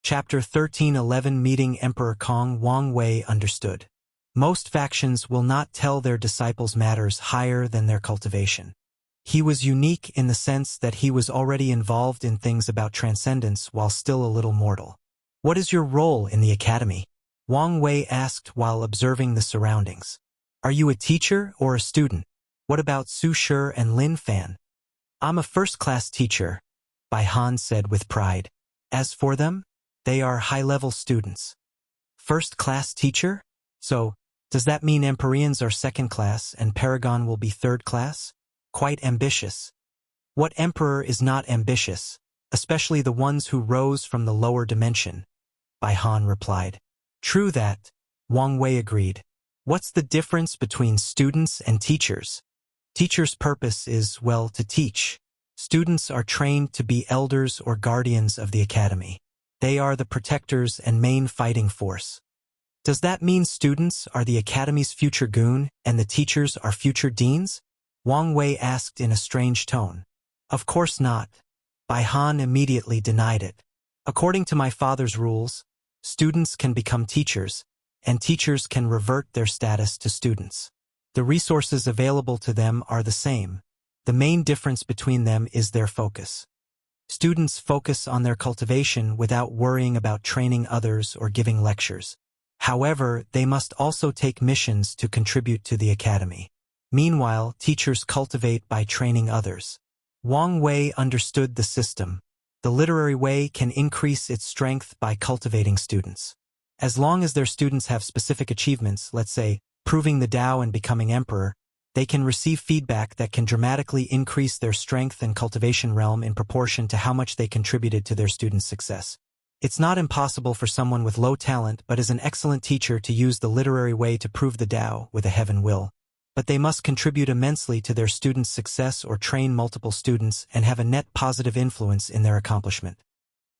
Chapter 1311 Meeting Emperor Kong. Wang Wei understood. Most factions will not tell their disciples matters higher than their cultivation. He was unique in the sense that he was already involved in things about transcendence while still a little mortal. What is your role in the academy? Wang Wei asked while observing the surroundings. Are you a teacher or a student? What about Su Shi and Lin Fan? I'm a first-class teacher, Bai Han said with pride. As for them, they are high-level students. First-class teacher? So, does that mean Empyreans are second-class and Paragon will be third-class? Quite ambitious. What emperor is not ambitious, especially the ones who rose from the lower dimension? Bai Han replied. True that, Wang Wei agreed. What's the difference between students and teachers? Teachers' purpose is, well, to teach. Students are trained to be elders or guardians of the academy. They are the protectors and main fighting force. Does that mean students are the academy's future goon and the teachers are future deans? Wang Wei asked in a strange tone. Of course not. Bai Han immediately denied it. According to my father's rules, students can become teachers, and teachers can revert their status to students. The resources available to them are the same. The main difference between them is their focus. Students focus on their cultivation without worrying about training others or giving lectures. However, they must also take missions to contribute to the academy. Meanwhile, teachers cultivate by training others. Wang Wei understood the system. The literary way can increase its strength by cultivating students. As long as their students have specific achievements, let's say, proving the Tao and becoming emperor, they can receive feedback that can dramatically increase their strength and cultivation realm in proportion to how much they contributed to their students' success. It's not impossible for someone with low talent but is an excellent teacher to use the literary way to prove the Tao with a heaven will. But they must contribute immensely to their students' success or train multiple students and have a net positive influence in their accomplishment.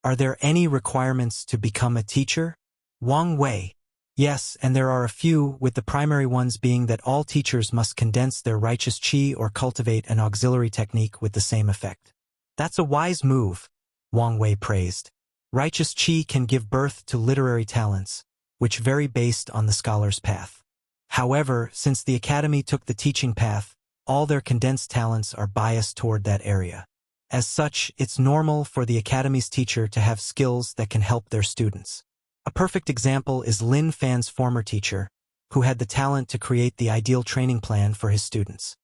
Are there any requirements to become a teacher? Wang Wei. Yes, and there are a few, with the primary ones being that all teachers must condense their righteous qi or cultivate an auxiliary technique with the same effect. That's a wise move, Wang Wei praised. Righteous qi can give birth to literary talents, which vary based on the scholar's path. However, since the academy took the teaching path, all their condensed talents are biased toward that area. As such, it's normal for the academy's teacher to have skills that can help their students. A perfect example is Lin Fan's former teacher, who had the talent to create the ideal training plan for his students.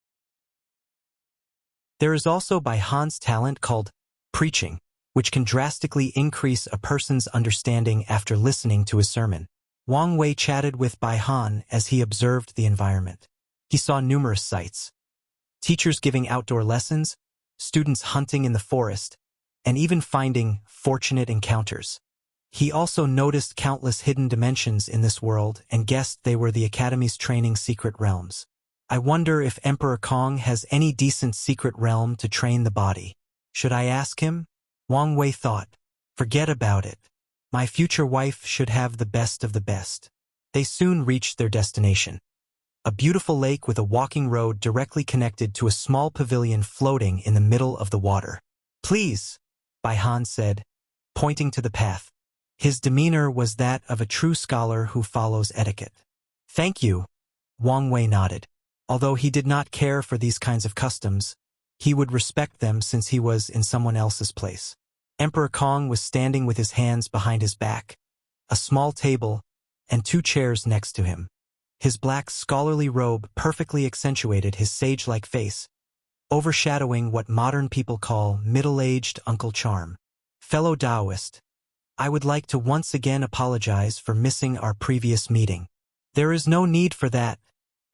There is also Bai Han's talent called preaching, which can drastically increase a person's understanding after listening to his sermon. Wang Wei chatted with Bai Han as he observed the environment. He saw numerous sights. Teachers giving outdoor lessons, students hunting in the forest, and even finding fortunate encounters. He also noticed countless hidden dimensions in this world and guessed they were the Academy's training secret realms. I wonder if Emperor Kong has any decent secret realm to train the body. Should I ask him? Wang Wei thought. Forget about it. My future wife should have the best of the best. They soon reached their destination. A beautiful lake with a walking road directly connected to a small pavilion floating in the middle of the water. Please, Bai Han said, pointing to the path. His demeanor was that of a true scholar who follows etiquette. Thank you, Wang Wei nodded. Although he did not care for these kinds of customs, he would respect them since he was in someone else's place. Emperor Kong was standing with his hands behind his back, a small table, and 2 chairs next to him. His black scholarly robe perfectly accentuated his sage-like face, overshadowing what modern people call middle-aged uncle charm. Fellow Taoist, I would like to once again apologize for missing our previous meeting. There is no need for that,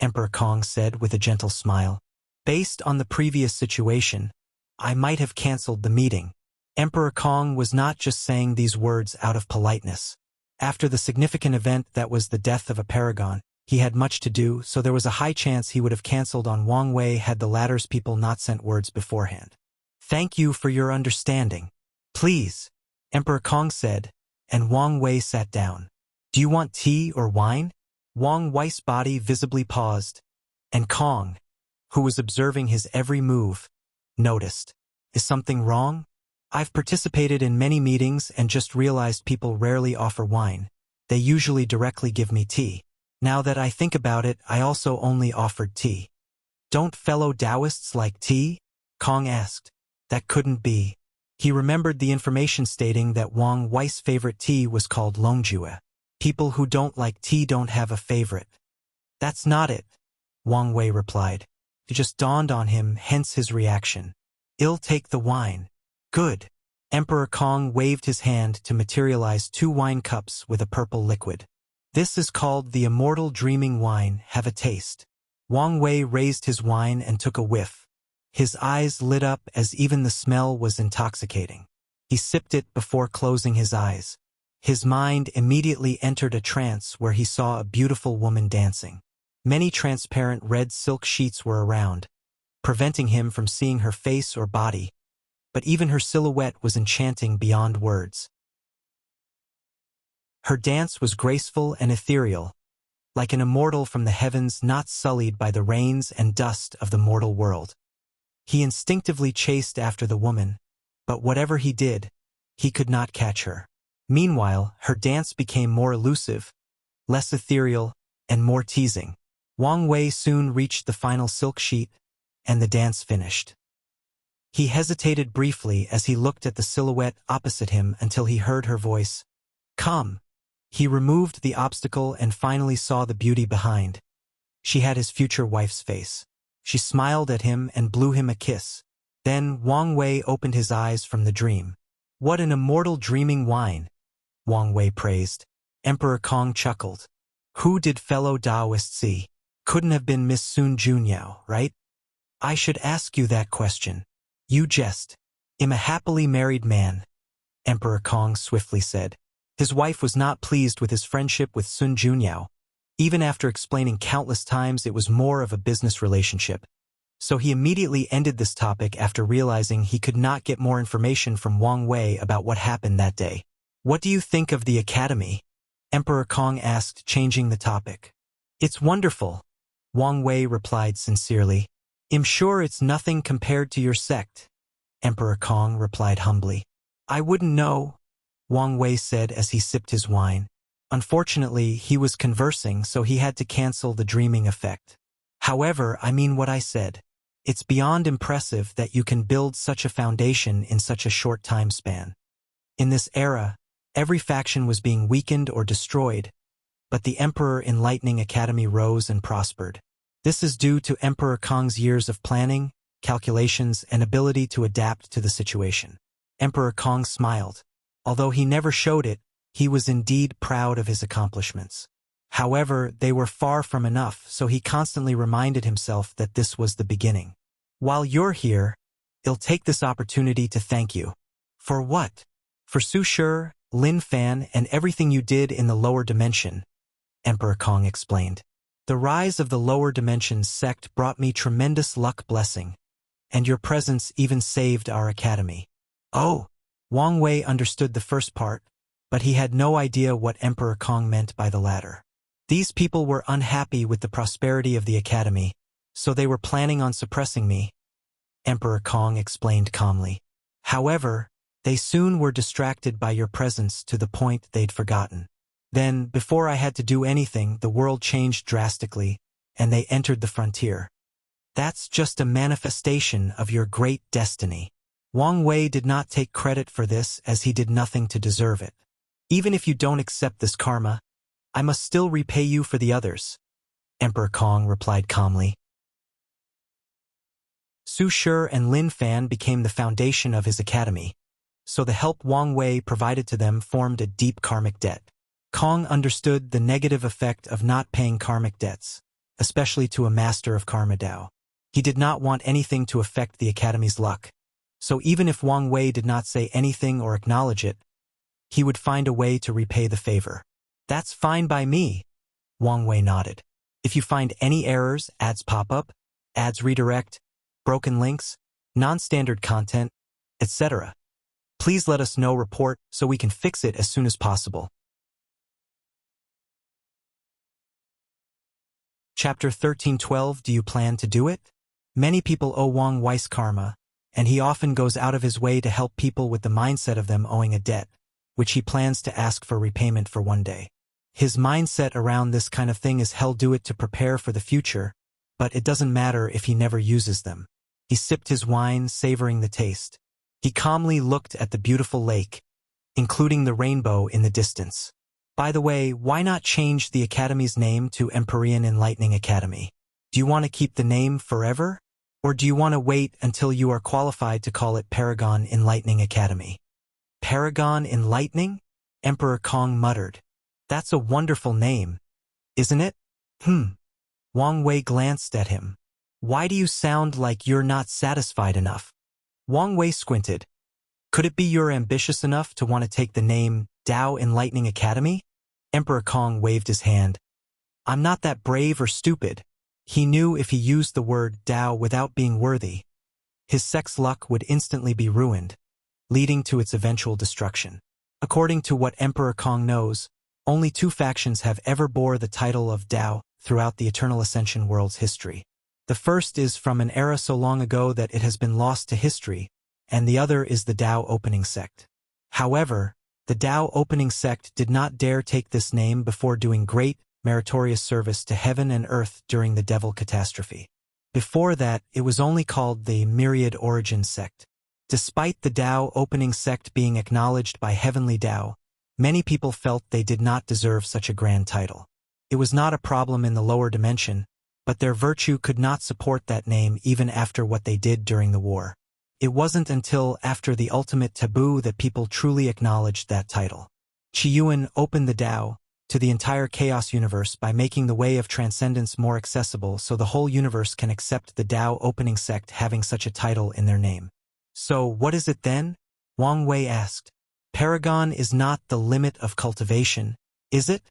Emperor Kong said with a gentle smile. Based on the previous situation, I might have cancelled the meeting. Emperor Kong was not just saying these words out of politeness. After the significant event that was the death of a paragon, he had much to do, so there was a high chance he would have cancelled on Wang Wei had the latter's people not sent words beforehand. Thank you for your understanding. Please, Emperor Kong said, and Wang Wei sat down. Do you want tea or wine? Wang Wei's body visibly paused, and Kong, who was observing his every move, noticed. Is something wrong? I've participated in many meetings and just realized people rarely offer wine. They usually directly give me tea. Now that I think about it, I also only offered tea. Don't fellow Taoists like tea? Kong asked. That couldn't be. He remembered the information stating that Wang Wei's favorite tea was called Longjue. People who don't like tea don't have a favorite. That's not it, Wang Wei replied. It just dawned on him, hence his reaction. I'll take the wine. Good. Emperor Kong waved his hand to materialize 2 wine cups with a purple liquid. This is called the immortal dreaming wine. Have a taste. Wang Wei raised his wine and took a whiff. His eyes lit up as even the smell was intoxicating. He sipped it before closing his eyes. His mind immediately entered a trance where he saw a beautiful woman dancing. Many transparent red silk sheets were around, preventing him from seeing her face or body, but even her silhouette was enchanting beyond words. Her dance was graceful and ethereal, like an immortal from the heavens not sullied by the rains and dust of the mortal world. He instinctively chased after the woman, but whatever he did, he could not catch her. Meanwhile, her dance became more elusive, less ethereal, and more teasing. Wang Wei soon reached the final silk sheet, and the dance finished. He hesitated briefly as he looked at the silhouette opposite him until he heard her voice. Come. He removed the obstacle and finally saw the beauty behind. She had his future wife's face. She smiled at him and blew him a kiss. Then Wang Wei opened his eyes from the dream. What an immortal dreaming wine, Wang Wei praised. Emperor Kong chuckled. Who did fellow Taoist see? Couldn't have been Miss Sun Junyao, right? I should ask you that question. You jest. I'm a happily married man, Emperor Kong swiftly said. His wife was not pleased with his friendship with Sun Junyao. Even after explaining countless times it was more of a business relationship. So he immediately ended this topic after realizing he could not get more information from Wang Wei about what happened that day. What do you think of the academy? Emperor Kong asked, changing the topic. It's wonderful, Wang Wei replied sincerely. I'm sure it's nothing compared to your sect, Emperor Kong replied humbly. I wouldn't know, Wang Wei said as he sipped his wine. Unfortunately, he was conversing, so he had to cancel the dreaming effect. However, I mean what I said. It's beyond impressive that you can build such a foundation in such a short time span. In this era, every faction was being weakened or destroyed, but the Emperor Enlightening Academy rose and prospered. This is due to Emperor Kong's years of planning, calculations, and ability to adapt to the situation. Emperor Kong smiled. Although he never showed it, he was indeed proud of his accomplishments. However, they were far from enough, so he constantly reminded himself that this was the beginning. While you're here, I'll take this opportunity to thank you. For what? For Su Shi, Lin Fan, and everything you did in the lower dimension, Emperor Kong explained. The rise of the lower dimensions sect brought me tremendous luck blessing, and your presence even saved our academy. Oh! Wang Wei understood the first part, but he had no idea what Emperor Kong meant by the latter. These people were unhappy with the prosperity of the academy, so they were planning on suppressing me, Emperor Kong explained calmly. However, they soon were distracted by your presence to the point they'd forgotten. Then, before I had to do anything, the world changed drastically, and they entered the frontier. That's just a manifestation of your great destiny. Wang Wei did not take credit for this as he did nothing to deserve it. Even if you don't accept this karma, I must still repay you for the others, Emperor Kong replied calmly. Su Shi and Lin Fan became the foundation of his academy, so the help Wang Wei provided to them formed a deep karmic debt. Kong understood the negative effect of not paying karmic debts, especially to a master of Karma Dao. He did not want anything to affect the academy's luck, so even if Wang Wei did not say anything or acknowledge it, he would find a way to repay the favor. That's fine by me, Wang Wei nodded. If you find any errors, ads pop up, ads redirect, broken links, non-standard content, etc., please let us know report so we can fix it as soon as possible. Chapter 13:12. Do you plan to do it? Many people owe Wang Wei's karma, and he often goes out of his way to help people with the mindset of them owing a debt, which he plans to ask for repayment for one day. His mindset around this kind of thing is he'll do it to prepare for the future, but it doesn't matter if he never uses them. He sipped his wine, savoring the taste. He calmly looked at the beautiful lake, including the rainbow in the distance. By the way, why not change the academy's name to Empyrean Enlightening Academy? Do you want to keep the name forever? Or do you want to wait until you are qualified to call it Paragon Enlightening Academy? Paragon Enlightening? Emperor Kong muttered. That's a wonderful name, isn't it? Wang Wei glanced at him. Why do you sound like you're not satisfied enough? Wang Wei squinted. Could it be you're ambitious enough to want to take the name Dao Enlightening Academy? Emperor Kong waved his hand. I'm not that brave or stupid. He knew if he used the word Dao without being worthy, his sex luck would instantly be ruined, leading to its eventual destruction. According to what Emperor Kong knows, only 2 factions have ever bore the title of Dao throughout the Eternal Ascension world's history. The first is from an era so long ago that it has been lost to history, and the other is the Dao Opening Sect. However, the Dao Opening Sect did not dare take this name before doing great, meritorious service to heaven and earth during the Devil Catastrophe. Before that, it was only called the Myriad Origin Sect. Despite the Dao Opening Sect being acknowledged by Heavenly Dao, many people felt they did not deserve such a grand title. It was not a problem in the lower dimension, but their virtue could not support that name even after what they did during the war. It wasn't until after the ultimate taboo that people truly acknowledged that title. Qiyuan opened the Dao to the entire Chaos universe by making the way of transcendence more accessible so the whole universe can accept the Dao Opening Sect having such a title in their name. So what is it then? Wang Wei asked. Paragon is not the limit of cultivation, is it?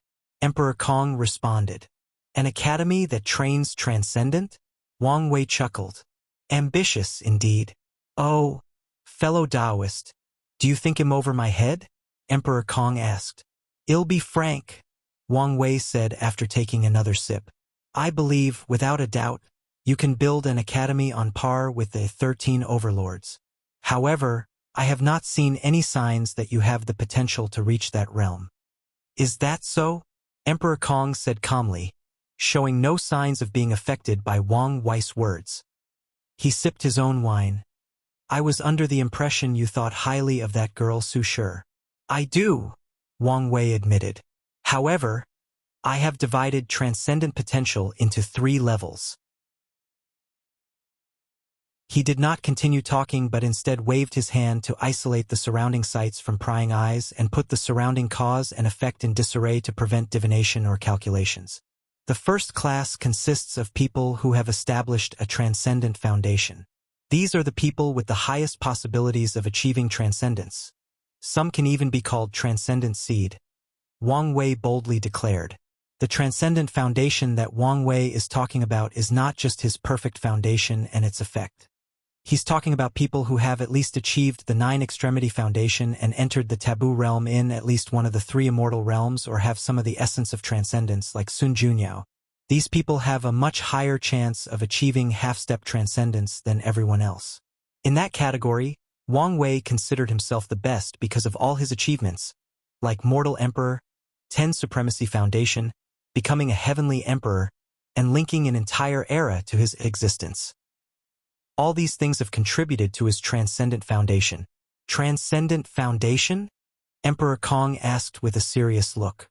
Emperor Kong responded. An academy that trains Transcendent? Wang Wei chuckled. Ambitious, indeed. Oh, fellow Taoist, do you think him over my head? Emperor Kong asked. I'll be frank, Wang Wei said after taking another sip. I believe, without a doubt, you can build an academy on par with the 13 overlords. However, I have not seen any signs that you have the potential to reach that realm. Is that so? Emperor Kong said calmly, showing no signs of being affected by Wang Wei's words. He sipped his own wine. I was under the impression you thought highly of that girl Su Shi. I do, Wang Wei admitted. However, I have divided transcendent potential into 3 levels. He did not continue talking but instead waved his hand to isolate the surrounding sights from prying eyes and put the surrounding cause and effect in disarray to prevent divination or calculations. The first class consists of people who have established a transcendent foundation. These are the people with the highest possibilities of achieving transcendence. Some can even be called transcendent seed. Wang Wei boldly declared. The transcendent foundation that Wang Wei is talking about is not just his perfect foundation and its effect. He's talking about people who have at least achieved the 9-extremity foundation and entered the taboo realm in at least one of the 3 immortal realms or have some of the essence of transcendence like Sun Junyao. These people have a much higher chance of achieving half-step transcendence than everyone else. In that category, Wang Wei considered himself the best because of all his achievements, like Mortal Emperor, 10 Supremacy Foundation, becoming a Heavenly Emperor, and linking an entire era to his existence. All these things have contributed to his Transcendent Foundation. Transcendent Foundation? Emperor Kong asked with a serious look.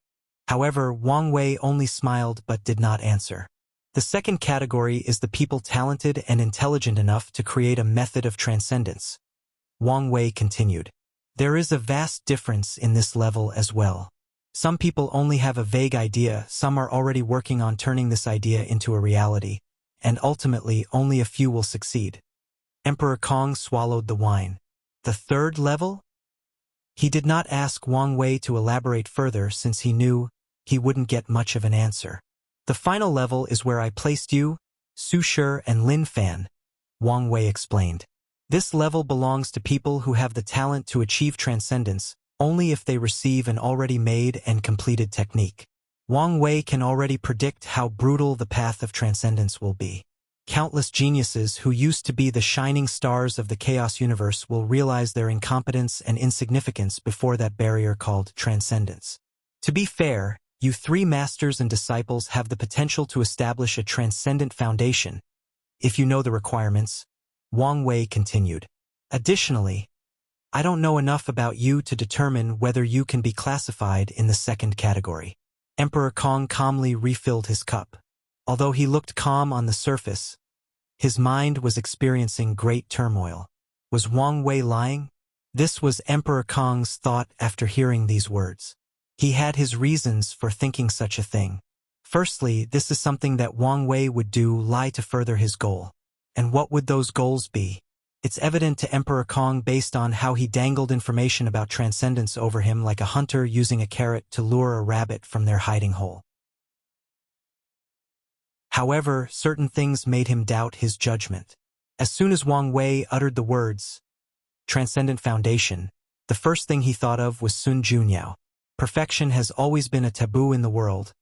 However, Wang Wei only smiled but did not answer. The second category is the people talented and intelligent enough to create a method of transcendence. Wang Wei continued. There is a vast difference in this level as well. Some people only have a vague idea, some are already working on turning this idea into a reality, and ultimately only a few will succeed. Emperor Kong swallowed the wine. The third level? He did not ask Wang Wei to elaborate further since he knew he wouldn't get much of an answer. The final level is where I placed you, Su Shi and Lin Fan, Wang Wei explained. This level belongs to people who have the talent to achieve transcendence only if they receive an already made and completed technique. Wang Wei can already predict how brutal the path of transcendence will be. Countless geniuses who used to be the shining stars of the chaos universe will realize their incompetence and insignificance before that barrier called transcendence. To be fair, you three masters and disciples have the potential to establish a transcendent foundation, if you know the requirements, Wang Wei continued. Additionally, I don't know enough about you to determine whether you can be classified in the second category. Emperor Kong calmly refilled his cup. Although he looked calm on the surface, his mind was experiencing great turmoil. Was Wang Wei lying? This was Emperor Kong's thought after hearing these words. He had his reasons for thinking such a thing. Firstly, this is something that Wang Wei would lie to further his goal. And what would those goals be? It's evident to Emperor Kong based on how he dangled information about transcendence over him like a hunter using a carrot to lure a rabbit from their hiding hole. However, certain things made him doubt his judgment. As soon as Wang Wei uttered the words, Transcendent Foundation, the first thing he thought of was Sun Junyao. Perfection has always been a taboo in the world,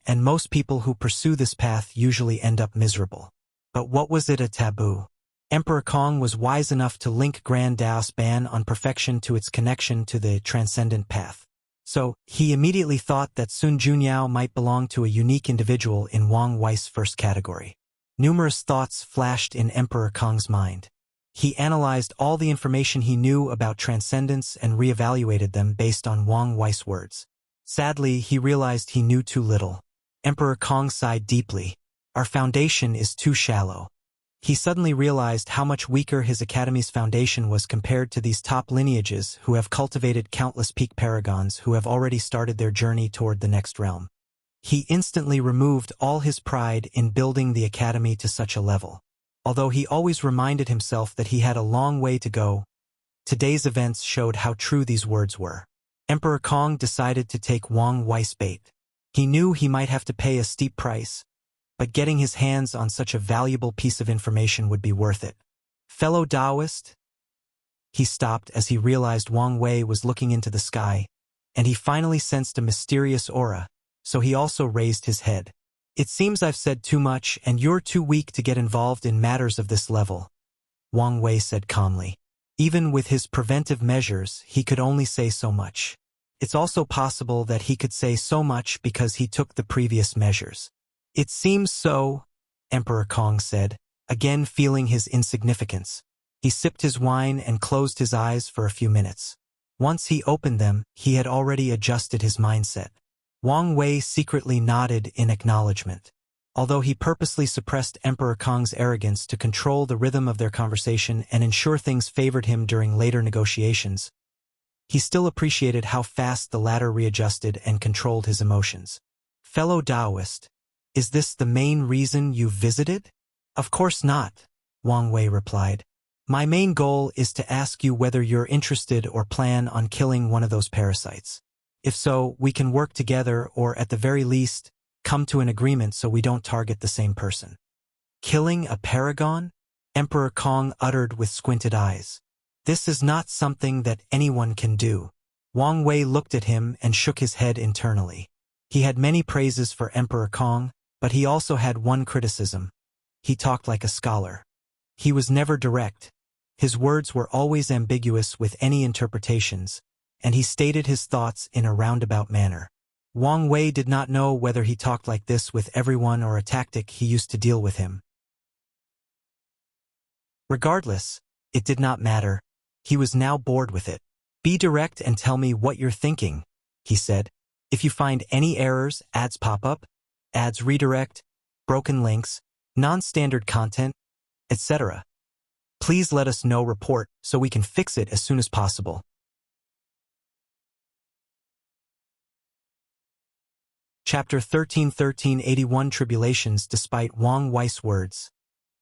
and most people who pursue this path usually end up miserable. But what was it a taboo? Emperor Kong was wise enough to link Grand Dao's ban on perfection to its connection to the transcendent path. So, he immediately thought that Sun Junyao might belong to a unique individual in Wang Wei's first category. Numerous thoughts flashed in Emperor Kong's mind. He analyzed all the information he knew about transcendence and reevaluated them based on Wang Wei's words. Sadly, he realized he knew too little. Emperor Kong sighed deeply. Our foundation is too shallow. He suddenly realized how much weaker his academy's foundation was compared to these top lineages who have cultivated countless peak paragons who have already started their journey toward the next realm. He instantly removed all his pride in building the academy to such a level. Although he always reminded himself that he had a long way to go, today's events showed how true these words were. Emperor Kong decided to take Wang Wei's bait. He knew he might have to pay a steep price, but getting his hands on such a valuable piece of information would be worth it. Fellow Taoist? He stopped as he realized Wang Wei was looking into the sky, and he finally sensed a mysterious aura, so he also raised his head. It seems I've said too much and you're too weak to get involved in matters of this level, Wang Wei said calmly. Even with his preventive measures, he could only say so much. It's also possible that he could say so much because he took the previous measures. It seems so, Emperor Kong said, again feeling his insignificance. He sipped his wine and closed his eyes for a few minutes. Once he opened them, he had already adjusted his mindset. Wang Wei secretly nodded in acknowledgement. Although he purposely suppressed Emperor Kong's arrogance to control the rhythm of their conversation and ensure things favored him during later negotiations, he still appreciated how fast the latter readjusted and controlled his emotions. Fellow Taoist, is this the main reason you visited? Of course not, Wang Wei replied. My main goal is to ask you whether you're interested or plan on killing one of those parasites. If so, we can work together or, at the very least, come to an agreement so we don't target the same person. Killing a paragon? Emperor Kong uttered with squinted eyes. This is not something that anyone can do. Wang Wei looked at him and shook his head internally. He had many praises for Emperor Kong, but he also had one criticism. He talked like a scholar. He was never direct. His words were always ambiguous with any interpretations, and he stated his thoughts in a roundabout manner. Wang Wei did not know whether he talked like this with everyone or a tactic he used to deal with him. Regardless, it did not matter. He was now bored with it. Be direct and tell me what you're thinking, he said. If you find any errors, ads pop up, ads redirect, broken links, non-standard content, etc., please let us know. Report so we can fix it as soon as possible. Chapter 1381 Tribulations. Despite Wang Wei's words,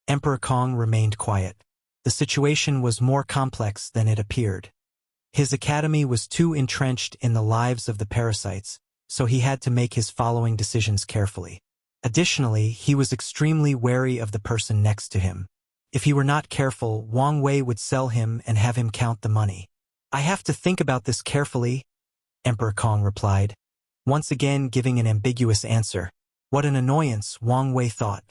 Emperor Kong remained quiet. The situation was more complex than it appeared. His academy was too entrenched in the lives of the parasites, so he had to make his following decisions carefully. Additionally, he was extremely wary of the person next to him. If he were not careful, Wang Wei would sell him and have him count the money. I have to think about this carefully, Emperor Kong replied, once again giving an ambiguous answer. What an annoyance, Wang Wei thought.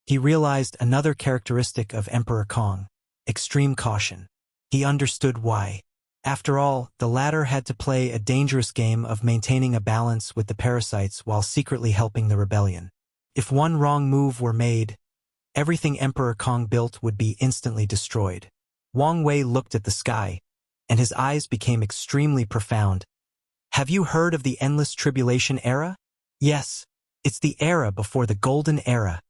He realized another characteristic of Emperor Kong: extreme caution. He understood why. After all, the latter had to play a dangerous game of maintaining a balance with the parasites while secretly helping the rebellion. If one wrong move were made, everything Emperor Kong built would be instantly destroyed. Wang Wei looked at the sky, and his eyes became extremely profound. Have you heard of the endless tribulation era? Yes, it's the era before the golden era,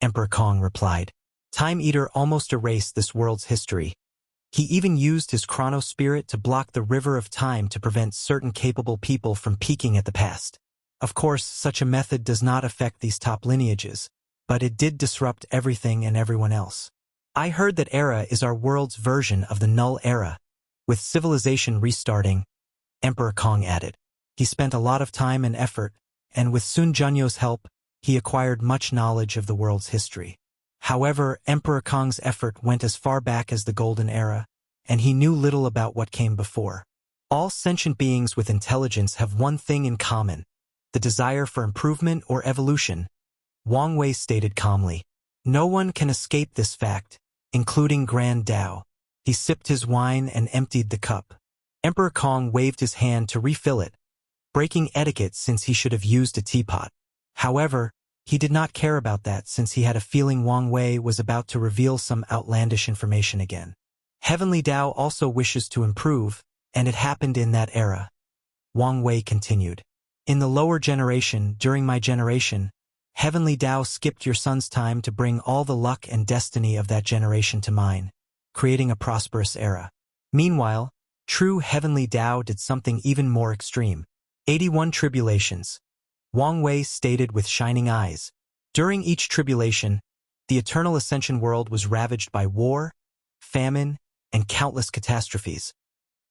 Emperor Kong replied. Time Eater almost erased this world's history. He even used his chrono spirit to block the river of time to prevent certain capable people from peeking at the past. Of course, such a method does not affect these top lineages, but it did disrupt everything and everyone else. I heard that era is our world's version of the null era, with civilization restarting, Emperor Kong added. He spent a lot of time and effort, and with Sun Junyo's help, he acquired much knowledge of the world's history. However, Emperor Kong's effort went as far back as the Golden Era, and he knew little about what came before. All sentient beings with intelligence have one thing in common: the desire for improvement or evolution, Wang Wei stated calmly. No one can escape this fact, including Grand Dao. He sipped his wine and emptied the cup. Emperor Kong waved his hand to refill it, breaking etiquette since he should have used a teapot. However, he did not care about that since he had a feeling Wang Wei was about to reveal some outlandish information again. Heavenly Dao also wishes to improve, and it happened in that era. Wang Wei continued. In the lower generation, during my generation, Heavenly Dao skipped your son's time to bring all the luck and destiny of that generation to mine, creating a prosperous era. Meanwhile, true Heavenly Dao did something even more extreme. 81 Tribulations, Wang Wei stated with shining eyes. During each tribulation, the Eternal Ascension world was ravaged by war, famine, and countless catastrophes.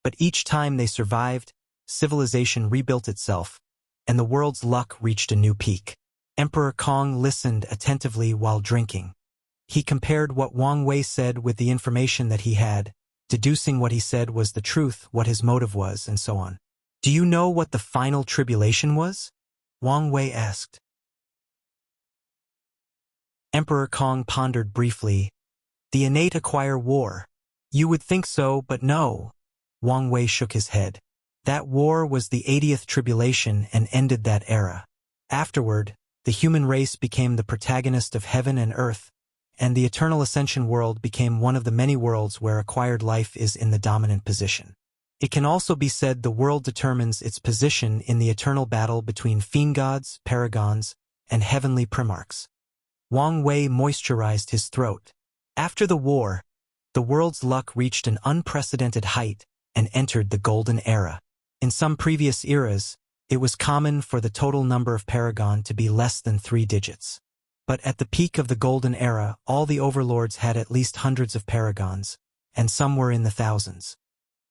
But each time they survived, civilization rebuilt itself, and the world's luck reached a new peak. Emperor Kong listened attentively while drinking. He compared what Wang Wei said with the information that he had, deducing what he said was the truth, what his motive was, and so on. Do you know what the final tribulation was? Wang Wei asked. Emperor Kong pondered briefly. The innate acquire war. You would think so, but no. Wang Wei shook his head. That war was the 80th tribulation and ended that era. Afterward, the human race became the protagonist of heaven and earth, and the Eternal Ascension world became one of the many worlds where acquired life is in the dominant position. It can also be said the world determines its position in the eternal battle between fiend gods, paragons, and heavenly primarchs. Wang Wei moisturized his throat. After the war, the world's luck reached an unprecedented height and entered the Golden Era. In some previous eras, it was common for the total number of paragon to be less than 3 digits. But at the peak of the Golden Era, all the overlords had at least hundreds of paragons, and some were in the thousands.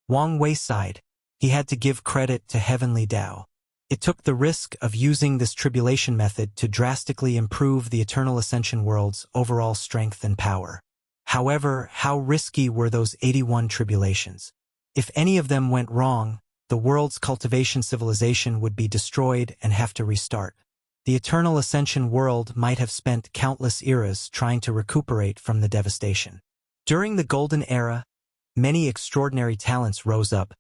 Wang Wei sighed. He had to give credit to Heavenly Dao. It took the risk of using this tribulation method to drastically improve the Eternal Ascension world's overall strength and power. However, how risky were those 81 tribulations? If any of them went wrong, the world's cultivation civilization would be destroyed and have to restart. The Eternal Ascension world might have spent countless eras trying to recuperate from the devastation. During the Golden Era, many extraordinary talents rose up,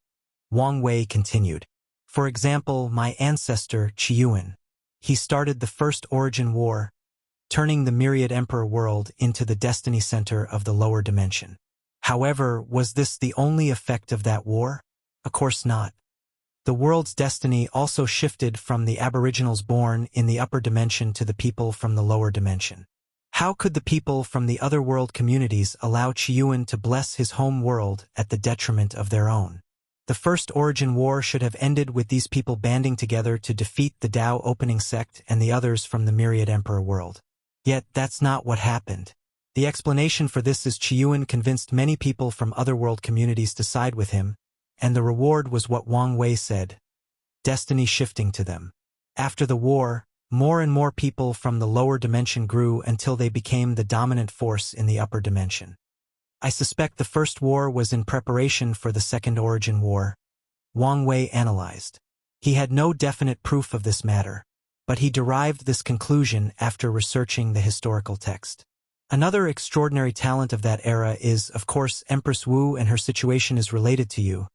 Wang Wei continued. For example, my ancestor, Qiyuan. He started the First Origin War, turning the Myriad Emperor world into the destiny center of the lower dimension. However, was this the only effect of that war? Of course not. The world's destiny also shifted from the aboriginals born in the upper dimension to the people from the lower dimension. How could the people from the other world communities allow Qiyuan to bless his home world at the detriment of their own? The First Origin War should have ended with these people banding together to defeat the Dao opening sect and the others from the Myriad Emperor world. Yet that's not what happened. The explanation for this is Qiyuan convinced many people from other world communities to side with him, and the reward was what Wang Wei said, destiny shifting to them. After the war, more and more people from the lower dimension grew until they became the dominant force in the upper dimension. I suspect the first war was in preparation for the Second Origin War, Wang Wei analyzed. He had no definite proof of this matter, but he derived this conclusion after researching the historical text. Another extraordinary talent of that era is, of course, Empress Wu, and her situation is related to you,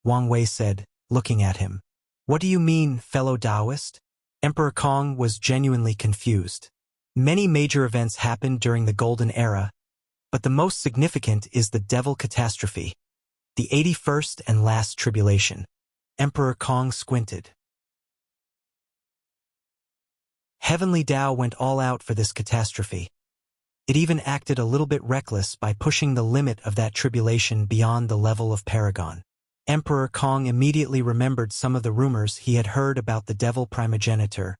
Wang Wei said, looking at him. What do you mean, fellow Taoist? Emperor Kong was genuinely confused. Many major events happened during the Golden Era, but the most significant is the Devil Catastrophe, the 81st and last Tribulation. Emperor Kong squinted. Heavenly Tao went all out for this catastrophe. It even acted a little bit reckless by pushing the limit of that tribulation beyond the level of Paragon. Emperor Kong immediately remembered some of the rumors he had heard about the devil primogenitor,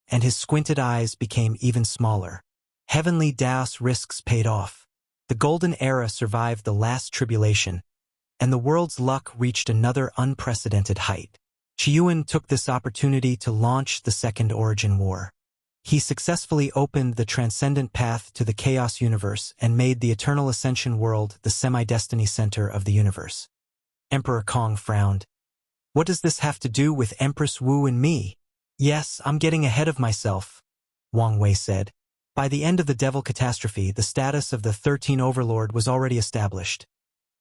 and his squinted eyes became even smaller. Heavenly Tao's risks paid off. The Golden Era survived the last tribulation, and the world's luck reached another unprecedented height. Qiyuan took this opportunity to launch the Second Origin War. He successfully opened the Transcendent path to the Chaos Universe and made the Eternal Ascension world the semi-destiny center of the universe. Emperor Kong frowned. What does this have to do with Empress Wu and me? Yes, I'm getting ahead of myself, Wang Wei said. By the end of the Devil Catastrophe, the status of the 13 Overlord was already established.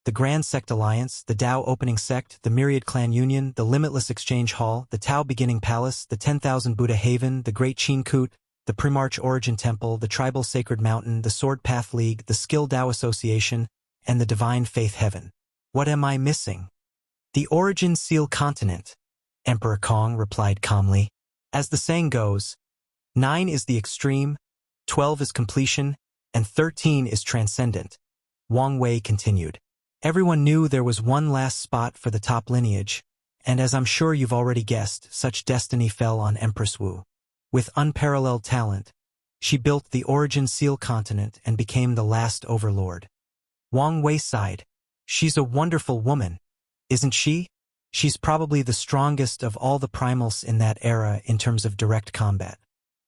The Grand Sect Alliance, the Tao Opening Sect, the Myriad Clan Union, the Limitless Exchange Hall, the Tao Beginning Palace, the 10,000 Buddha Haven, the Great Qin Kut, the Primarch Origin Temple, the Tribal Sacred Mountain, the Sword Path League, the Skill Tao Association, and the Divine Faith Heaven. What am I missing? The Origin Seal Continent, Emperor Kong replied calmly. As the saying goes, 9 is the extreme, 12 is completion, and 13 is transcendent. Wang Wei continued. Everyone knew there was one last spot for the top lineage, and as I'm sure you've already guessed, such destiny fell on Empress Wu. With unparalleled talent, she built the Origin Seal Continent and became the last overlord. Wang Wei sighed. She's a wonderful woman, isn't she? She's probably the strongest of all the primals in that era in terms of direct combat.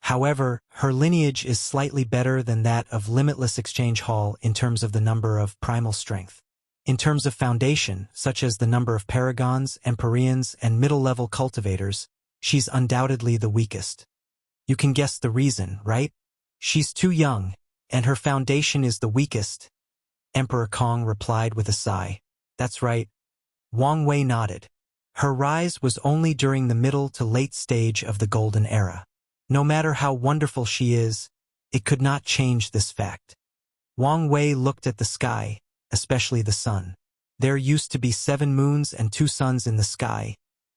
However, her lineage is slightly better than that of Limitless Exchange Hall in terms of the number of primal strength. In terms of foundation, such as the number of paragons, empyreans, and middle-level cultivators, she's undoubtedly the weakest. You can guess the reason, right? She's too young, and her foundation is the weakest, Emperor Kong replied with a sigh. That's right. Wang Wei nodded. Her rise was only during the middle to late stage of the Golden Era. No matter how wonderful she is, it could not change this fact. Wang Wei looked at the sky, especially the sun. There used to be 7 moons and 2 suns in the sky,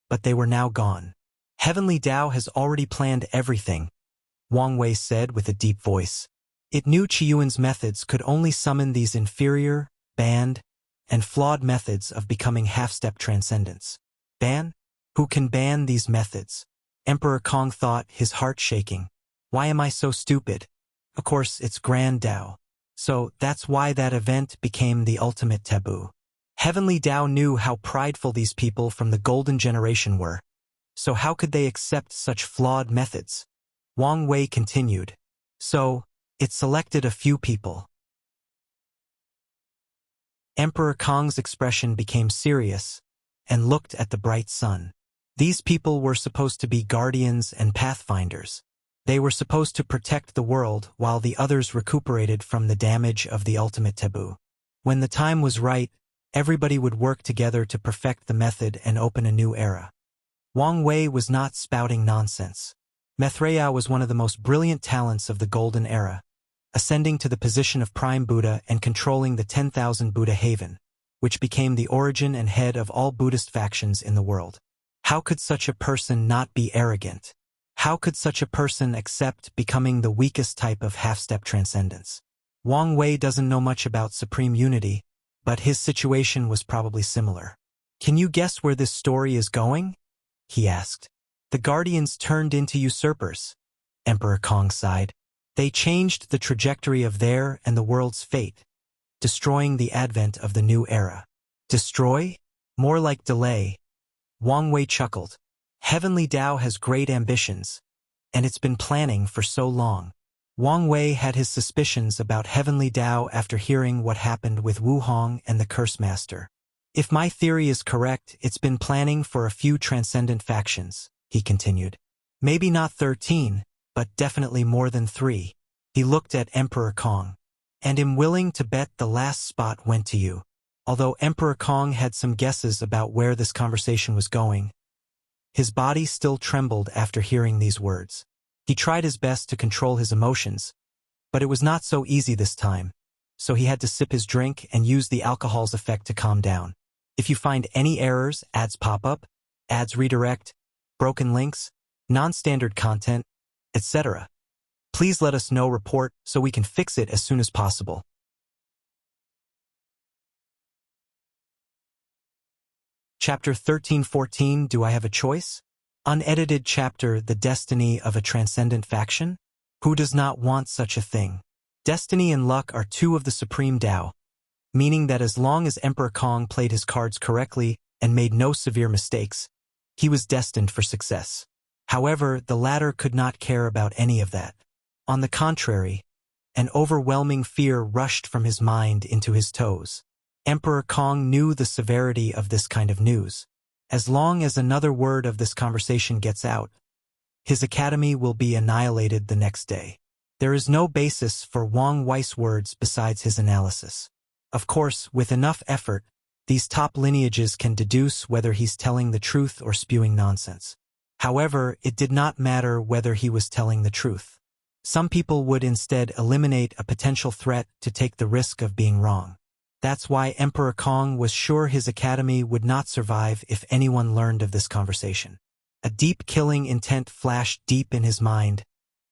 but they were now gone. Heavenly Tao has already planned everything, Wang Wei said with a deep voice. It knew Qiyuan's methods could only summon these inferior, banned, and flawed methods of becoming half-step transcendence. Ban? Who can ban these methods? Emperor Kong thought, his heart shaking. Why am I so stupid? Of course, it's Grand Tao. So that's why that event became the ultimate taboo. Heavenly Tao knew how prideful these people from the Golden Generation were. So how could they accept such flawed methods? Wang Wei continued. So, it selected a few people. Emperor Kong's expression became serious and looked at the bright sun. These people were supposed to be guardians and pathfinders. They were supposed to protect the world while the others recuperated from the damage of the ultimate taboo. When the time was right, everybody would work together to perfect the method and open a new era. Wang Wei was not spouting nonsense. Maitreya was one of the most brilliant talents of the Golden Era, ascending to the position of Prime Buddha and controlling the 10,000 Buddha Haven, which became the origin and head of all Buddhist factions in the world. How could such a person not be arrogant? How could such a person accept becoming the weakest type of half-step transcendence? Wang Wei doesn't know much about supreme unity, but his situation was probably similar. Can you guess where this story is going? He asked. The Guardians turned into usurpers, Emperor Kong sighed. They changed the trajectory of their and the world's fate, destroying the advent of the new era. Destroy? More like delay. Wang Wei chuckled. Heavenly Tao has great ambitions, and it's been planning for so long. Wang Wei had his suspicions about Heavenly Tao after hearing what happened with Wu Hong and the Curse Master. If my theory is correct, it's been planning for a few transcendent factions, he continued. Maybe not 13, but definitely more than 3. He looked at Emperor Kong. and am willing to bet the last spot went to you. Although Emperor Kong had some guesses about where this conversation was going, his body still trembled after hearing these words. He tried his best to control his emotions, but it was not so easy this time, so he had to sip his drink and use the alcohol's effect to calm down. If you find any errors, ads pop up, ads redirect, broken links, non-standard content, etc., please let us know. Report so we can fix it as soon as possible. Chapter 13-14 Do I Have a Choice? Unedited chapter The Destiny of a Transcendent Faction? Who does not want such a thing? Destiny and luck are two of the supreme Tao, meaning that as long as Emperor Kong played his cards correctly and made no severe mistakes, he was destined for success. However, the latter could not care about any of that. On the contrary, an overwhelming fear rushed from his mind into his toes. Emperor Kong knew the severity of this kind of news. As long as another word of this conversation gets out, his academy will be annihilated the next day. There is no basis for Wang Wei's words besides his analysis. Of course, with enough effort, these top lineages can deduce whether he's telling the truth or spewing nonsense. However, it did not matter whether he was telling the truth. Some people would instead eliminate a potential threat to take the risk of being wrong. That's why Emperor Kong was sure his academy would not survive if anyone learned of this conversation. A deep killing intent flashed deep in his mind,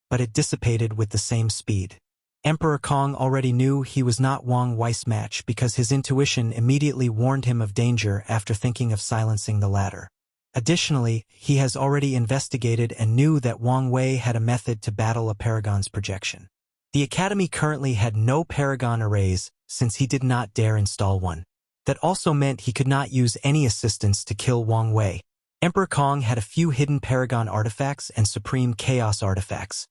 but it dissipated with the same speed. Emperor Kong already knew he was not Wang Wei's match because his intuition immediately warned him of danger after thinking of silencing the latter. Additionally, he has already investigated and knew that Wang Wei had a method to battle a Paragon's projection. The academy currently had no Paragon arrays since he did not dare install one. That also meant he could not use any assistance to kill Wang Wei. Emperor Kong had a few hidden Paragon artifacts and Supreme Chaos artifacts,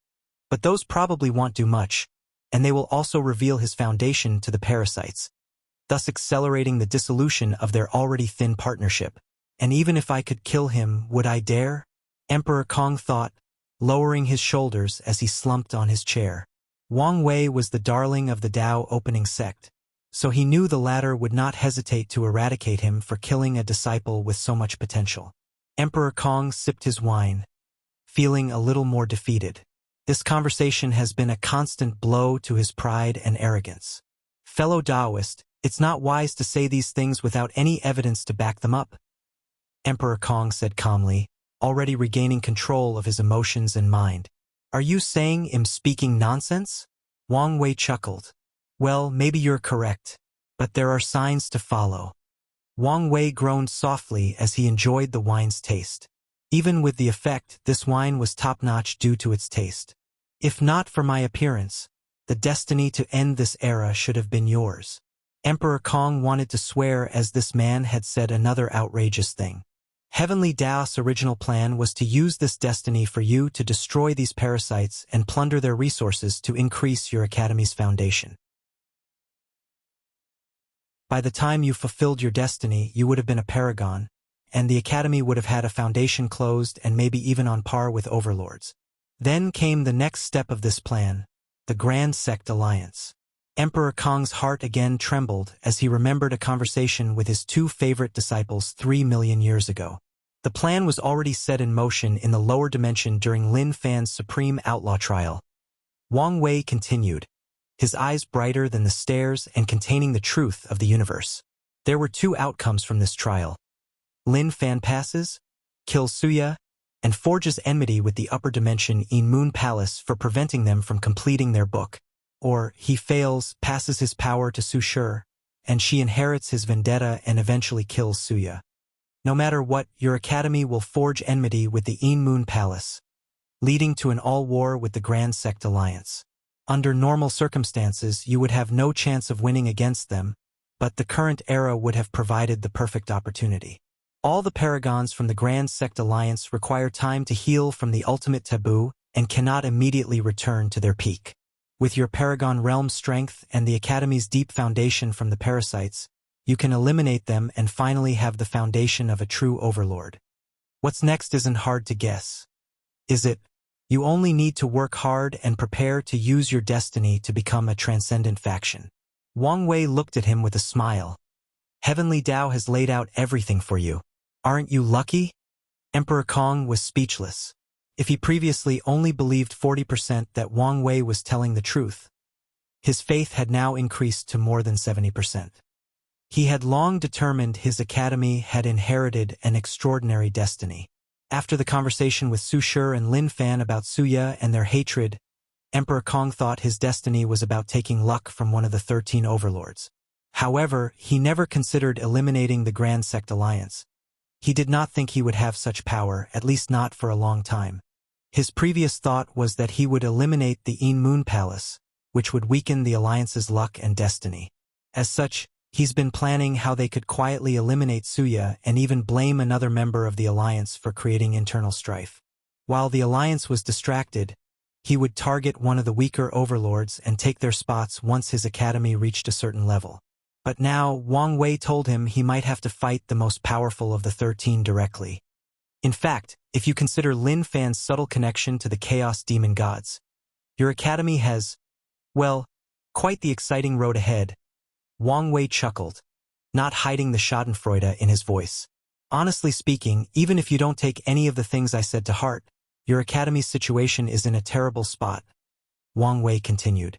but those probably won't do much, and they will also reveal his foundation to the parasites, thus accelerating the dissolution of their already thin partnership. And even if I could kill him, would I dare? Emperor Kong thought, lowering his shoulders as he slumped on his chair. Wang Wei was the darling of the Tao opening sect, so he knew the latter would not hesitate to eradicate him for killing a disciple with so much potential. Emperor Kong sipped his wine, feeling a little more defeated. This conversation has been a constant blow to his pride and arrogance. Fellow Taoist, it's not wise to say these things without any evidence to back them up, Emperor Kong said calmly, already regaining control of his emotions and mind. Are you saying I'm speaking nonsense? Wang Wei chuckled. Well, maybe you're correct, but there are signs to follow. Wang Wei groaned softly as he enjoyed the wine's taste. Even with the effect, this wine was top-notch due to its taste. If not for my appearance, the destiny to end this era should have been yours. Emperor Kong wanted to swear as this man had said another outrageous thing. Heavenly Tao's original plan was to use this destiny for you to destroy these parasites and plunder their resources to increase your academy's foundation. By the time you fulfilled your destiny, you would have been a paragon, and the academy would have had a foundation closed and maybe even on par with overlords. Then came the next step of this plan, the Grand Sect Alliance. Emperor Kong's heart again trembled as he remembered a conversation with his two favorite disciples 3 million years ago. The plan was already set in motion in the lower dimension during Lin Fan's supreme outlaw trial. Wang Wei continued, his eyes brighter than the stars and containing the truth of the universe. There were two outcomes from this trial. Lin Fan passes, kills Suya, and forges enmity with the upper dimension in Moon Palace for preventing them from completing their book. Or he fails, passes his power to Su Shi, and she inherits his vendetta and eventually kills Suya. No matter what, your academy will forge enmity with the In Moon Palace, leading to an all-war with the Grand Sect Alliance. Under normal circumstances, you would have no chance of winning against them, but the current era would have provided the perfect opportunity. All the paragons from the Grand Sect Alliance require time to heal from the ultimate taboo and cannot immediately return to their peak. With your Paragon realm strength and the Academy's deep foundation from the parasites, you can eliminate them and finally have the foundation of a true overlord. What's next isn't hard to guess. Is it? You only need to work hard and prepare to use your destiny to become a transcendent faction. Wang Wei looked at him with a smile. Heavenly Tao has laid out everything for you. Aren't you lucky? Emperor Kong was speechless. If he previously only believed 40% that Wang Wei was telling the truth, his faith had now increased to more than 70%. He had long determined his academy had inherited an extraordinary destiny. After the conversation with Su Shi and Lin Fan about Suya and their hatred, Emperor Kong thought his destiny was about taking luck from one of the 13 overlords. However, he never considered eliminating the Grand Sect Alliance. He did not think he would have such power, at least not for a long time. His previous thought was that he would eliminate the Een Moon Palace, which would weaken the Alliance's luck and destiny. As such, he's been planning how they could quietly eliminate Suya and even blame another member of the Alliance for creating internal strife. While the Alliance was distracted, he would target one of the weaker overlords and take their spots once his academy reached a certain level. But now, Wang Wei told him he might have to fight the most powerful of the 13 directly. In fact, if you consider Lin Fan's subtle connection to the Chaos Demon Gods, your academy has, well, quite the exciting road ahead. Wang Wei chuckled, not hiding the schadenfreude in his voice. Honestly speaking, even if you don't take any of the things I said to heart, your academy's situation is in a terrible spot. Wang Wei continued.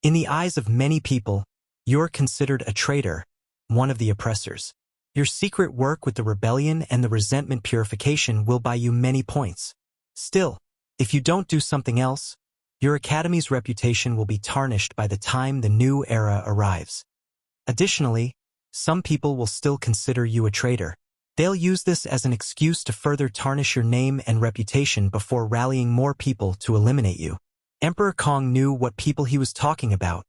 In the eyes of many people, you're considered a traitor, one of the oppressors. Your secret work with the rebellion and the resentment purification will buy you many points. Still, if you don't do something else, your academy's reputation will be tarnished by the time the new era arrives. Additionally, some people will still consider you a traitor. They'll use this as an excuse to further tarnish your name and reputation before rallying more people to eliminate you. Emperor Kong knew what people he was talking about,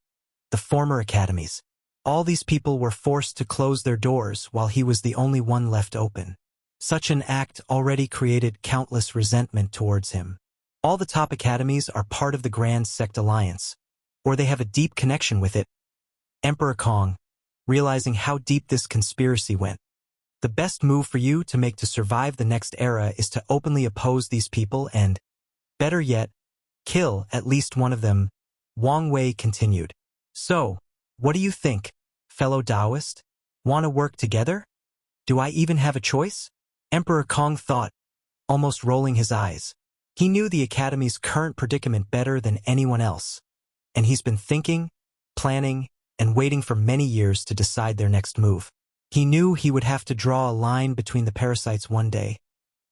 the former academies. All these people were forced to close their doors while he was the only one left open. Such an act already created countless resentment towards him. All the top academies are part of the Grand Sect Alliance, or they have a deep connection with it. Emperor Kong, realizing how deep this conspiracy went. The best move for you to make to survive the next era is to openly oppose these people and, better yet, kill at least one of them, Wang Wei continued. So, what do you think, fellow Taoist? Want to work together? Do I even have a choice? Emperor Kong thought, almost rolling his eyes. He knew the Academy's current predicament better than anyone else, and he's been thinking, planning, and waiting for many years to decide their next move. He knew he would have to draw a line between the parasites one day,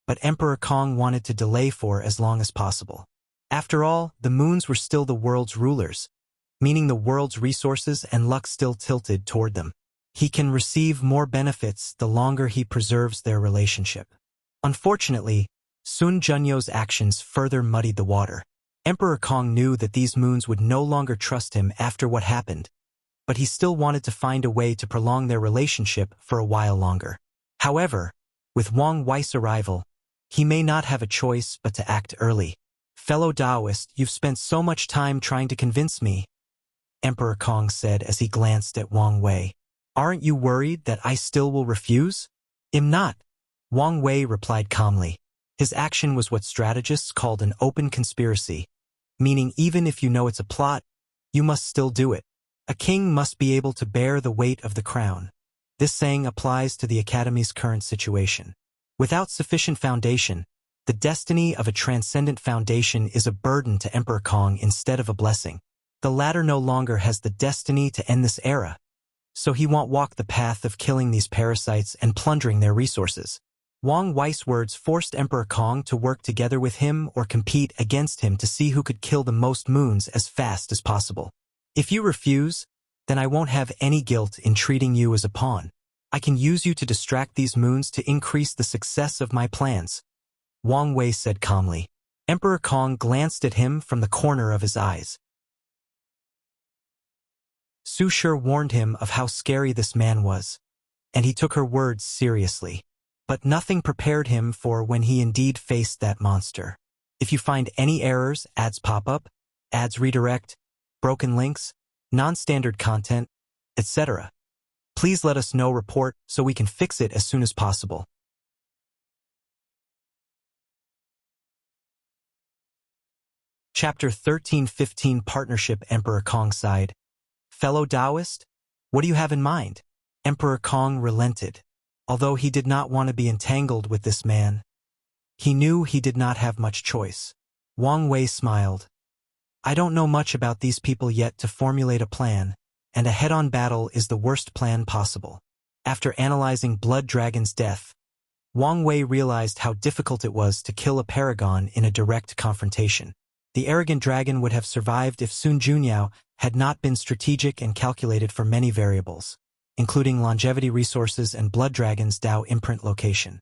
but Emperor Kong wanted to delay for as long as possible. After all, the moons were still the world's rulers, meaning the world's resources and luck still tilted toward them. He can receive more benefits the longer he preserves their relationship. Unfortunately, Sun Junyo's actions further muddied the water. Emperor Kong knew that these moons would no longer trust him after what happened, but he still wanted to find a way to prolong their relationship for a while longer. However, with Wang Wei's arrival, he may not have a choice but to act early. Fellow Taoist, you've spent so much time trying to convince me, Emperor Kong said as he glanced at Wang Wei. Aren't you worried that I still will refuse? Am not, Wang Wei replied calmly. His action was what strategists called an open conspiracy, meaning even if you know it's a plot, you must still do it. A king must be able to bear the weight of the crown. This saying applies to the Academy's current situation. Without sufficient foundation, the destiny of a transcendent foundation is a burden to Emperor Kong instead of a blessing. The latter no longer has the destiny to end this era, so he won't walk the path of killing these parasites and plundering their resources. Wang Wei's words forced Emperor Kong to work together with him or compete against him to see who could kill the most moons as fast as possible. If you refuse, then I won't have any guilt in treating you as a pawn. I can use you to distract these moons to increase the success of my plans, Wang Wei said calmly. Emperor Kong glanced at him from the corner of his eyes. Su Shi warned him of how scary this man was, and he took her words seriously. But nothing prepared him for when he indeed faced that monster. If you find any errors, ads pop up, ads redirect, broken links, non-standard content, etc., please let us know report so we can fix it as soon as possible. Chapter 13-15 Partnership. Emperor Kong sighed. Fellow Taoist? What do you have in mind? Emperor Kong relented. Although he did not want to be entangled with this man, he knew he did not have much choice. Wang Wei smiled. I don't know much about these people yet to formulate a plan, and a head-on battle is the worst plan possible. After analyzing Blood Dragon's death, Wang Wei realized how difficult it was to kill a paragon in a direct confrontation. The arrogant dragon would have survived if Sun Junyao had not been strategic and calculated for many variables, including longevity resources and Blood Dragon's Dao imprint location.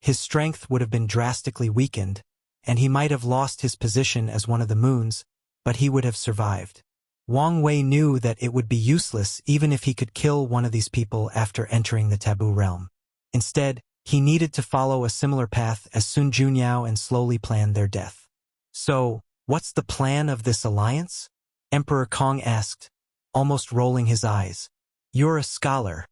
His strength would have been drastically weakened, and he might have lost his position as one of the moons, but he would have survived. Wang Wei knew that it would be useless even if he could kill one of these people after entering the Taboo realm. Instead, he needed to follow a similar path as Sun Junyao and slowly plan their death. So, what's the plan of this alliance? Emperor Kong asked, almost rolling his eyes. You're a scholar.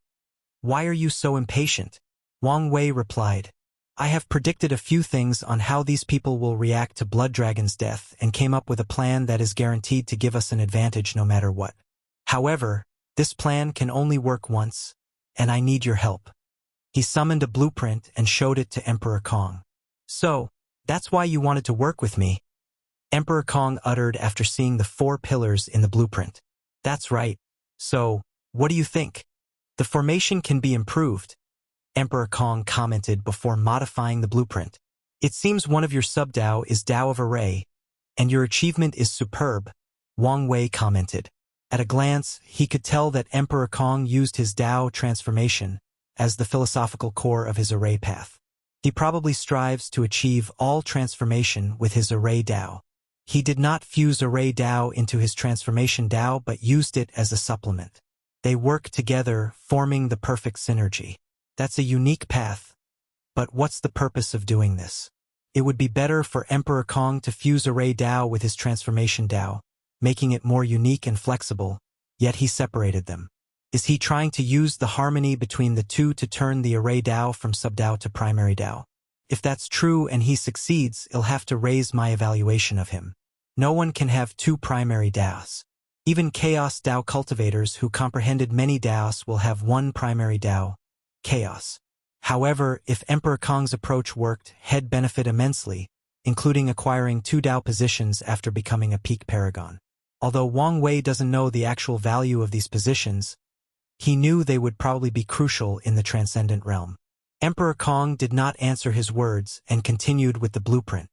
Why are you so impatient? Wang Wei replied. I have predicted a few things on how these people will react to Blood Dragon's death and came up with a plan that is guaranteed to give us an advantage no matter what. However, this plan can only work once, and I need your help. He summoned a blueprint and showed it to Emperor Kong. So, that's why you wanted to work with me? Emperor Kong uttered after seeing the 4 pillars in the blueprint. That's right. So, what do you think? The formation can be improved, Emperor Kong commented before modifying the blueprint. It seems one of your sub-Dao is Dao of Array, and your achievement is superb, Wang Wei commented. At a glance, he could tell that Emperor Kong used his Dao transformation as the philosophical core of his array path. He probably strives to achieve all transformation with his array Dao. He did not fuse array Dao into his transformation Dao but used it as a supplement. They work together, forming the perfect synergy. That's a unique path, but what's the purpose of doing this? It would be better for Emperor Kong to fuse array Dao with his transformation Dao, making it more unique and flexible, yet he separated them. Is he trying to use the harmony between the two to turn the array Dao from sub-Dao to primary Dao? If that's true and he succeeds, I'll have to raise my evaluation of him. No one can have 2 primary Daos. Even Chaos Dao cultivators who comprehended many Daos will have 1 primary Dao, Chaos. However, if Emperor Kong's approach worked, he'd benefit immensely, including acquiring 2 Dao positions after becoming a peak paragon. Although Wang Wei doesn't know the actual value of these positions, he knew they would probably be crucial in the Transcendent realm. Emperor Kong did not answer his words and continued with the blueprint.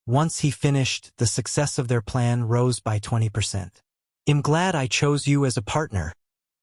Once he finished, the success of their plan rose by 20%. I'm glad I chose you as a partner,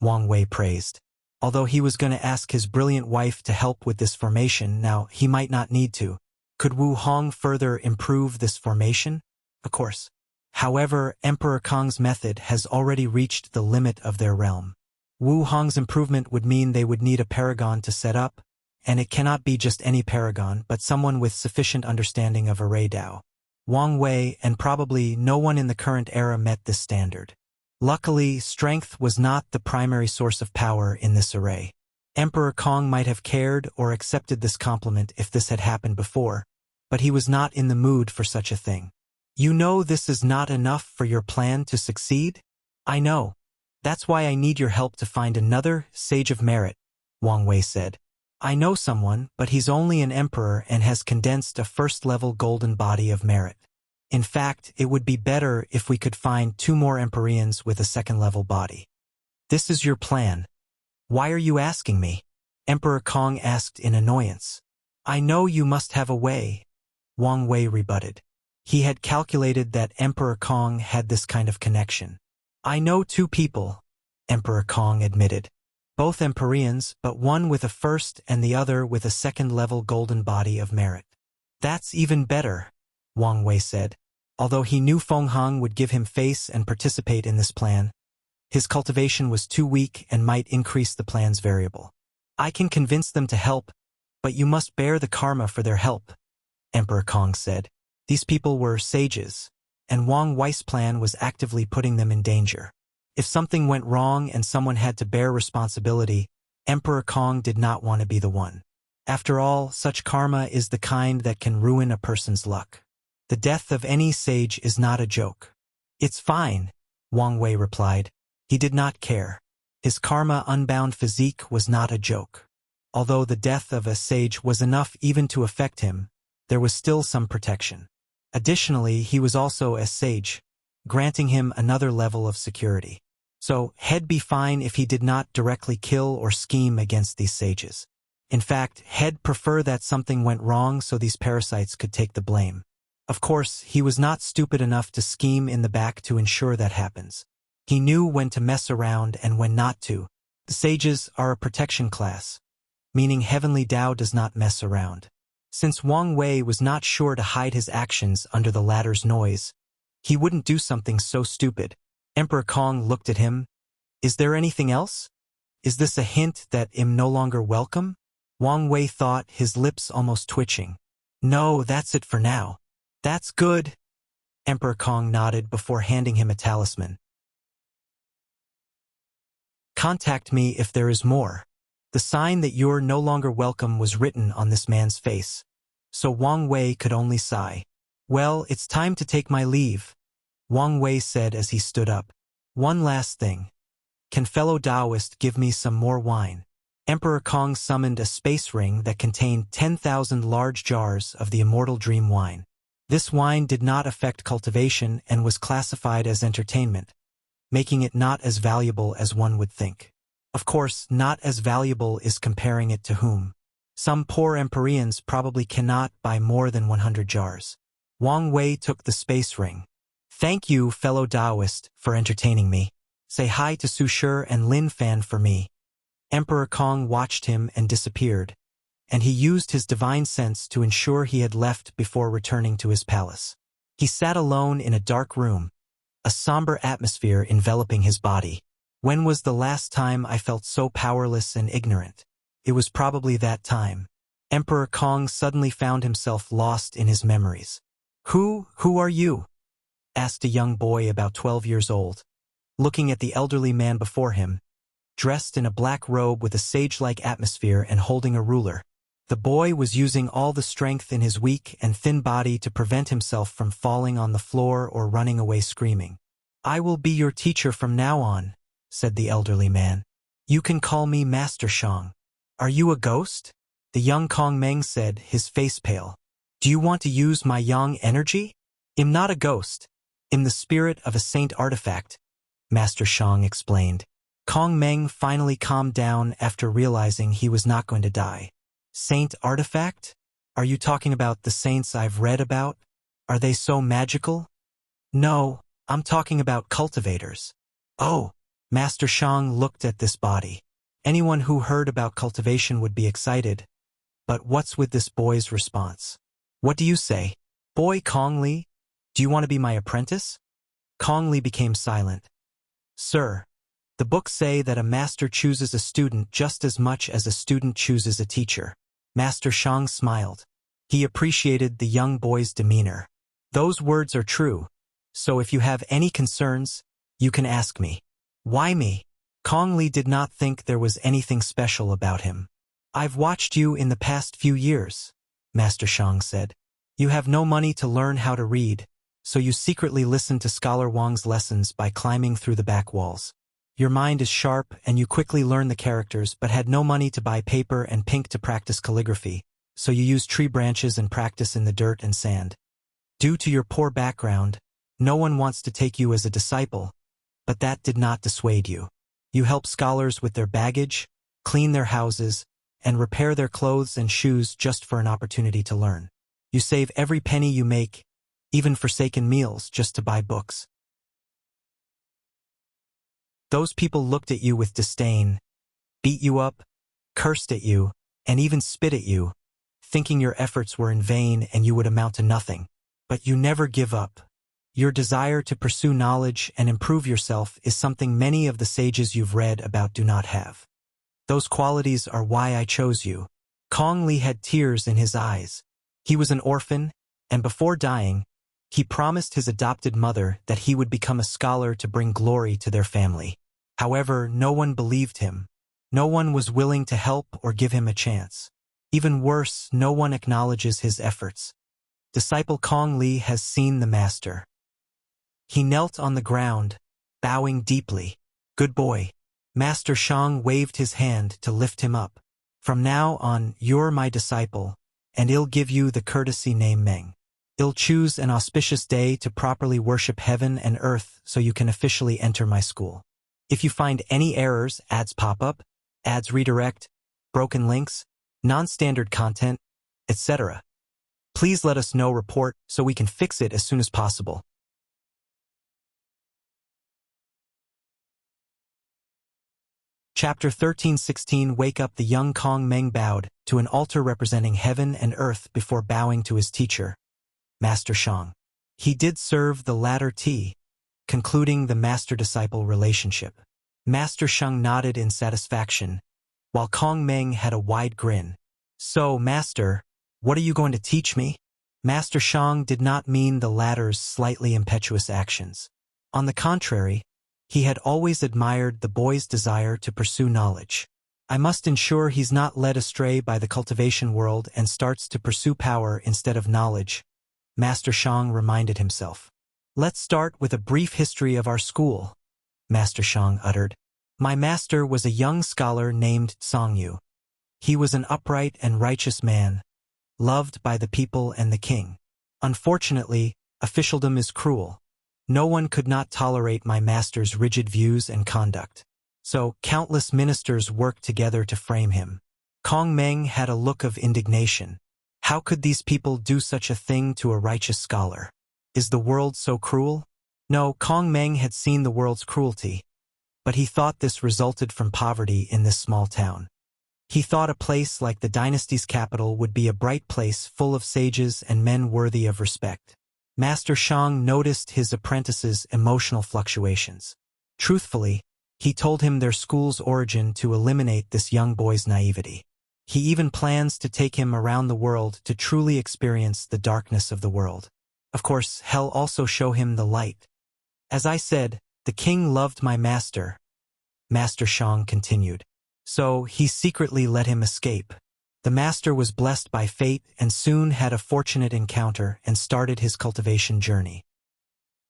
Wang Wei praised. Although he was going to ask his brilliant wife to help with this formation, now he might not need to. Could Wu Hong further improve this formation? Of course. However, Emperor Kong's method has already reached the limit of their realm. Wu Hong's improvement would mean they would need a paragon to set up, and it cannot be just any paragon but someone with sufficient understanding of array Dao. Wang Wei and probably no one in the current era met this standard. Luckily, strength was not the primary source of power in this array. Emperor Kong might have cared or accepted this compliment if this had happened before, but he was not in the mood for such a thing. You know this is not enough for your plan to succeed? I know. That's why I need your help to find another Sage of Merit, Wang Wei said. I know someone, but he's only an emperor and has condensed a first-level golden body of merit. In fact, it would be better if we could find 2 more Empyreans with a second-level body. This is your plan. Why are you asking me? Emperor Kong asked in annoyance. I know you must have a way, Wang Wei rebutted. He had calculated that Emperor Kong had this kind of connection. I know 2 people, Emperor Kong admitted. Both Empyreans, but one with a first and the other with a second-level golden body of merit. That's even better, Wang Wei said. Although he knew Feng Hong would give him face and participate in this plan, his cultivation was too weak and might increase the plan's variable. I can convince them to help, but you must bear the karma for their help, Emperor Kong said. These people were sages, and Wang Wei's plan was actively putting them in danger. If something went wrong and someone had to bear responsibility, Emperor Kong did not want to be the one. After all, such karma is the kind that can ruin a person's luck. The death of any sage is not a joke. It's fine, Wang Wei replied. He did not care. His karma-unbound physique was not a joke. Although the death of a sage was enough even to affect him, there was still some protection. Additionally, he was also a sage, granting him another level of security. So, he'd be fine if he did not directly kill or scheme against these sages. In fact, he'd prefer that something went wrong so these parasites could take the blame. Of course, he was not stupid enough to scheme in the back to ensure that happens. He knew when to mess around and when not to. The sages are a protection class, meaning Heavenly Tao does not mess around. Since Wang Wei was not sure to hide his actions under the latter's noise, he wouldn't do something so stupid. Emperor Kong looked at him. Is there anything else? Is this a hint that I'm no longer welcome? Wang Wei thought, his lips almost twitching. No, that's it for now. That's good. Emperor Kong nodded before handing him a talisman. Contact me if there is more. The sign that you're no longer welcome was written on this man's face. So Wang Wei could only sigh. Well, it's time to take my leave, Wang Wei said as he stood up. One last thing. Can fellow Taoist give me some more wine? Emperor Kong summoned a space ring that contained 10,000 large jars of the immortal dream wine. This wine did not affect cultivation and was classified as entertainment, making it not as valuable as one would think. Of course, not as valuable is comparing it to whom. Some poor Empyreans probably cannot buy more than 100 jars. Wang Wei took the space ring. Thank you, fellow Taoist, for entertaining me. Say hi to Su Shi and Lin Fan for me. Emperor Kong watched him and disappeared, and he used his divine sense to ensure he had left before returning to his palace. He sat alone in a dark room, a somber atmosphere enveloping his body. When was the last time I felt so powerless and ignorant? It was probably that time. Emperor Kong suddenly found himself lost in his memories. Who are you? Asked a young boy about 12 years old, looking at the elderly man before him, dressed in a black robe with a sage-like atmosphere and holding a ruler. The boy was using all the strength in his weak and thin body to prevent himself from falling on the floor or running away screaming. I will be your teacher from now on, said the elderly man. You can call me Master Shang. Are you a ghost? The young Kong Meng said, his face pale. Do you want to use my yang energy? I'm not a ghost. I'm the spirit of a saint artifact, Master Shang explained. Kong Meng finally calmed down after realizing he was not going to die. Saint artifact? Are you talking about the saints I've read about? Are they so magical? No, I'm talking about cultivators. Oh, Master Shang looked at this body. Anyone who heard about cultivation would be excited. But what's with this boy's response? What do you say? Boy Kong Li, do you want to be my apprentice? Kong Li became silent. Sir, the books say that a master chooses a student just as much as a student chooses a teacher. Master Shang smiled. He appreciated the young boy's demeanor. Those words are true, so if you have any concerns, you can ask me. Why me? Kong Li did not think there was anything special about him. I've watched you in the past few years, Master Shang said. You have no money to learn how to read, so you secretly listen to Scholar Wang's lessons by climbing through the back walls. Your mind is sharp and you quickly learn the characters but had no money to buy paper and ink to practice calligraphy, so you use tree branches and practice in the dirt and sand. Due to your poor background, no one wants to take you as a disciple, but that did not dissuade you. You help scholars with their baggage, clean their houses, and repair their clothes and shoes just for an opportunity to learn. You save every penny you make, even forsaken meals, just to buy books. Those people looked at you with disdain, beat you up, cursed at you, and even spit at you, thinking your efforts were in vain and you would amount to nothing. But you never give up. Your desire to pursue knowledge and improve yourself is something many of the sages you've read about do not have. Those qualities are why I chose you. Kong Li had tears in his eyes. He was an orphan, and before dying, he promised his adopted mother that he would become a scholar to bring glory to their family. However, no one believed him. No one was willing to help or give him a chance. Even worse, no one acknowledges his efforts. Disciple Kong Li has seen the master. He knelt on the ground, bowing deeply. Good boy. Master Shang waved his hand to lift him up. From now on, you're my disciple, and I'll give you the courtesy name Meng. I'll choose an auspicious day to properly worship heaven and earth so you can officially enter my school. If you find any errors, ads pop up, ads redirect, broken links, non-standard content, etc., please let us know report so we can fix it as soon as possible. Chapter 13:16 Wake up. The young Kong Meng bowed to an altar representing heaven and earth before bowing to his teacher, Master Shang. He did serve the latter tea, concluding the master-disciple relationship. Master Shang nodded in satisfaction, while Kong Meng had a wide grin. So, Master, what are you going to teach me? Master Shang did not mean the latter's slightly impetuous actions. On the contrary, he had always admired the boy's desire to pursue knowledge. I must ensure he's not led astray by the cultivation world and starts to pursue power instead of knowledge, Master Shang reminded himself. Let's start with a brief history of our school, Master Shang uttered. My master was a young scholar named Songyu. He was an upright and righteous man, loved by the people and the king. Unfortunately, officialdom is cruel. No one could not tolerate my master's rigid views and conduct. So, countless ministers worked together to frame him. Kong Meng had a look of indignation. How could these people do such a thing to a righteous scholar? Is the world so cruel? No, Kong Meng had seen the world's cruelty, but he thought this resulted from poverty in this small town. He thought a place like the dynasty's capital would be a bright place full of sages and men worthy of respect. Master Shang noticed his apprentice's emotional fluctuations. Truthfully, he told him their school's origin to eliminate this young boy's naivety. He even plans to take him around the world to truly experience the darkness of the world. Of course, hell also show him the light. As I said, the king loved my master, Master Shang continued. So he secretly let him escape. The master was blessed by fate and soon had a fortunate encounter and started his cultivation journey.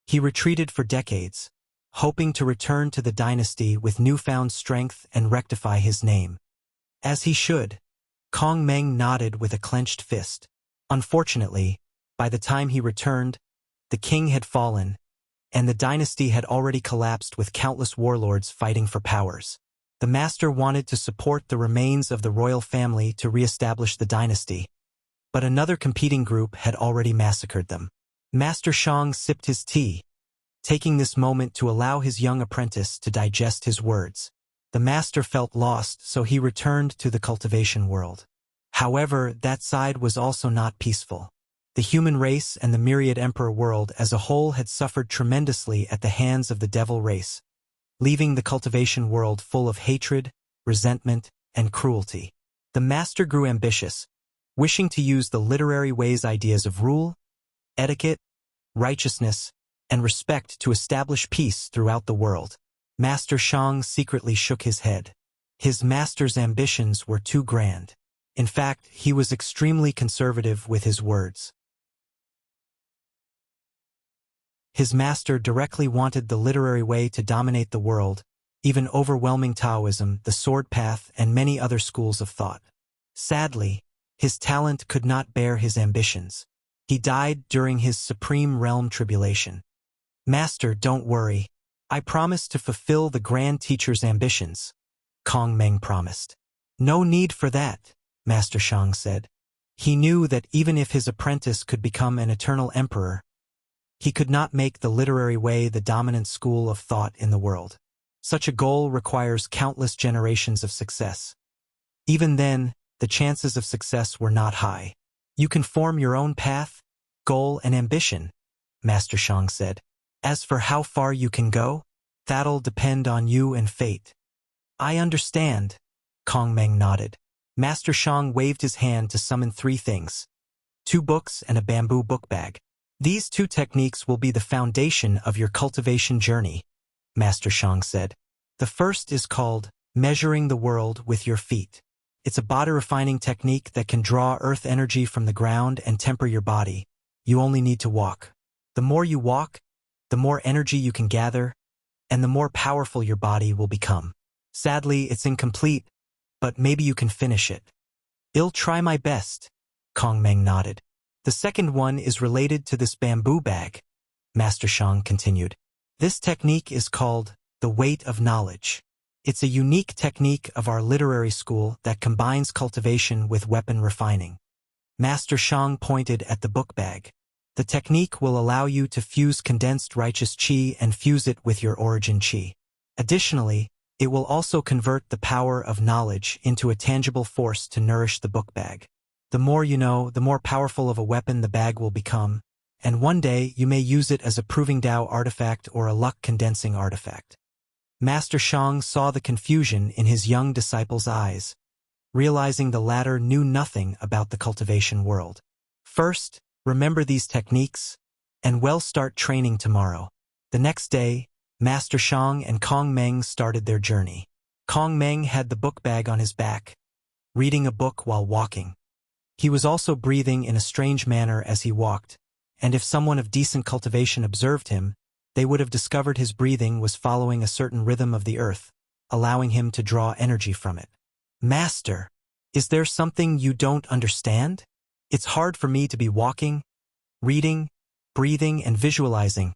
He retreated for decades, hoping to return to the dynasty with newfound strength and rectify his name. As he should. Kong Meng nodded with a clenched fist. Unfortunately, by the time he returned, the king had fallen, and the dynasty had already collapsed with countless warlords fighting for powers. The master wanted to support the remains of the royal family to re-establish the dynasty, but another competing group had already massacred them. Master Shang sipped his tea, taking this moment to allow his young apprentice to digest his words. The master felt lost, so he returned to the cultivation world. However, that side was also not peaceful. The human race and the myriad emperor world as a whole had suffered tremendously at the hands of the devil race, leaving the cultivation world full of hatred, resentment, and cruelty. The master grew ambitious, wishing to use the literary way's ideas of rule, etiquette, righteousness, and respect to establish peace throughout the world. Master Shang secretly shook his head. His master's ambitions were too grand. In fact, he was extremely conservative with his words. His master directly wanted the literary way to dominate the world, even overwhelming Taoism, the sword path, and many other schools of thought. Sadly, his talent could not bear his ambitions. He died during his supreme realm tribulation. Master, don't worry. I promise to fulfill the Grand Teacher's ambitions, Kong Meng promised. No need for that, Master Shang said. He knew that even if his apprentice could become an eternal emperor, he could not make the literary way the dominant school of thought in the world. Such a goal requires countless generations of success. Even then, the chances of success were not high. You can form your own path, goal, and ambition, Master Shang said. As for how far you can go, that'll depend on you and fate. I understand, Kong Meng nodded. Master Shang waved his hand to summon 3 things: 2 books and a bamboo book bag. These 2 techniques will be the foundation of your cultivation journey, Master Shang said. The first is called measuring the world with your feet. It's a body refining technique that can draw earth energy from the ground and temper your body, You only need to walk. The more you walk, the more energy you can gather, and the more powerful your body will become. Sadly, it's incomplete, but maybe you can finish it. I'll try my best, Kong Meng nodded. The second one is related to this bamboo bag, Master Shang continued. This technique is called the weight of knowledge. It's a unique technique of our literary school that combines cultivation with weapon refining. Master Shang pointed at the book bag. The technique will allow you to fuse condensed righteous qi and fuse it with your origin qi. Additionally, it will also convert the power of knowledge into a tangible force to nourish the book bag. The more you know, the more powerful of a weapon the bag will become, and one day you may use it as a proving Dao artifact or a luck-condensing artifact. Master Shang saw the confusion in his young disciple's eyes, realizing the latter knew nothing about the cultivation world. First, remember these techniques, and start training tomorrow. The next day, Master Shang and Kong Meng started their journey. Kong Meng had the book bag on his back, reading a book while walking. He was also breathing in a strange manner as he walked, and if someone of decent cultivation observed him, they would have discovered his breathing was following a certain rhythm of the earth, allowing him to draw energy from it. Master, is there something you don't understand? It's hard for me to be walking, reading, breathing, and visualizing,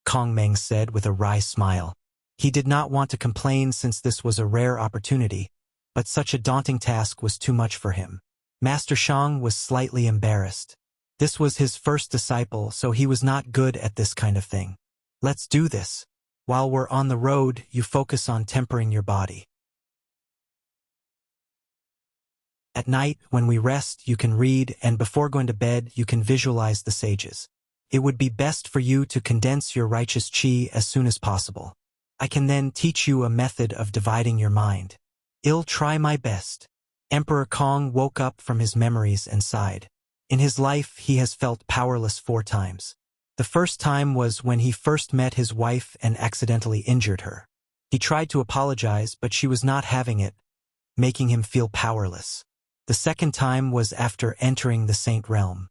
Kong Meng said with a wry smile. He did not want to complain since this was a rare opportunity, but such a daunting task was too much for him. Master Shang was slightly embarrassed. This was his first disciple, so he was not good at this kind of thing. Let's do this. While we're on the road, you focus on tempering your body. At night, when we rest, you can read, and before going to bed, you can visualize the sages. It would be best for you to condense your righteous qi as soon as possible. I can then teach you a method of dividing your mind. I'll try my best. Emperor Kong woke up from his memories and sighed. In his life, he has felt powerless 4 times. The first time was when he first met his wife and accidentally injured her. He tried to apologize, but she was not having it, making him feel powerless. The second time was after entering the Saint Realm.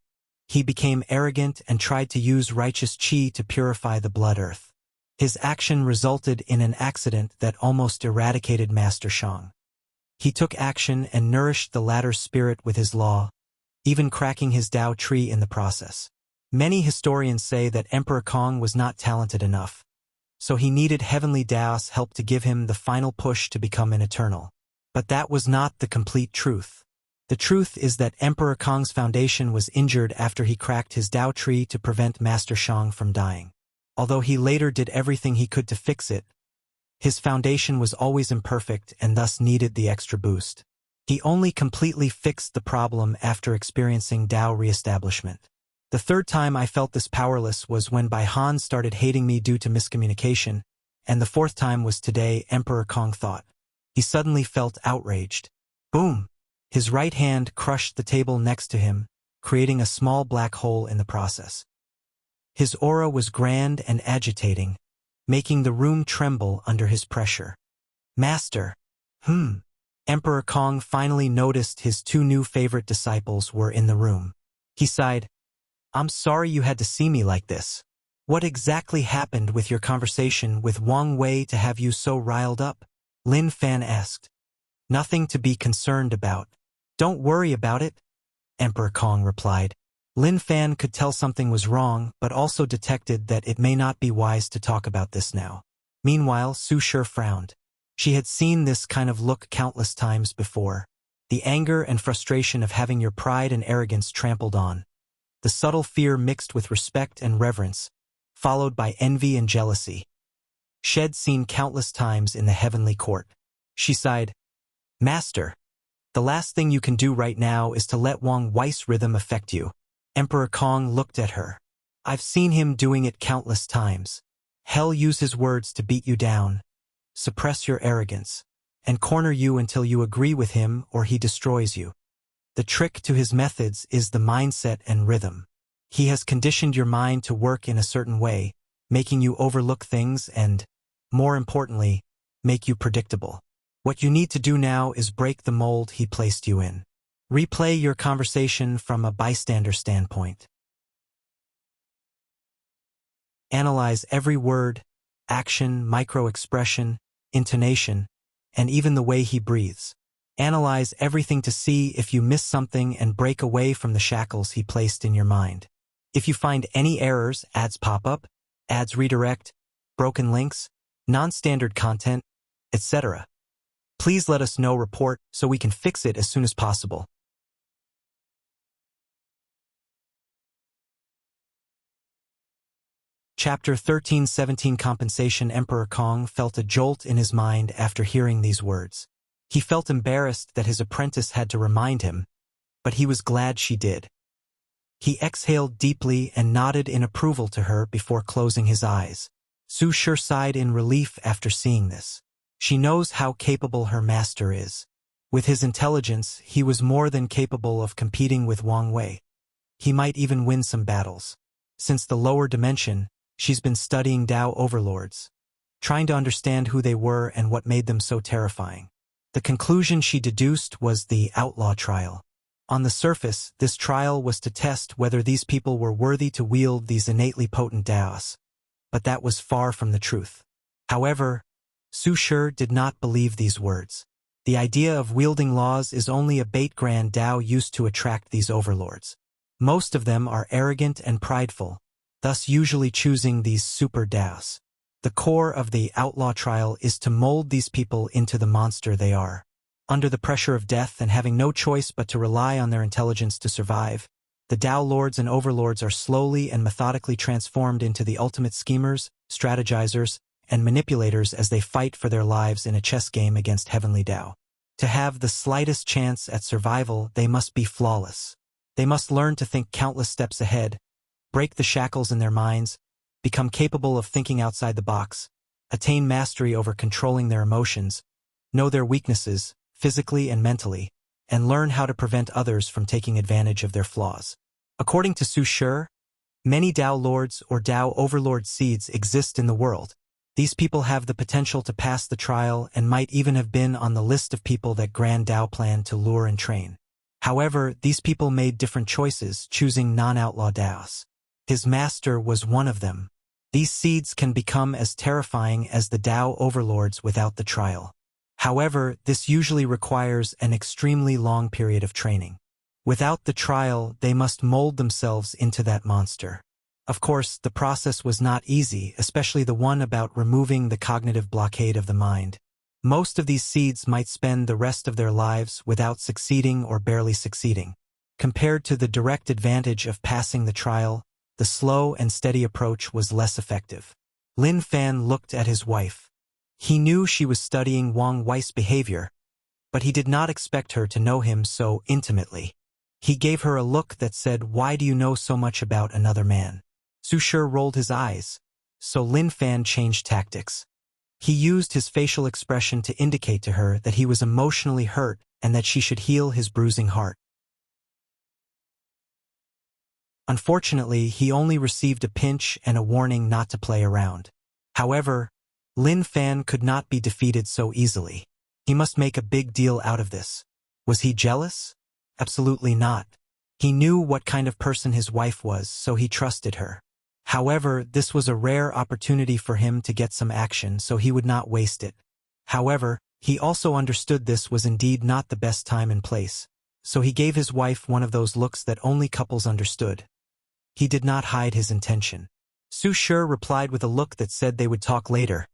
He became arrogant and tried to use righteous qi to purify the blood earth. His action resulted in an accident that almost eradicated Master Shang. He took action and nourished the latter's spirit with his law, even cracking his Dao tree in the process. Many historians say that Emperor Kong was not talented enough, so he needed Heavenly Dao's help to give him the final push to become an eternal. But that was not the complete truth. The truth is that Emperor Kong's foundation was injured after he cracked his Dao tree to prevent Master Shang from dying. Although he later did everything he could to fix it, his foundation was always imperfect and thus needed the extra boost. He only completely fixed the problem after experiencing Dao reestablishment. The third time I felt this powerless was when Bai Han started hating me due to miscommunication, and the fourth time was today, Emperor Kong thought. He suddenly felt outraged. Boom! His right hand crushed the table next to him, creating a small black hole in the process. His aura was grand and agitating, making the room tremble under his pressure. Master. Emperor Kong finally noticed his 2 new favorite disciples were in the room. He sighed. I'm sorry you had to see me like this. What exactly happened with your conversation with Wang Wei to have you so riled up? Lin Fan asked. Nothing to be concerned about. Don't worry about it, Emperor Kong replied. Lin Fan could tell something was wrong, but also detected that it may not be wise to talk about this now. Meanwhile, Su Shi frowned. She had seen this kind of look countless times before. The anger and frustration of having your pride and arrogance trampled on. The subtle fear mixed with respect and reverence, followed by envy and jealousy. She'd seen countless times in the heavenly court. She sighed. Master, the last thing you can do right now is to let Wang Wei's rhythm affect you. Emperor Kong looked at her. I've seen him doing it countless times. He'll use his words to beat you down, suppress your arrogance, and corner you until you agree with him or he destroys you. The trick to his methods is the mindset and rhythm. He has conditioned your mind to work in a certain way, making you overlook things and, more importantly, make you predictable. What you need to do now is break the mold he placed you in. Replay your conversation from a bystander standpoint. Analyze every word, action, micro-expression, intonation, and even the way he breathes. Analyze everything to see if you miss something and break away from the shackles he placed in your mind. If you find any errors, ads pop up, ads redirect, broken links, non-standard content, etc., please let us know. Report so we can fix it as soon as possible. Chapter 13:17 Compensation. Emperor Kong felt a jolt in his mind after hearing these words. He felt embarrassed that his apprentice had to remind him, but he was glad she did. He exhaled deeply and nodded in approval to her before closing his eyes. Su Shi sighed in relief after seeing this. She knows how capable her master is. With his intelligence, he was more than capable of competing with Wang Wei. He might even win some battles. Since the lower dimension, she's been studying Tao overlords, trying to understand who they were and what made them so terrifying. The conclusion she deduced was the outlaw trial. On the surface, this trial was to test whether these people were worthy to wield these innately potent Daos. But that was far from the truth. However, Su Shi did not believe these words. The idea of wielding laws is only a bait grand Tao used to attract these overlords. Most of them are arrogant and prideful, thus usually choosing these super Daos. The core of the outlaw trial is to mold these people into the monster they are. Under the pressure of death and having no choice but to rely on their intelligence to survive, the Tao lords and overlords are slowly and methodically transformed into the ultimate schemers, strategizers, and manipulators as they fight for their lives in a chess game against heavenly Tao. To have the slightest chance at survival, they must be flawless. They must learn to think countless steps ahead, break the shackles in their minds, become capable of thinking outside the box, attain mastery over controlling their emotions, know their weaknesses, physically and mentally, and learn how to prevent others from taking advantage of their flaws. According to Su Shi, many Tao lords or Tao overlord seeds exist in the world. These people have the potential to pass the trial and might even have been on the list of people that Grand Tao planned to lure and train. However, these people made different choices, choosing non-outlaw Daos. His master was one of them. These seeds can become as terrifying as the Tao overlords without the trial. However, this usually requires an extremely long period of training. Without the trial, they must mold themselves into that monster. Of course, the process was not easy, especially the one about removing the cognitive blockade of the mind. Most of these seeds might spend the rest of their lives without succeeding or barely succeeding. Compared to the direct advantage of passing the trial, the slow and steady approach was less effective. Lin Fan looked at his wife. He knew she was studying Wang Wei's behavior, but he did not expect her to know him so intimately. He gave her a look that said, "Why do you know so much about another man?" Su Shi rolled his eyes, so Lin Fan changed tactics. He used his facial expression to indicate to her that he was emotionally hurt and that she should heal his bruising heart. Unfortunately, he only received a pinch and a warning not to play around. However, Lin Fan could not be defeated so easily. He must make a big deal out of this. Was he jealous? Absolutely not. He knew what kind of person his wife was, so he trusted her. However, this was a rare opportunity for him to get some action, so he would not waste it. However, he also understood this was indeed not the best time and place, so he gave his wife one of those looks that only couples understood. He did not hide his intention. Su Shi replied with a look that said they would talk later,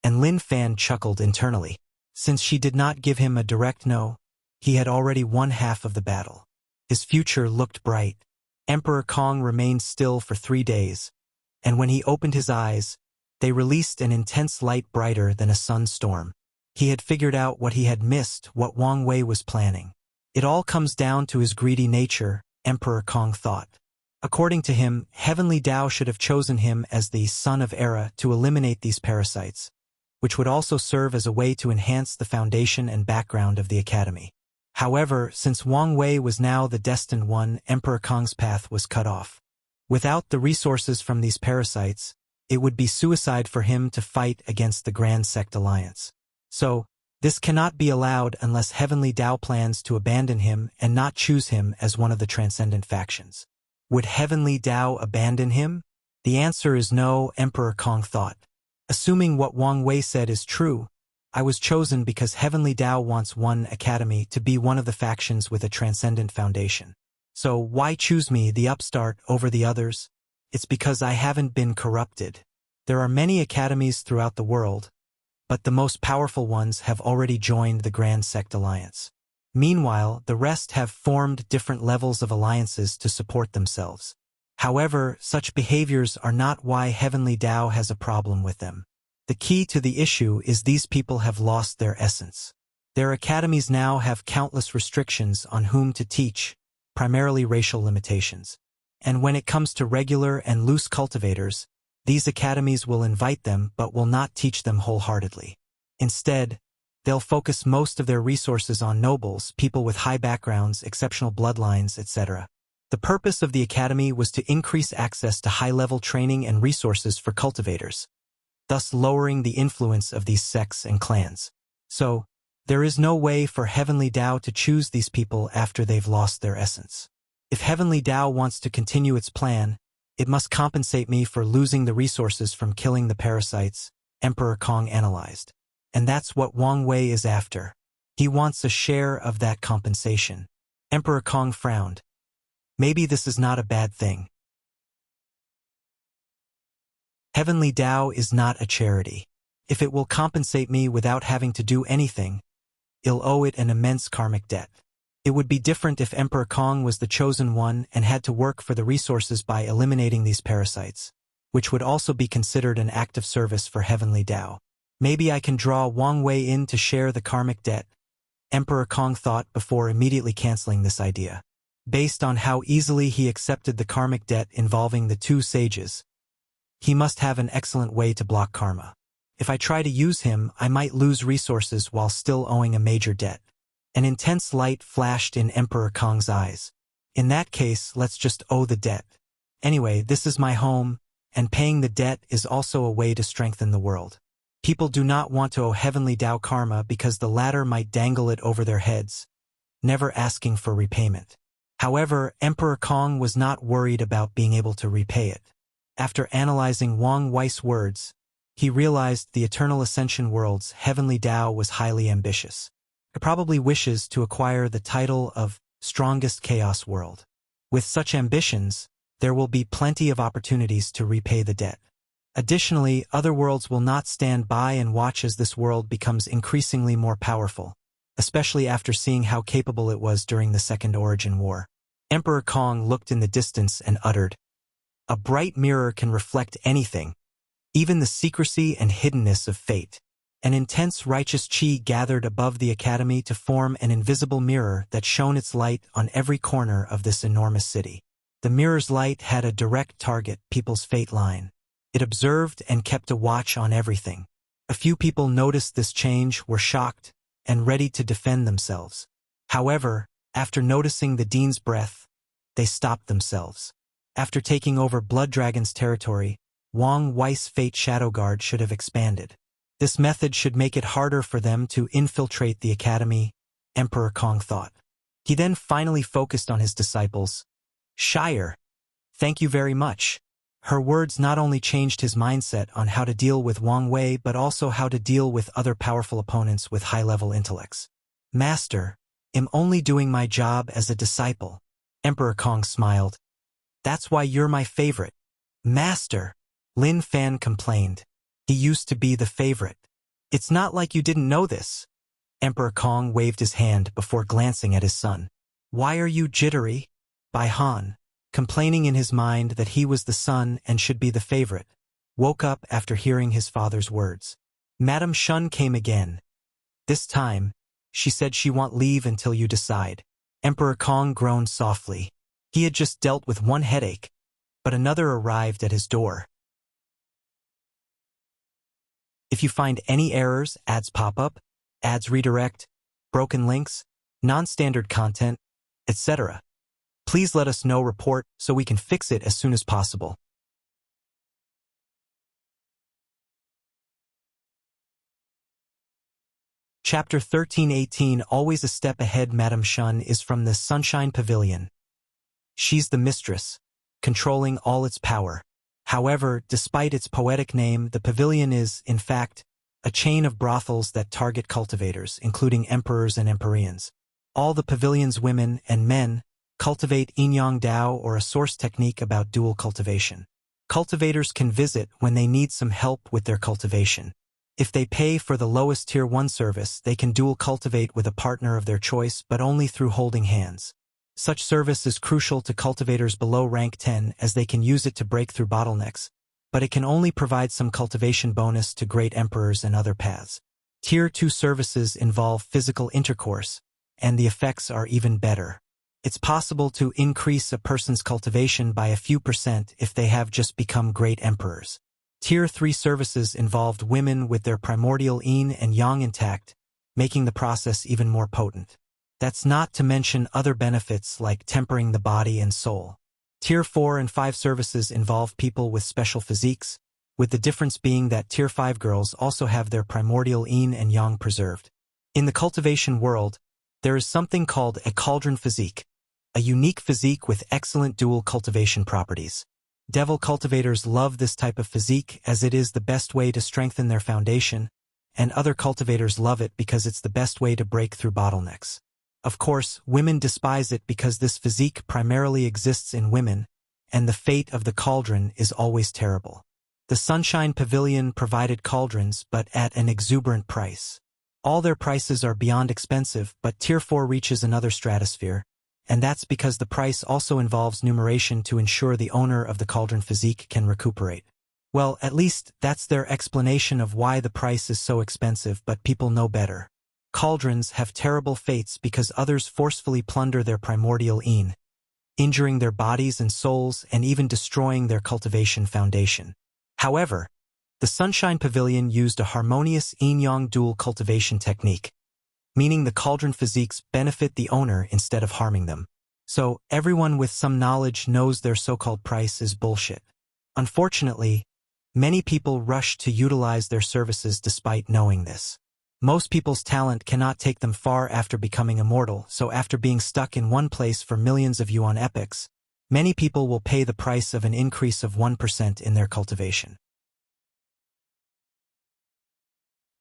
and Lin Fan chuckled internally. Since she did not give him a direct no, he had already won half of the battle. His future looked bright. Emperor Kong remained still for 3 days, and when he opened his eyes, they released an intense light brighter than a sunstorm. He had figured out what he had missed, what Wang Wei was planning. It all comes down to his greedy nature, Emperor Kong thought. According to him, Heavenly Tao should have chosen him as the Son of Era to eliminate these parasites, which would also serve as a way to enhance the foundation and background of the academy. However, since Wang Wei was now the destined one, Emperor Kong's path was cut off. Without the resources from these parasites, it would be suicide for him to fight against the Grand Sect Alliance. So, this cannot be allowed unless Heavenly Tao plans to abandon him and not choose him as one of the Transcendent factions. Would Heavenly Tao abandon him? The answer is no, Emperor Kong thought. Assuming what Wang Wei said is true, I was chosen because Heavenly Tao wants one academy to be one of the factions with a transcendent foundation. So why choose me, the upstart, over the others? It's because I haven't been corrupted. There are many academies throughout the world, but the most powerful ones have already joined the Grand Sect Alliance. Meanwhile, the rest have formed different levels of alliances to support themselves. However, such behaviors are not why Heavenly Tao has a problem with them. The key to the issue is these people have lost their essence. Their academies now have countless restrictions on whom to teach, primarily racial limitations. And when it comes to regular and loose cultivators, these academies will invite them but will not teach them wholeheartedly. Instead, they'll focus most of their resources on nobles, people with high backgrounds, exceptional bloodlines, etc. The purpose of the academy was to increase access to high-level training and resources for cultivators, thus lowering the influence of these sects and clans. So, there is no way for Heavenly Tao to choose these people after they've lost their essence. If Heavenly Tao wants to continue its plan, it must compensate me for losing the resources from killing the parasites, Emperor Kong analyzed. And that's what Wang Wei is after. He wants a share of that compensation. Emperor Kong frowned. Maybe this is not a bad thing. Heavenly Tao is not a charity. If it will compensate me without having to do anything, I'll owe it an immense karmic debt. It would be different if Emperor Kong was the chosen one and had to work for the resources by eliminating these parasites, which would also be considered an act of service for Heavenly Tao. Maybe I can draw Wang Wei in to share the karmic debt, Emperor Kong thought before immediately canceling this idea. Based on how easily he accepted the karmic debt involving the two sages, he must have an excellent way to block karma. If I try to use him, I might lose resources while still owing a major debt. An intense light flashed in Emperor Kong's eyes. In that case, let's just owe the debt. Anyway, this is my home, and paying the debt is also a way to strengthen the world. People do not want to owe Heavenly Tao karma because the latter might dangle it over their heads, never asking for repayment. However, Emperor Kong was not worried about being able to repay it. After analyzing Wang Wei's words, he realized the Eternal Ascension World's Heavenly Tao was highly ambitious. It probably wishes to acquire the title of Strongest Chaos World. With such ambitions, there will be plenty of opportunities to repay the debt. Additionally, other worlds will not stand by and watch as this world becomes increasingly more powerful, especially after seeing how capable it was during the Second Origin War. Emperor Kong looked in the distance and uttered, "A bright mirror can reflect anything, even the secrecy and hiddenness of fate." An intense righteous chi gathered above the academy to form an invisible mirror that shone its light on every corner of this enormous city. The mirror's light had a direct target, people's fate line. It observed and kept a watch on everything. A few people noticed this change, were shocked, and ready to defend themselves. However, after noticing the Dean's breath, they stopped themselves. After taking over Blood Dragon's territory, Wang Wei's Fate Shadow Guard should have expanded. This method should make it harder for them to infiltrate the academy, Emperor Kong thought. He then finally focused on his disciples. "Shire, thank you very much." Her words not only changed his mindset on how to deal with Wang Wei but also how to deal with other powerful opponents with high-level intellects. "Master, I'm only doing my job as a disciple." Emperor Kong smiled. "That's why you're my favorite." "Master," Lin Fan complained. "He used to be the favorite." "It's not like you didn't know this." Emperor Kong waved his hand before glancing at his son. "Why are you jittery?" Bai Han, complaining in his mind that he was the son and should be the favorite, woke up after hearing his father's words. Madame Shun came again. This time, she said she won't leave until you decide. Emperor Kong groaned softly. He had just dealt with one headache, but another arrived at his door. If you find any errors, ads pop up, ads redirect, broken links, non-standard content, etc., please let us know, report, so we can fix it as soon as possible. Chapter 1318 Always a Step Ahead. Madame Shun is from the Sunshine Pavilion. She's the mistress, controlling all its power. However, despite its poetic name, the pavilion is, in fact, a chain of brothels that target cultivators, including emperors and empyreans. All the pavilion's women and men cultivate yin-yang Dao, or a source technique about dual cultivation. Cultivators can visit when they need some help with their cultivation. If they pay for the lowest Tier 1 service, they can dual cultivate with a partner of their choice, but only through holding hands. Such service is crucial to cultivators below rank 10 as they can use it to break through bottlenecks, but it can only provide some cultivation bonus to great emperors and other paths. Tier 2 services involve physical intercourse, and the effects are even better. It's possible to increase a person's cultivation by a few % if they have just become great emperors. Tier 3 services involved women with their primordial yin and yang intact, making the process even more potent. That's not to mention other benefits like tempering the body and soul. Tier 4 and 5 services involve people with special physiques, with the difference being that Tier 5 girls also have their primordial yin and yang preserved. In the cultivation world, there is something called a cauldron physique, a unique physique with excellent dual cultivation properties. Devil cultivators love this type of physique as it is the best way to strengthen their foundation, and other cultivators love it because it's the best way to break through bottlenecks. Of course, women despise it because this physique primarily exists in women, and the fate of the cauldron is always terrible. The Sunshine Pavilion provided cauldrons, but at an exuberant price. All their prices are beyond expensive, but Tier 4 reaches another stratosphere, and that's because the price also involves numeration to ensure the owner of the cauldron physique can recuperate. Well, at least that's their explanation of why the price is so expensive, but people know better. Cauldrons have terrible fates because others forcefully plunder their primordial yin, injuring their bodies and souls and even destroying their cultivation foundation. However, the Sunshine Pavilion used a harmonious yin-yang dual cultivation technique, meaning the cauldron physiques benefit the owner instead of harming them. So, everyone with some knowledge knows their so-called price is bullshit. Unfortunately, many people rush to utilize their services despite knowing this. Most people's talent cannot take them far after becoming immortal, so after being stuck in one place for millions of yuan epochs, many people will pay the price of an increase of 1% in their cultivation.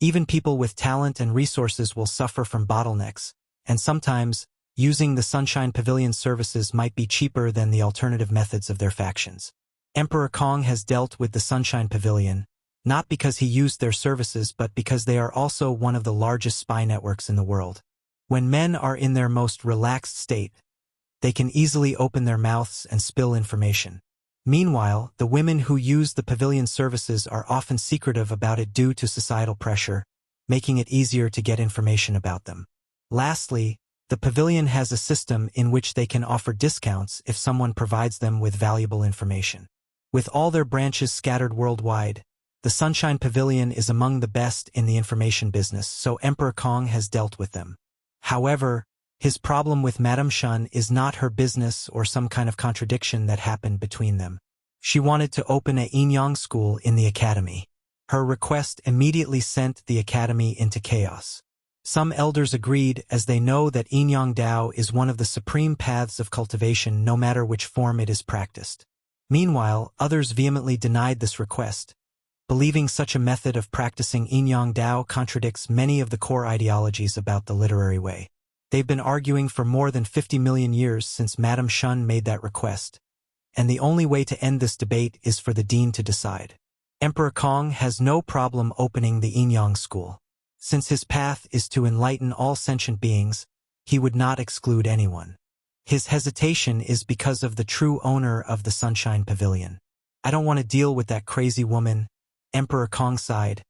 Even people with talent and resources will suffer from bottlenecks, and sometimes, using the Sunshine Pavilion services might be cheaper than the alternative methods of their factions. Emperor Kong has dealt with the Sunshine Pavilion, not because he used their services but because they are also one of the largest spy networks in the world. When men are in their most relaxed state, they can easily open their mouths and spill information. Meanwhile, the women who use the pavilion services are often secretive about it due to societal pressure, making it easier to get information about them. Lastly, the pavilion has a system in which they can offer discounts if someone provides them with valuable information. With all their branches scattered worldwide, the Sunshine Pavilion is among the best in the information business, so Emperor Kong has dealt with them. However, his problem with Madame Shun is not her business or some kind of contradiction that happened between them. She wanted to open a yin-yang school in the academy. Her request immediately sent the academy into chaos. Some elders agreed as they know that yin-yang Dao is one of the supreme paths of cultivation no matter which form it is practiced. Meanwhile, others vehemently denied this request, believing such a method of practicing yin-yang Dao contradicts many of the core ideologies about the literary way. They've been arguing for more than 50 million years since Madame Shun made that request, and the only way to end this debate is for the dean to decide. Emperor Kong has no problem opening the yin-yang school. Since his path is to enlighten all sentient beings, he would not exclude anyone. His hesitation is because of the true owner of the Sunshine Pavilion. I don't want to deal with that crazy woman, Emperor Kong sighed,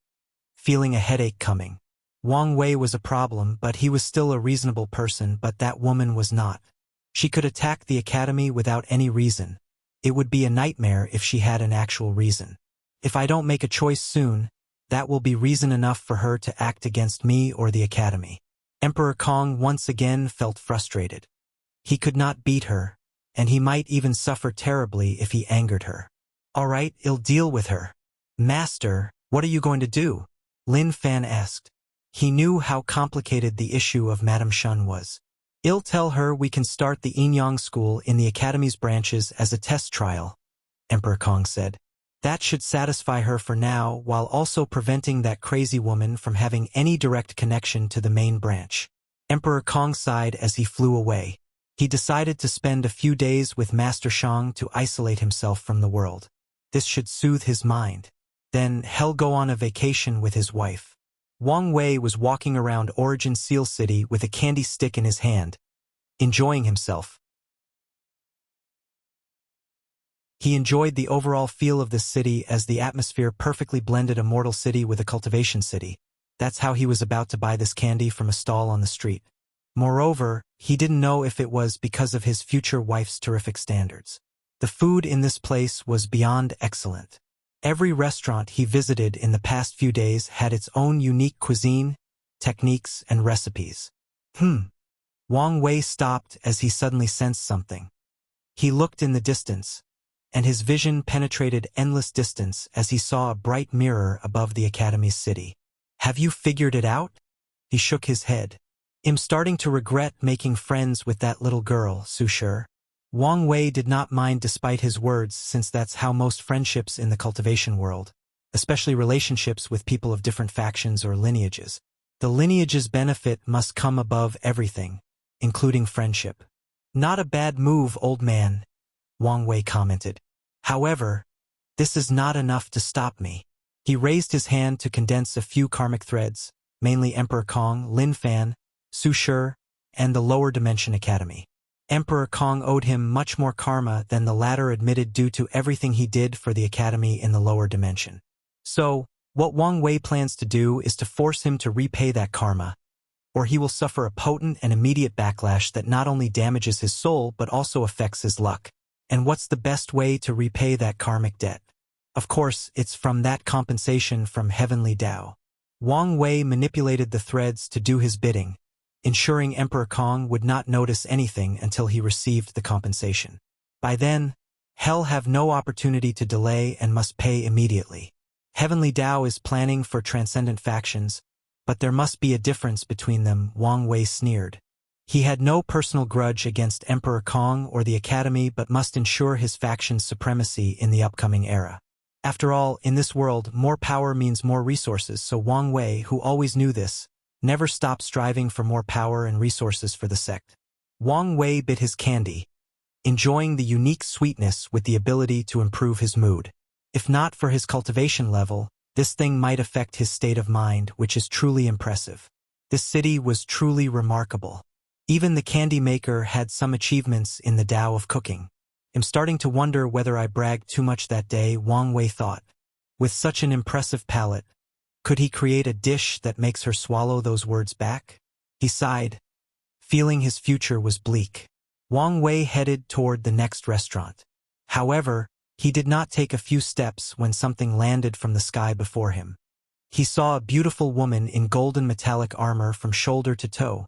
feeling a headache coming. Wang Wei was a problem, but he was still a reasonable person, but that woman was not. She could attack the academy without any reason. It would be a nightmare if she had an actual reason. If I don't make a choice soon, that will be reason enough for her to act against me or the academy. Emperor Kong once again felt frustrated. He could not beat her, and he might even suffer terribly if he angered her. All right, I'll deal with her. Master, what are you going to do? Lin Fan asked. He knew how complicated the issue of Madame Shun was. I'll tell her we can start the yin-yang school in the academy's branches as a test trial, Emperor Kong said. That should satisfy her for now, while also preventing that crazy woman from having any direct connection to the main branch. Emperor Kong sighed as he flew away. He decided to spend a few days with Master Shang to isolate himself from the world. This should soothe his mind. Then he'll go on a vacation with his wife. Wang Wei was walking around Origin Seal City with a candy stick in his hand, enjoying himself. He enjoyed the overall feel of this city as the atmosphere perfectly blended a mortal city with a cultivation city. That's how he was about to buy this candy from a stall on the street. Moreover, he didn't know if it was because of his future wife's terrific standards. The food in this place was beyond excellent. Every restaurant he visited in the past few days had its own unique cuisine, techniques, and recipes. Wang Wei stopped as he suddenly sensed something. He looked in the distance, and his vision penetrated endless distance as he saw a bright mirror above the academy's city. Have you figured it out? He shook his head. I'm starting to regret making friends with that little girl, Su Shi. Wang Wei did not mind despite his words, since that's how most friendships in the cultivation world, especially relationships with people of different factions or lineages. The lineage's benefit must come above everything, including friendship. Not a bad move, old man, Wang Wei commented. However, this is not enough to stop me. He raised his hand to condense a few karmic threads, mainly Emperor Kong, Lin Fan, Su Shi, and the Lower Dimension Academy. Emperor Kong owed him much more karma than the latter admitted due to everything he did for the academy in the lower dimension. So, what Wang Wei plans to do is to force him to repay that karma, or he will suffer a potent and immediate backlash that not only damages his soul but also affects his luck. And what's the best way to repay that karmic debt? Of course, it's from that compensation from Heavenly Tao. Wang Wei manipulated the threads to do his bidding, ensuring Emperor Kong would not notice anything until he received the compensation. By then, he'll have no opportunity to delay and must pay immediately. Heavenly Tao is planning for Transcendent factions, but there must be a difference between them, Wang Wei sneered. He had no personal grudge against Emperor Kong or the Academy but must ensure his faction's supremacy in the upcoming era. After all, in this world, more power means more resources, so Wang Wei, who always knew this, never stopped striving for more power and resources for the sect. Wang Wei bit his candy, enjoying the unique sweetness with the ability to improve his mood. If not for his cultivation level, this thing might affect his state of mind, which is truly impressive. This city was truly remarkable. Even the candy maker had some achievements in the Tao of cooking. I'm starting to wonder whether I bragged too much that day, Wang Wei thought. With such an impressive palate, could he create a dish that makes her swallow those words back? He sighed, feeling his future was bleak. Wang Wei headed toward the next restaurant. However, he did not take a few steps when something landed from the sky before him. He saw a beautiful woman in golden metallic armor from shoulder to toe,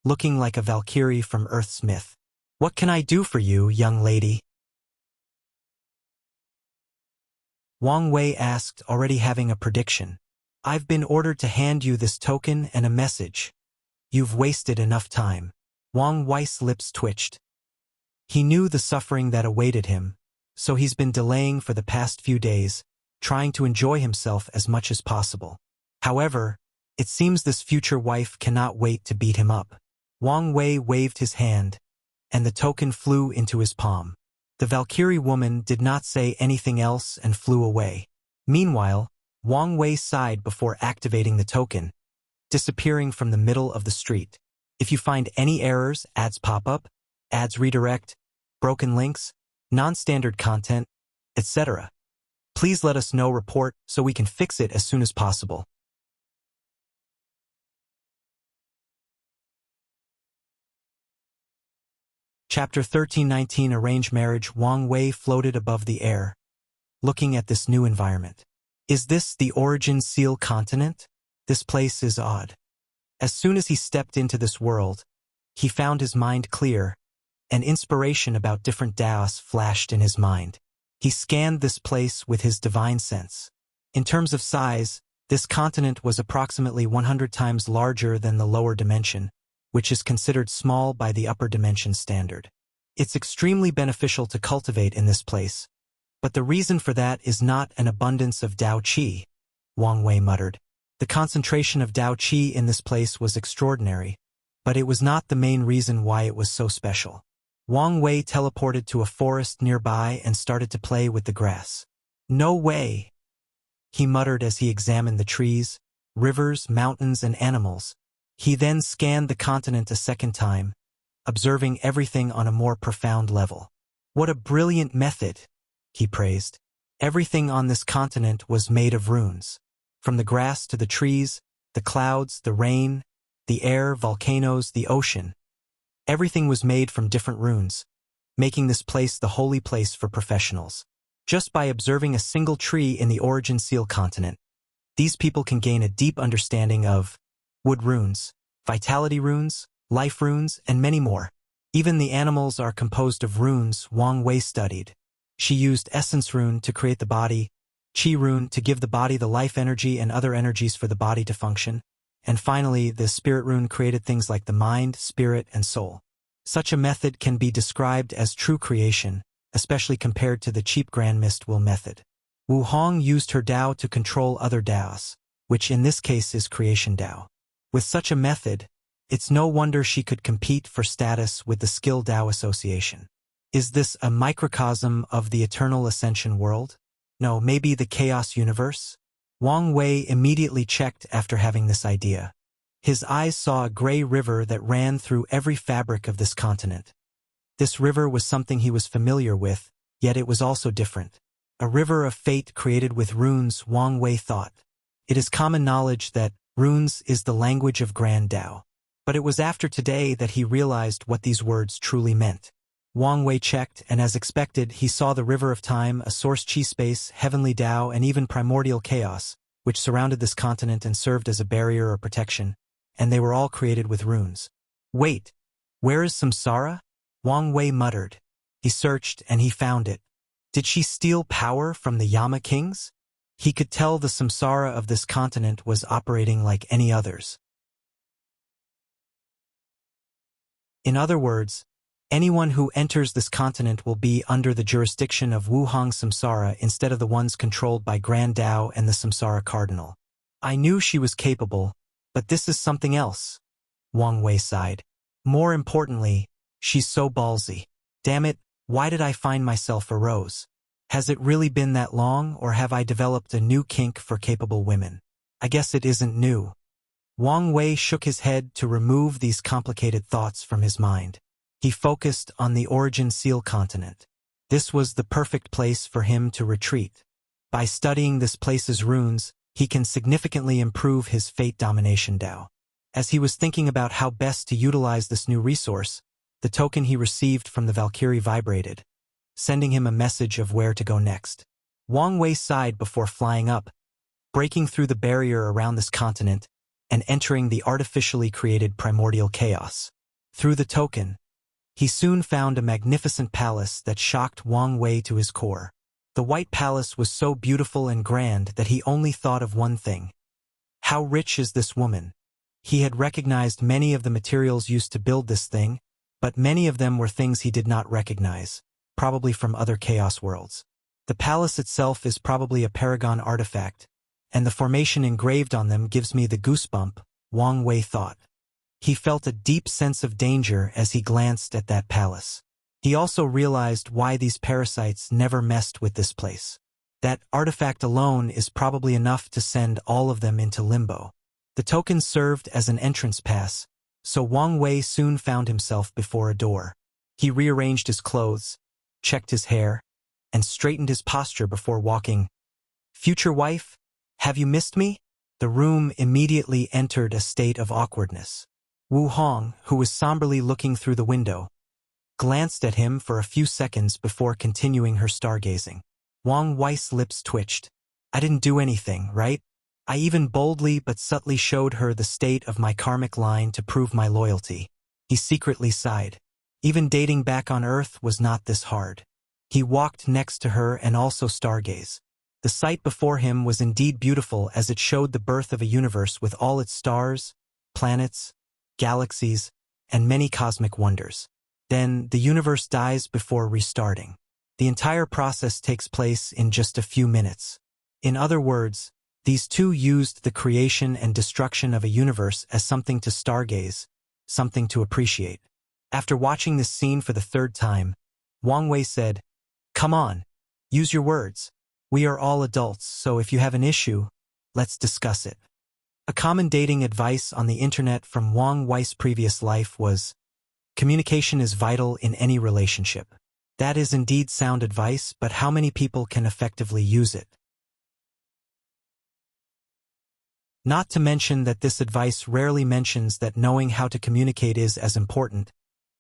looking like a Valkyrie from Earth's myth. What can I do for you, young lady? Wang Wei asked, already having a prediction. I've been ordered to hand you this token and a message. You've wasted enough time. Wang Wei's lips twitched. He knew the suffering that awaited him, so he's been delaying for the past few days, trying to enjoy himself as much as possible. However, it seems this future wife cannot wait to beat him up. Wang Wei waved his hand, and the token flew into his palm. The Valkyrie woman did not say anything else and flew away. Meanwhile, Wang Wei sighed before activating the token, disappearing from the middle of the street. If you find any errors, ads pop up, ads redirect, broken links, non-standard content, etc., please let us know, report, so we can fix it as soon as possible. Chapter 1319 Arranged Marriage. Wang Wei floated above the air, looking at this new environment. Is this the Origin Seal continent? This place is odd. As soon as he stepped into this world, he found his mind clear, and inspiration about different Daos flashed in his mind. He scanned this place with his divine sense. In terms of size, this continent was approximately 100 times larger than the lower dimension, which is considered small by the upper dimension standard. It's extremely beneficial to cultivate in this place, But the reason for that is not an abundance of Dao Qi, Wang Wei muttered. The concentration of Dao Qi in this place was extraordinary, but it was not the main reason why it was so special. Wang Wei teleported to a forest nearby and started to play with the grass. No way, he muttered as he examined the trees, rivers, mountains, and animals. He then scanned the continent a second time, observing everything on a more profound level. What a brilliant method, he praised. Everything on this continent was made of runes. From the grass to the trees, the clouds, the rain, the air, volcanoes, the ocean. Everything was made from different runes, making this place the holy place for professionals. Just by observing a single tree in the Origin Seal continent, these people can gain a deep understanding of wood runes, vitality runes, life runes, and many more. Even the animals are composed of runes Wang Wei studied. She used Essence Rune to create the body, Qi Rune to give the body the life energy and other energies for the body to function, and finally the Spirit Rune created things like the mind, spirit, and soul. Such a method can be described as true creation, especially compared to the cheap Grand Mist Will method. Wu Hong used her Dao to control other Daos, which in this case is creation Dao. With such a method, it's no wonder she could compete for status with the Skill Dao Association. Is this a microcosm of the eternal ascension world? No, maybe the chaos universe? Wang Wei immediately checked after having this idea. His eyes saw a gray river that ran through every fabric of this continent. This river was something he was familiar with, yet it was also different. A river of fate created with runes, Wang Wei thought. It is common knowledge that runes is the language of Grand Dao. But it was after today that he realized what these words truly meant. Wang Wei checked, and as expected, he saw the river of time, a source Qi space, heavenly Dao, and even primordial chaos, which surrounded this continent and served as a barrier or protection, and they were all created with runes. Wait, where is Samsara? Wang Wei muttered. He searched, and he found it. Did she steal power from the Yama kings? He could tell the Samsara of this continent was operating like any others. In other words, anyone who enters this continent will be under the jurisdiction of Wuhang Samsara instead of the ones controlled by Grand Dao and the Samsara Cardinal. I knew she was capable, but this is something else. Wang Wei sighed. More importantly, she's so ballsy. Damn it, why did I find myself a rose? Has it really been that long, or have I developed a new kink for capable women? I guess it isn't new. Wang Wei shook his head to remove these complicated thoughts from his mind. He focused on the Origin Seal continent. This was the perfect place for him to retreat. By studying this place's runes, he can significantly improve his fate domination Dao. As he was thinking about how best to utilize this new resource, the token he received from the Valkyrie vibrated, sending him a message of where to go next. Wang Wei sighed before flying up, breaking through the barrier around this continent, and entering the artificially created primordial chaos. Through the token, he soon found a magnificent palace that shocked Wang Wei to his core. The White Palace was so beautiful and grand that he only thought of one thing. How rich is this woman? He had recognized many of the materials used to build this thing, but many of them were things he did not recognize, probably from other chaos worlds. The palace itself is probably a paragon artifact, and the formation engraved on them gives me the goosebump, Wang Wei thought. He felt a deep sense of danger as he glanced at that palace. He also realized why these parasites never messed with this place. That artifact alone is probably enough to send all of them into limbo. The token served as an entrance pass, so Wang Wei soon found himself before a door. He rearranged his clothes, checked his hair, and straightened his posture before walking. Future wife, have you missed me? The room immediately entered a state of awkwardness. Wu Hong, who was somberly looking through the window, glanced at him for a few seconds before continuing her stargazing. Wang Wei's lips twitched. I didn't do anything, right? I even boldly but subtly showed her the state of my karmic line to prove my loyalty. He secretly sighed. Even dating back on Earth was not this hard. He walked next to her and also stargaze. The sight before him was indeed beautiful as it showed the birth of a universe with all its stars, planets, galaxies, and many cosmic wonders. Then, the universe dies before restarting. The entire process takes place in just a few minutes. In other words, these two used the creation and destruction of a universe as something to stargaze, something to appreciate. After watching this scene for the third time, Wang Wei said, "Come on, use your words. We are all adults, so if you have an issue, let's discuss it." A common dating advice on the internet from Wang Wei's previous life was, "Communication is vital in any relationship." That is indeed sound advice, but how many people can effectively use it? Not to mention that this advice rarely mentions that knowing how to communicate is as important,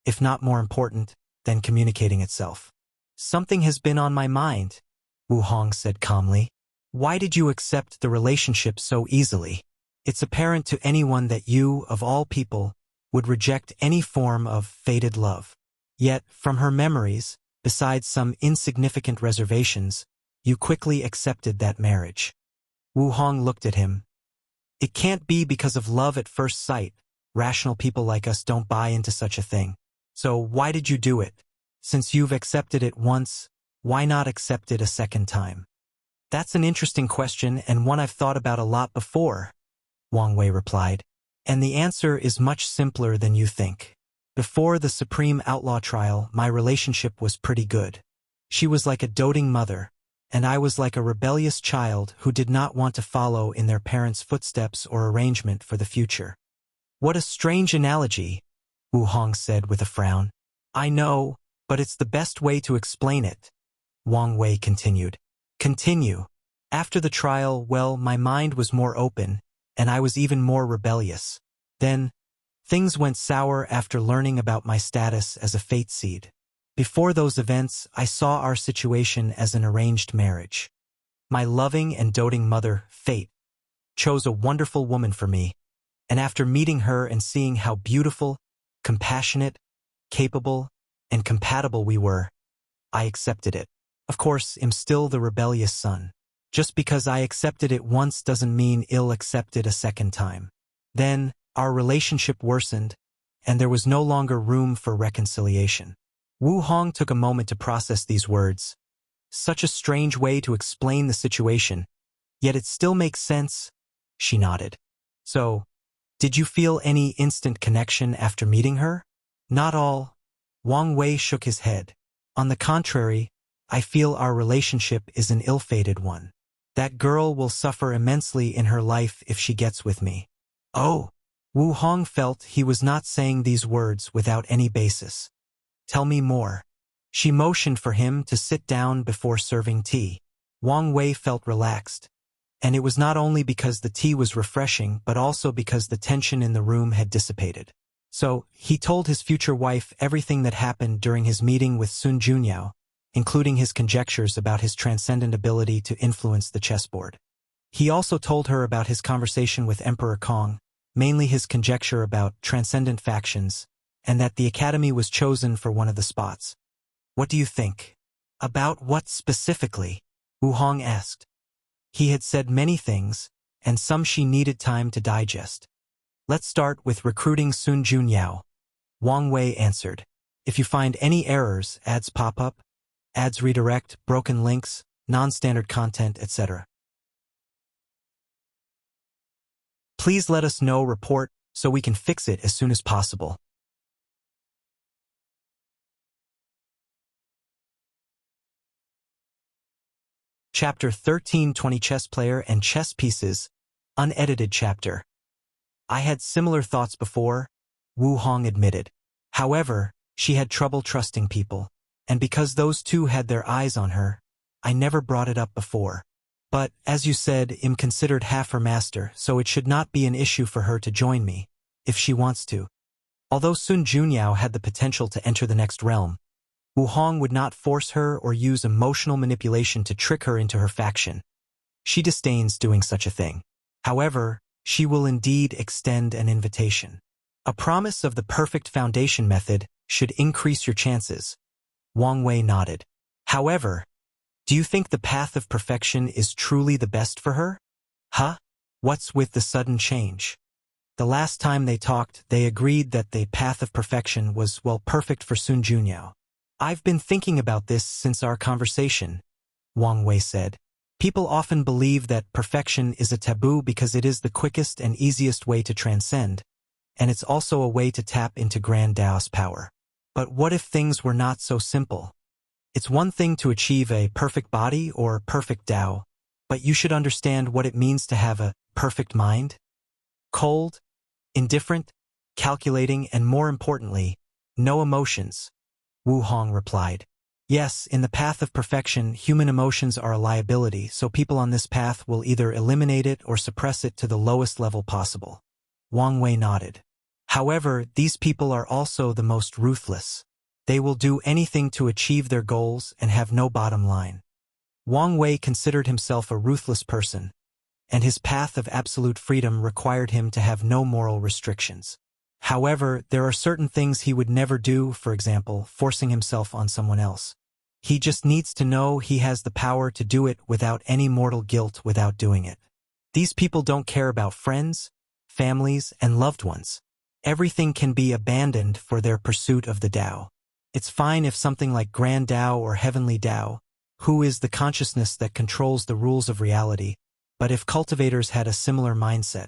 if not more important, than communicating itself. "Something has been on my mind," Wu Hong said calmly. "Why did you accept the relationship so easily? It's apparent to anyone that you, of all people, would reject any form of fated love. Yet, from her memories, besides some insignificant reservations, you quickly accepted that marriage." Wu Hong looked at him. "It can't be because of love at first sight. Rational people like us don't buy into such a thing. So why did you do it? Since you've accepted it once, why not accept it a second time?" "That's an interesting question and one I've thought about a lot before," Wang Wei replied. "And the answer is much simpler than you think. Before the Supreme Outlaw trial, my relationship was pretty good. She was like a doting mother, and I was like a rebellious child who did not want to follow in their parents' footsteps or arrangement for the future." "What a strange analogy," Wu Hong said with a frown. "I know, but it's the best way to explain it," Wang Wei continued. "Continue." "After the trial, well, my mind was more open, and I was even more rebellious. Then, things went sour after learning about my status as a fate seed. Before those events, I saw our situation as an arranged marriage. My loving and doting mother, Fate, chose a wonderful woman for me, and after meeting her and seeing how beautiful, compassionate, capable, and compatible we were, I accepted it. Of course, I'm still the rebellious son. Just because I accepted it once doesn't mean I'll accept it a second time." Then, our relationship worsened, and there was no longer room for reconciliation. Wu Hong took a moment to process these words. Such a strange way to explain the situation, yet it still makes sense. She nodded. "So, did you feel any instant connection after meeting her?" "Not all." Wang Wei shook his head. "On the contrary, I feel our relationship is an ill-fated one. That girl will suffer immensely in her life if she gets with me." "Oh!" Wu Hong felt he was not saying these words without any basis. "Tell me more." She motioned for him to sit down before serving tea. Wang Wei felt relaxed, and it was not only because the tea was refreshing but also because the tension in the room had dissipated. So, he told his future wife everything that happened during his meeting with Sun Junyao, including his conjectures about his transcendent ability to influence the chessboard. He also told her about his conversation with Emperor Kong, mainly his conjecture about transcendent factions, and that the academy was chosen for one of the spots. "What do you think?" "About what specifically?" Wu Hong asked. He had said many things, and some she needed time to digest. "Let's start with recruiting Sun Junyao," Wang Wei answered. "If you find any errors, ads pop up, ads redirect, broken links, non-standard content, etc. Please let us know, report, so we can fix it as soon as possible." Chapter 13:20 Chess Player and Chess Pieces, unedited chapter. "I had similar thoughts before," Wu Hong admitted. "However, she had trouble trusting people, and because those two had their eyes on her, I never brought it up before. But, as you said, I'm considered half her master, so it should not be an issue for her to join me, if she wants to." Although Sun Junyao had the potential to enter the next realm, Wu Hong would not force her or use emotional manipulation to trick her into her faction. She disdains doing such a thing. However, she will indeed extend an invitation. A promise of the perfect foundation method should increase your chances. Wang Wei nodded. "However, do you think the path of perfection is truly the best for her?" "Huh? What's with the sudden change?" The last time they talked, they agreed that the path of perfection was, well, perfect for Sun Junyao. I've been thinking about this since our conversation, Wang Wei said. People often believe that perfection is a taboo because it is the quickest and easiest way to transcend, and it's also a way to tap into Grand Tao's power. But what if things were not so simple? It's one thing to achieve a perfect body or perfect Tao, but you should understand what it means to have a perfect mind. Cold, indifferent, calculating, and more importantly, no emotions, Wu Hong replied. Yes, in the path of perfection, human emotions are a liability, so people on this path will either eliminate it or suppress it to the lowest level possible. Wang Wei nodded. However, these people are also the most ruthless. They will do anything to achieve their goals and have no bottom line. Wang Wei considered himself a ruthless person, and his path of absolute freedom required him to have no moral restrictions. However, there are certain things he would never do, for example, forcing himself on someone else. He just needs to know he has the power to do it without any mortal guilt without doing it. These people don't care about friends, families, and loved ones. Everything can be abandoned for their pursuit of the Tao. It's fine if something like Grand Tao or Heavenly Tao, who is the consciousness that controls the rules of reality, but if cultivators had a similar mindset,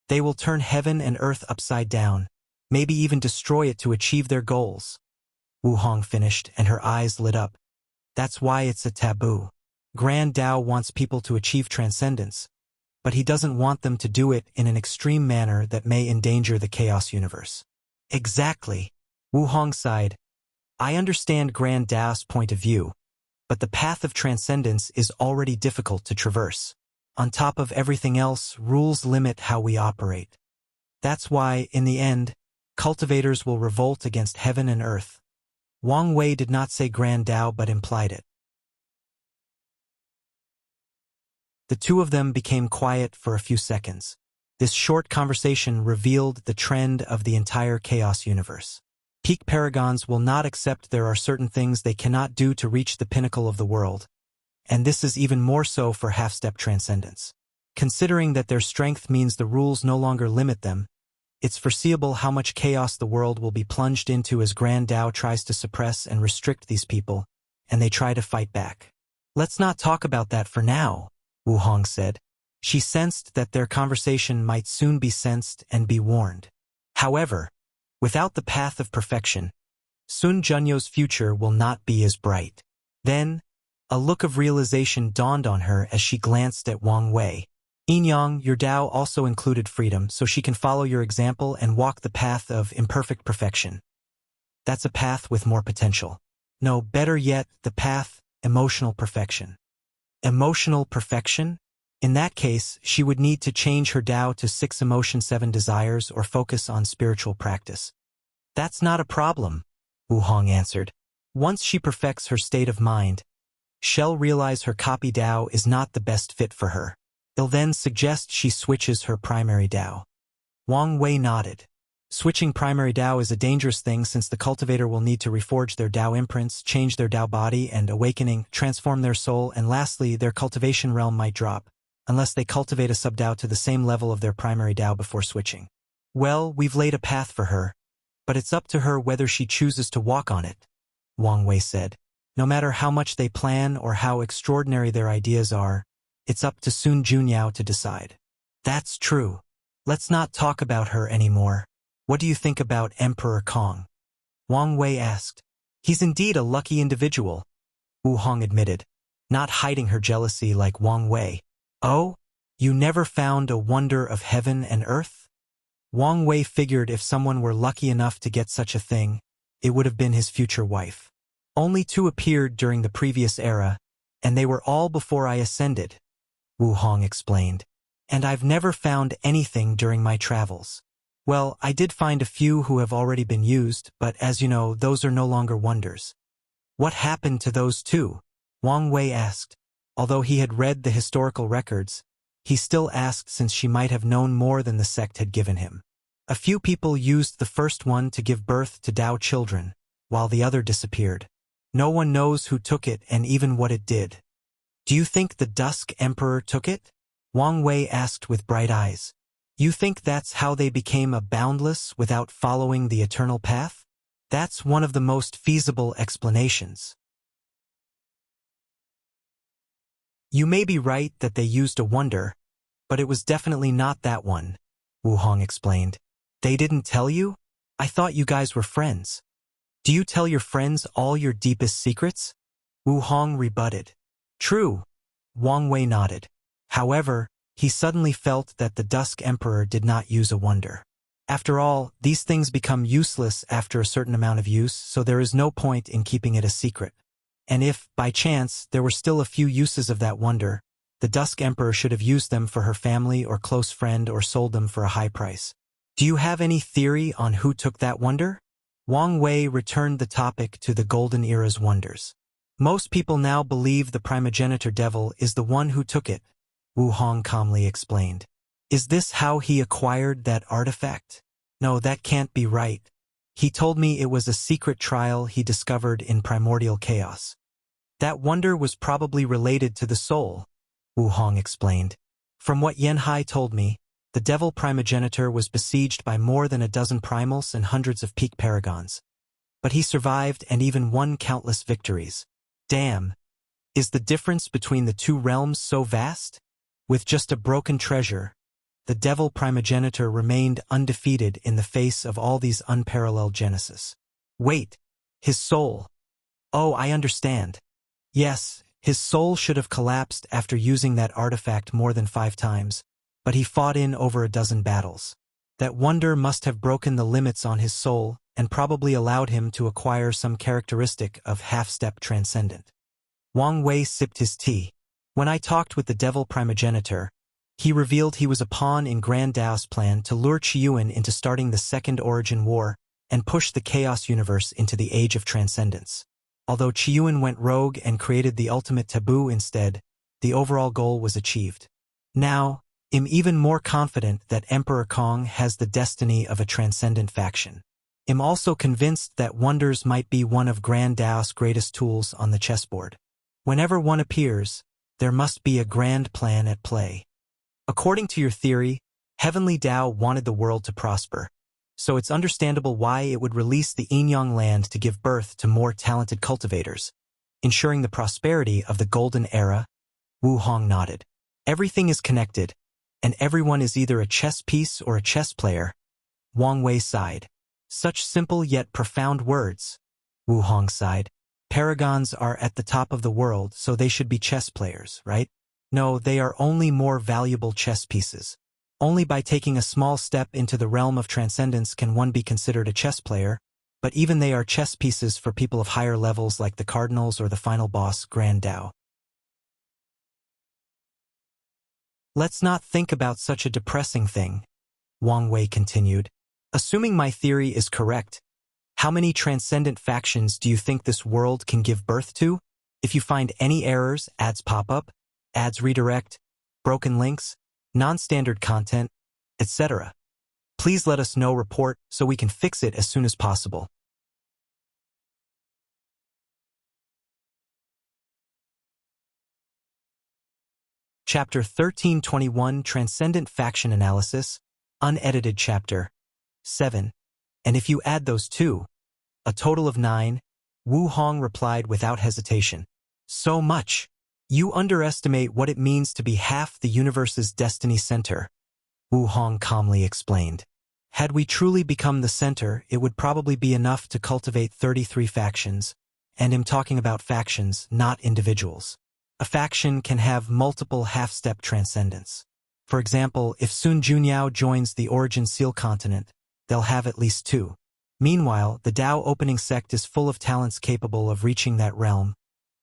they will turn heaven and earth upside down, maybe even destroy it to achieve their goals. Wu Hong finished, and her eyes lit up. That's why it's a taboo. Grand Tao wants people to achieve transcendence, but he doesn't want them to do it in an extreme manner that may endanger the chaos universe. Exactly. Wu Hong sighed. I understand Grand Tao's point of view, but the path of transcendence is already difficult to traverse. On top of everything else, rules limit how we operate. That's why, in the end, cultivators will revolt against heaven and earth. Wang Wei did not say Grand Tao but implied it. The two of them became quiet for a few seconds. This short conversation revealed the trend of the entire chaos universe. Peak paragons will not accept there are certain things they cannot do to reach the pinnacle of the world, and this is even more so for half-step transcendence. Considering that their strength means the rules no longer limit them, it's foreseeable how much chaos the world will be plunged into as Grand Tao tries to suppress and restrict these people, and they try to fight back. Let's not talk about that for now, Wu Hong said. She sensed that their conversation might soon be sensed and be warned. However, without the path of perfection, Sun Junyo's future will not be as bright. Then, a look of realization dawned on her as she glanced at Wang Wei. Yin Yang, your Tao also included freedom, so she can follow your example and walk the path of imperfect perfection. That's a path with more potential. No, better yet, the path, emotional perfection. Emotional perfection? In that case, she would need to change her Tao to 6 emotion 7 desires or focus on spiritual practice. That's not a problem, Wu Hong answered. Once she perfects her state of mind, she'll realize her copy Tao is not the best fit for her. They'll then suggest she switches her primary Tao. Wang Wei nodded. Switching primary Tao is a dangerous thing since the cultivator will need to reforge their Tao imprints, change their Tao body and awakening, transform their soul, and lastly, their cultivation realm might drop, unless they cultivate a sub-Tao to the same level of their primary Tao before switching. Well, we've laid a path for her, but it's up to her whether she chooses to walk on it, Wang Wei said. No matter how much they plan or how extraordinary their ideas are, it's up to Sun Junyao to decide. That's true. Let's not talk about her anymore. What do you think about Emperor Kong? Wang Wei asked. He's indeed a lucky individual, Wu Hong admitted, not hiding her jealousy like Wang Wei. Oh? You never found a wonder of heaven and earth? Wang Wei figured if someone were lucky enough to get such a thing, it would have been his future wife. Only 2 appeared during the previous era, and they were all before I ascended, Wu Hong explained. And I've never found anything during my travels. Well, I did find a few who have already been used, but as you know, those are no longer wonders. What happened to those 2? Wang Wei asked. Although he had read the historical records, he still asked since she might have known more than the sect had given him. A few people used the first one to give birth to Tao children, while the other disappeared. No one knows who took it and even what it did. Do you think the Dusk Emperor took it? Wang Wei asked with bright eyes. You think that's how they became a boundless without following the eternal path? That's one of the most feasible explanations. You may be right that they used a wonder, but it was definitely not that one, Wu Hong explained. They didn't tell you? I thought you guys were friends. Do you tell your friends all your deepest secrets? Wu Hong rebutted. True, Wang Wei nodded. However, he suddenly felt that the Dusk Emperor did not use a wonder. After all, these things become useless after a certain amount of use, so there is no point in keeping it a secret. And if, by chance, there were still a few uses of that wonder, the Dusk Emperor should have used them for her family or close friend or sold them for a high price. Do you have any theory on who took that wonder? Wang Wei returned the topic to the Golden Era's wonders. Most people now believe the primogenitor devil is the one who took it, Wu Hong calmly explained. Is this how he acquired that artifact? No, that can't be right. He told me it was a secret trial he discovered in primordial chaos. That wonder was probably related to the soul, Wu Hong explained. From what Yanhai told me, the devil primogenitor was besieged by more than a dozen primals and hundreds of peak paragons. But he survived and even won countless victories. Damn! Is the difference between the two realms so vast? With just a broken treasure, the devil primogenitor remained undefeated in the face of all these unparalleled genesis. Wait, his soul. Oh, I understand. Yes, his soul should have collapsed after using that artifact more than 5 times, but he fought in over a dozen battles. That wonder must have broken the limits on his soul and probably allowed him to acquire some characteristic of half-step Transcendent. Wang Wei sipped his tea. When I talked with the devil primogenitor, he revealed he was a pawn in Grand Dao's plan to lure Qiyuan into starting the Second Origin War and push the Chaos Universe into the Age of Transcendence. Although Qiyuan went rogue and created the ultimate Taboo instead, the overall goal was achieved. Now, I'm even more confident that Emperor Kong has the destiny of a Transcendent faction. I'm also convinced that wonders might be one of Grand Dao's greatest tools on the chessboard. Whenever one appears, there must be a grand plan at play. According to your theory, Heavenly Dao wanted the world to prosper, so it's understandable why it would release the Yin-Yang land to give birth to more talented cultivators, ensuring the prosperity of the Golden Era. Wu Hong nodded. Everything is connected, and everyone is either a chess piece or a chess player. Wang Wei sighed. Such simple yet profound words. Wu Hong sighed. Paragons are at the top of the world, so they should be chess players, right? No, they are only more valuable chess pieces. Only by taking a small step into the realm of transcendence can one be considered a chess player, but even they are chess pieces for people of higher levels like the Cardinals or the final boss, Grand Dao. Let's not think about such a depressing thing, Wang Wei continued. Assuming my theory is correct, how many transcendent factions do you think this world can give birth to? If you find any errors, ads pop up, ads redirect, broken links, non-standard content, etc. Please let us know report so we can fix it as soon as possible. Chapter 1321 Transcendent Faction Analysis, Unedited Chapter 7. And if you add those two, a total of 9, Wu Hong replied without hesitation. So much! You underestimate what it means to be half the universe's destiny center, Wu Hong calmly explained. Had we truly become the center, it would probably be enough to cultivate 33 factions, and I'm talking about factions, not individuals. A faction can have multiple half-step transcendence. For example, if Sun Junyao joins the Origin Seal Continent, they'll have at least 2. Meanwhile, the Dao opening sect is full of talents capable of reaching that realm,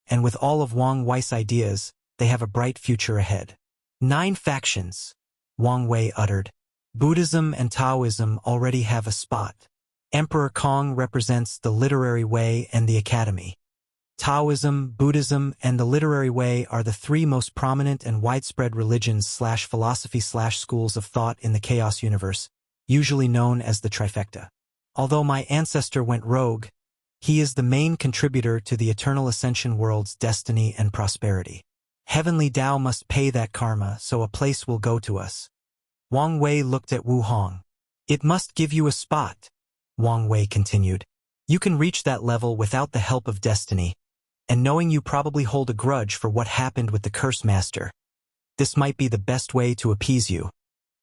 and with all of Wang Wei's ideas, they have a bright future ahead. 9 factions, Wang Wei uttered. Buddhism and Taoism already have a spot. Emperor Kong represents the literary way and the academy. Taoism, Buddhism, and the literary way are the 3 most prominent and widespread religions/philosophy/schools of thought in the Chaos Universe, usually known as the trifecta. Although my ancestor went rogue, he is the main contributor to the Eternal Ascension world's destiny and prosperity. Heavenly Dao must pay that karma, so a place will go to us. Wang Wei looked at Wu Hong. It must give you a spot, Wang Wei continued. You can reach that level without the help of destiny, and knowing you probably hold a grudge for what happened with the Curse Master. This might be the best way to appease you.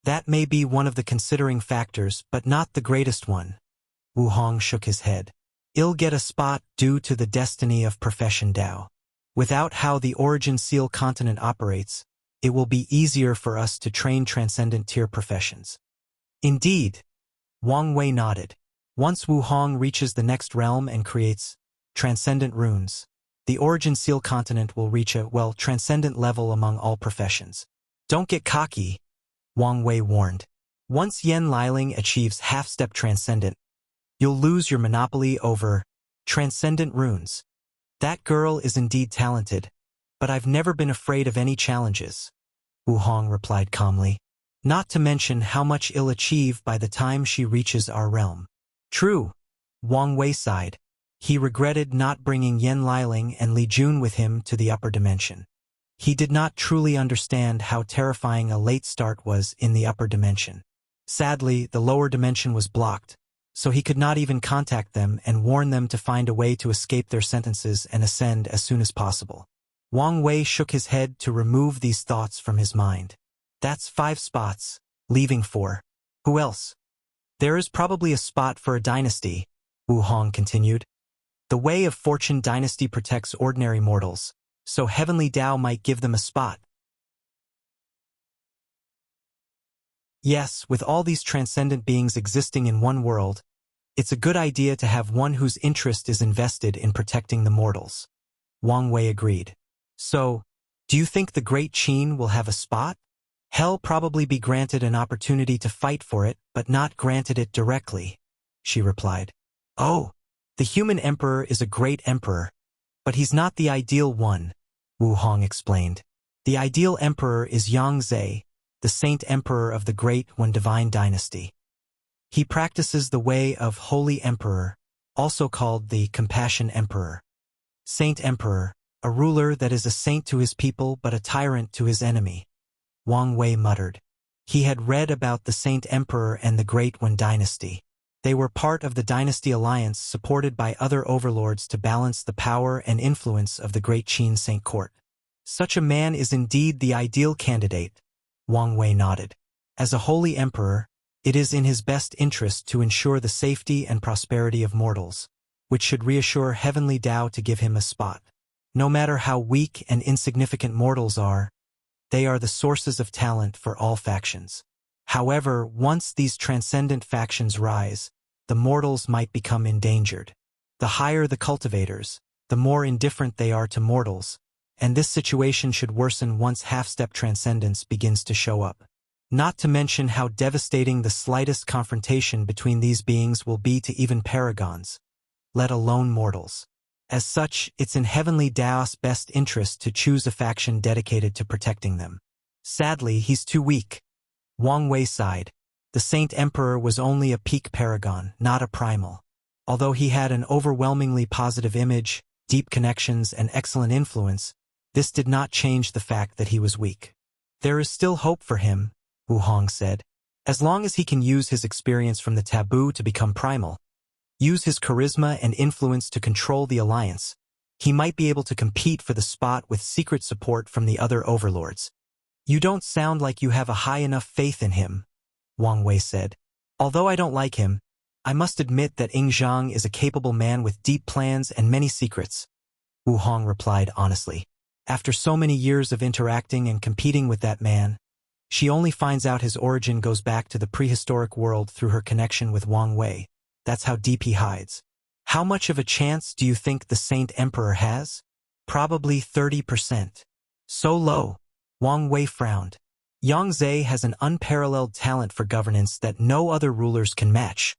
That may be one of the considering factors, but not the greatest one. Wu Hong shook his head. I'll get a spot due to the destiny of Profession Dao. Without how the Origin Seal continent operates, it will be easier for us to train Transcendent tier professions. Indeed. Wang Wei nodded. Once Wu Hong reaches the next realm and creates Transcendent runes, the Origin Seal continent will reach a, transcendent level among all professions. Don't get cocky, Wang Wei warned. Once Yen Liling achieves half-step Transcendent, you'll lose your monopoly over Transcendent runes. That girl is indeed talented, but I've never been afraid of any challenges, Wu Hong replied calmly. Not to mention how much I'll achieve by the time she reaches our realm. True, Wang Wei sighed. He regretted not bringing Yen Liling and Li Jun with him to the upper dimension. He did not truly understand how terrifying a late start was in the upper dimension. Sadly, the lower dimension was blocked, so he could not even contact them and warn them to find a way to escape their sentences and ascend as soon as possible. Wang Wei shook his head to remove these thoughts from his mind. That's 5 spots, leaving 4. Who else? There is probably a spot for a dynasty, Wu Hong continued. The Way of Fortune dynasty protects ordinary mortals, so Heavenly Dao might give them a spot. Yes, with all these transcendent beings existing in one world, it's a good idea to have one whose interest is invested in protecting the mortals. Wang Wei agreed. So, do you think the Great Qin will have a spot? He'll probably be granted an opportunity to fight for it, but not granted it directly, she replied. Oh, the human emperor is a great emperor, but he's not the ideal one, Wu Hong explained. The ideal emperor is Yang Zhe, the saint emperor of the Great One Divine Dynasty. He practices the way of Holy Emperor, also called the Compassion Emperor. Saint Emperor, a ruler that is a saint to his people but a tyrant to his enemy. Wang Wei muttered. He had read about the Saint Emperor and the Great One Dynasty. They were part of the dynasty alliance supported by other overlords to balance the power and influence of the Great Qin Saint Court. Such a man is indeed the ideal candidate, Wang Wei nodded. As a holy emperor, it is in his best interest to ensure the safety and prosperity of mortals, which should reassure Heavenly Dao to give him a spot. No matter how weak and insignificant mortals are, they are the sources of talent for all factions. However, once these transcendent factions rise, the mortals might become endangered. The higher the cultivators, the more indifferent they are to mortals, and this situation should worsen once half-step transcendence begins to show up. Not to mention how devastating the slightest confrontation between these beings will be to even paragons, let alone mortals. As such, it's in Heavenly Dao's best interest to choose a faction dedicated to protecting them. Sadly, he's too weak. Wang Wei sighed. The Saint Emperor was only a peak paragon, not a primal. Although he had an overwhelmingly positive image, deep connections, and excellent influence, this did not change the fact that he was weak. There is still hope for him, Wu Hong said. As long as he can use his experience from the Taboo to become primal, use his charisma and influence to control the alliance, he might be able to compete for the spot with secret support from the other overlords. You don't sound like you have a high enough faith in him, Wang Wei said. Although I don't like him, I must admit that Ying Zhang is a capable man with deep plans and many secrets, Wu Hong replied honestly. After so many years of interacting and competing with that man, she only finds out his origin goes back to the prehistoric world through her connection with Wang Wei. That's how deep he hides. How much of a chance do you think the Saint Emperor has? Probably 30%. So low. Wang Wei frowned. Yang Zhe has an unparalleled talent for governance that no other rulers can match,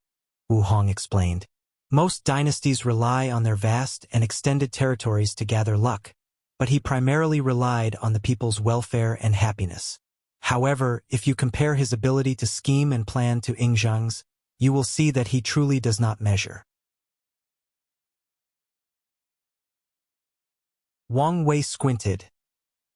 Wu Hong explained. Most dynasties rely on their vast and extended territories to gather luck, but he primarily relied on the people's welfare and happiness. However, if you compare his ability to scheme and plan to Ying Zhang's, you will see that he truly does not measure. Wang Wei squinted.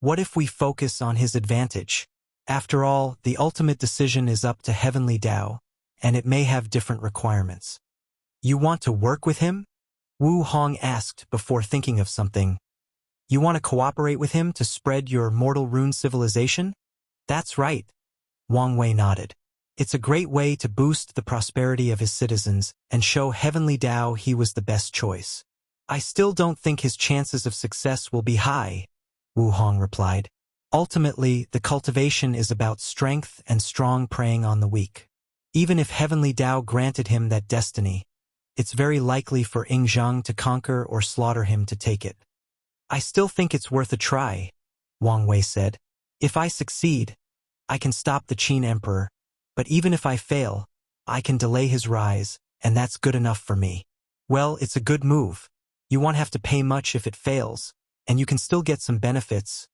What if we focus on his advantage? After all, the ultimate decision is up to Heavenly Dao, and it may have different requirements. You want to work with him? Wu Hong asked before thinking of something. You want to cooperate with him to spread your mortal rune civilization? That's right. Wang Wei nodded. It's a great way to boost the prosperity of his citizens and show Heavenly Dao he was the best choice. I still don't think his chances of success will be high, Wu Hong replied. Ultimately, the cultivation is about strength and strong preying on the weak. Even if Heavenly Dao granted him that destiny, it's very likely for Yingzhang to conquer or slaughter him to take it. I still think it's worth a try, Wang Wei said. If I succeed, I can stop the Qin Emperor, but even if I fail, I can delay his rise, and that's good enough for me. Well, it's a good move. You won't have to pay much if it fails, and you can still get some benefits.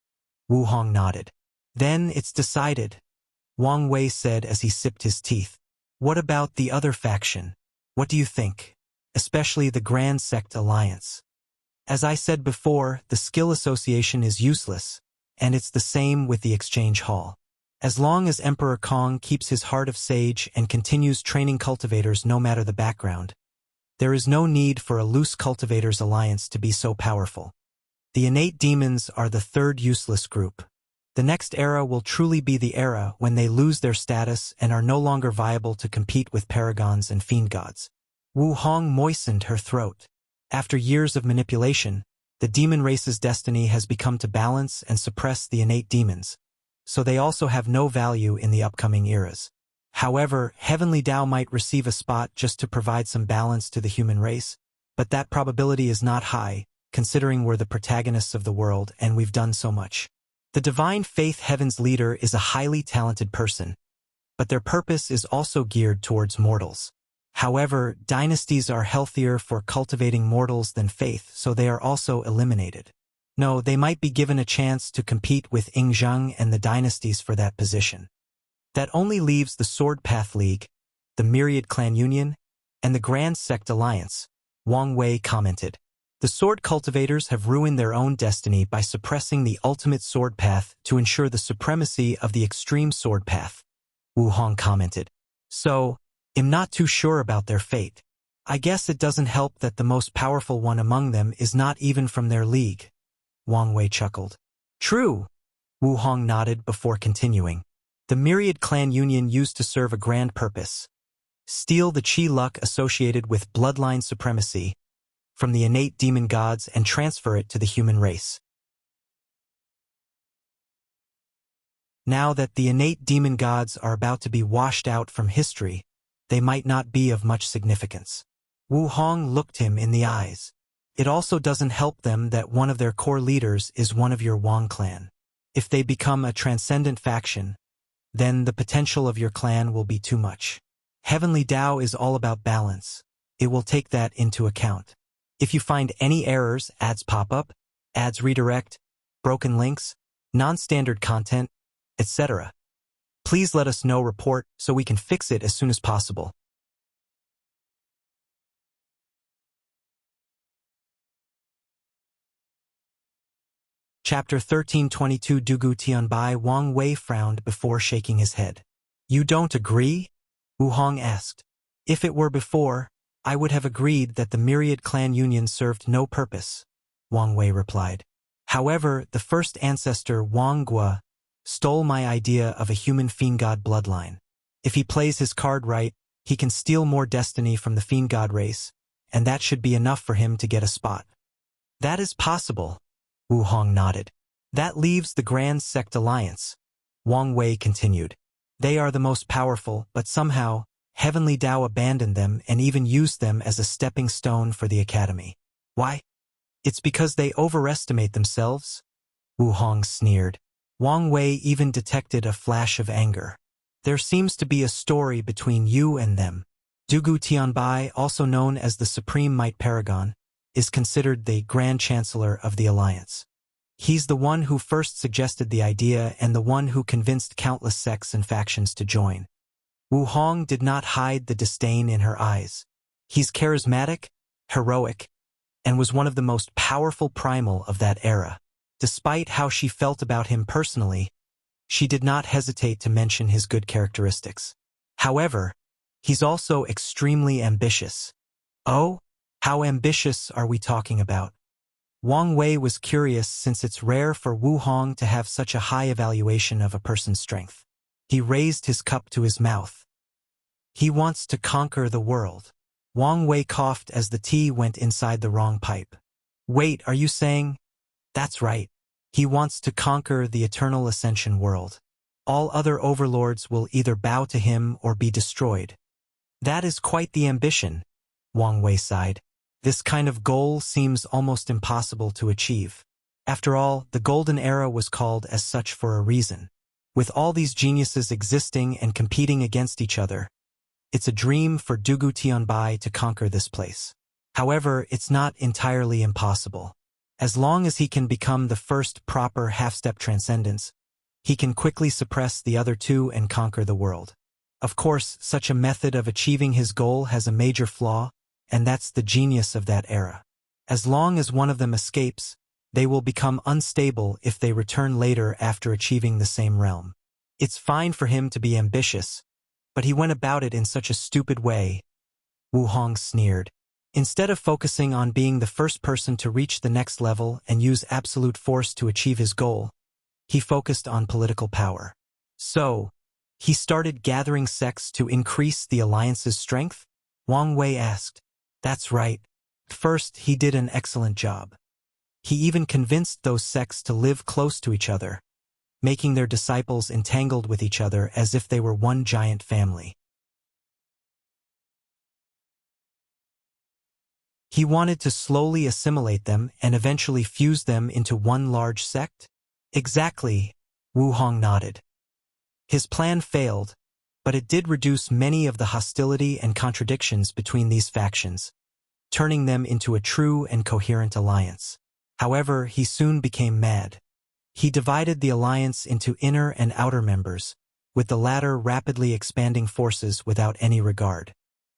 Wu Hong nodded. Then it's decided, Wang Wei said as he sipped his teeth. What about the other faction? What do you think? Especially the Grand Sect Alliance. As I said before, the skill association is useless, and it's the same with the exchange hall. As long as Emperor Kong keeps his heart of sage and continues training cultivators no matter the background, there is no need for a loose cultivators alliance to be so powerful. The innate demons are the third useless group. The next era will truly be the era when they lose their status and are no longer viable to compete with paragons and fiend gods. Wu Hong moistened her throat. After years of manipulation, the demon race's destiny has become to balance and suppress the innate demons, so they also have no value in the upcoming eras. However, Heavenly Dao might receive a spot just to provide some balance to the human race, but that probability is not high, considering we're the protagonists of the world and we've done so much. The Divine Faith Heaven's leader is a highly talented person, but their purpose is also geared towards mortals. However, dynasties are healthier for cultivating mortals than faith, so they are also eliminated. No, they might be given a chance to compete with Yingzhang and the dynasties for that position. That only leaves the Sword Path League, the Myriad Clan Union, and the Grand Sect Alliance, Wang Wei commented. The sword cultivators have ruined their own destiny by suppressing the ultimate sword path to ensure the supremacy of the extreme sword path, Wu Hong commented. So, I'm not too sure about their fate. I guess it doesn't help that the most powerful one among them is not even from their league, Wang Wei chuckled. True, Wu Hong nodded before continuing. The Myriad Clan Union used to serve a grand purpose. Steal the chi luck associated with bloodline supremacy from the innate demon gods and transfer it to the human race. Now that the innate demon gods are about to be washed out from history, they might not be of much significance. Wu Hong looked him in the eyes. It also doesn't help them that one of their core leaders is one of your Wang clan. If they become a transcendent faction, then the potential of your clan will be too much. Heavenly Dao is all about balance. It will take that into account. If you find any errors, ads pop up, ads redirect, broken links, non-standard content, etc., please let us know report so we can fix it as soon as possible. Chapter 1322 Dugu Tianbai. Wang Wei frowned before shaking his head. You don't agree? Wu Hong asked. If it were before, I would have agreed that the Myriad Clan Union served no purpose, Wang Wei replied. However, the first ancestor Wang Gua stole my idea of a human fiend god bloodline. If he plays his card right, he can steal more destiny from the fiend god race, and that should be enough for him to get a spot. That is possible, Wu Hong nodded. That leaves the Grand Sect Alliance, Wang Wei continued. They are the most powerful, but somehow, Heavenly Dao abandoned them and even used them as a stepping stone for the academy. Why? It's because they overestimate themselves? Wu Hong sneered. Wang Wei even detected a flash of anger. There seems to be a story between you and them. Dugu Tianbai, also known as the Supreme Might Paragon, is considered the Grand Chancellor of the Alliance. He's the one who first suggested the idea and the one who convinced countless sects and factions to join. Wu Hong did not hide the disdain in her eyes. He's charismatic, heroic, and was one of the most powerful primal of that era. Despite how she felt about him personally, she did not hesitate to mention his good characteristics. However, he's also extremely ambitious. Oh? How ambitious are we talking about? Wang Wei was curious since it's rare for Wu Hong to have such a high evaluation of a person's strength. He raised his cup to his mouth. He wants to conquer the world. Wang Wei coughed as the tea went inside the wrong pipe. Wait, are you saying? That's right. He wants to conquer the eternal ascension world. All other overlords will either bow to him or be destroyed. That is quite the ambition, Wang Wei sighed. This kind of goal seems almost impossible to achieve. After all, the Golden Era was called as such for a reason. With all these geniuses existing and competing against each other, it's a dream for Dugu Tianbai to conquer this place. However, it's not entirely impossible. As long as he can become the first proper half-step transcendence, he can quickly suppress the other two and conquer the world. Of course, such a method of achieving his goal has a major flaw, and that's the genius of that era. As long as one of them escapes, they will become unstable if they return later after achieving the same realm. It's fine for him to be ambitious, but he went about it in such a stupid way, Wu Hong sneered. Instead of focusing on being the first person to reach the next level and use absolute force to achieve his goal, he focused on political power. So, he started gathering sects to increase the alliance's strength? Wang Wei asked. That's right. First, he did an excellent job. He even convinced those sects to live close to each other, making their disciples entangled with each other as if they were one giant family. He wanted to slowly assimilate them and eventually fuse them into one large sect? Exactly, Wu Hong nodded. His plan failed, but it did reduce many of the hostility and contradictions between these factions, turning them into a true and coherent alliance. However, he soon became mad. He divided the alliance into inner and outer members, with the latter rapidly expanding forces without any regard.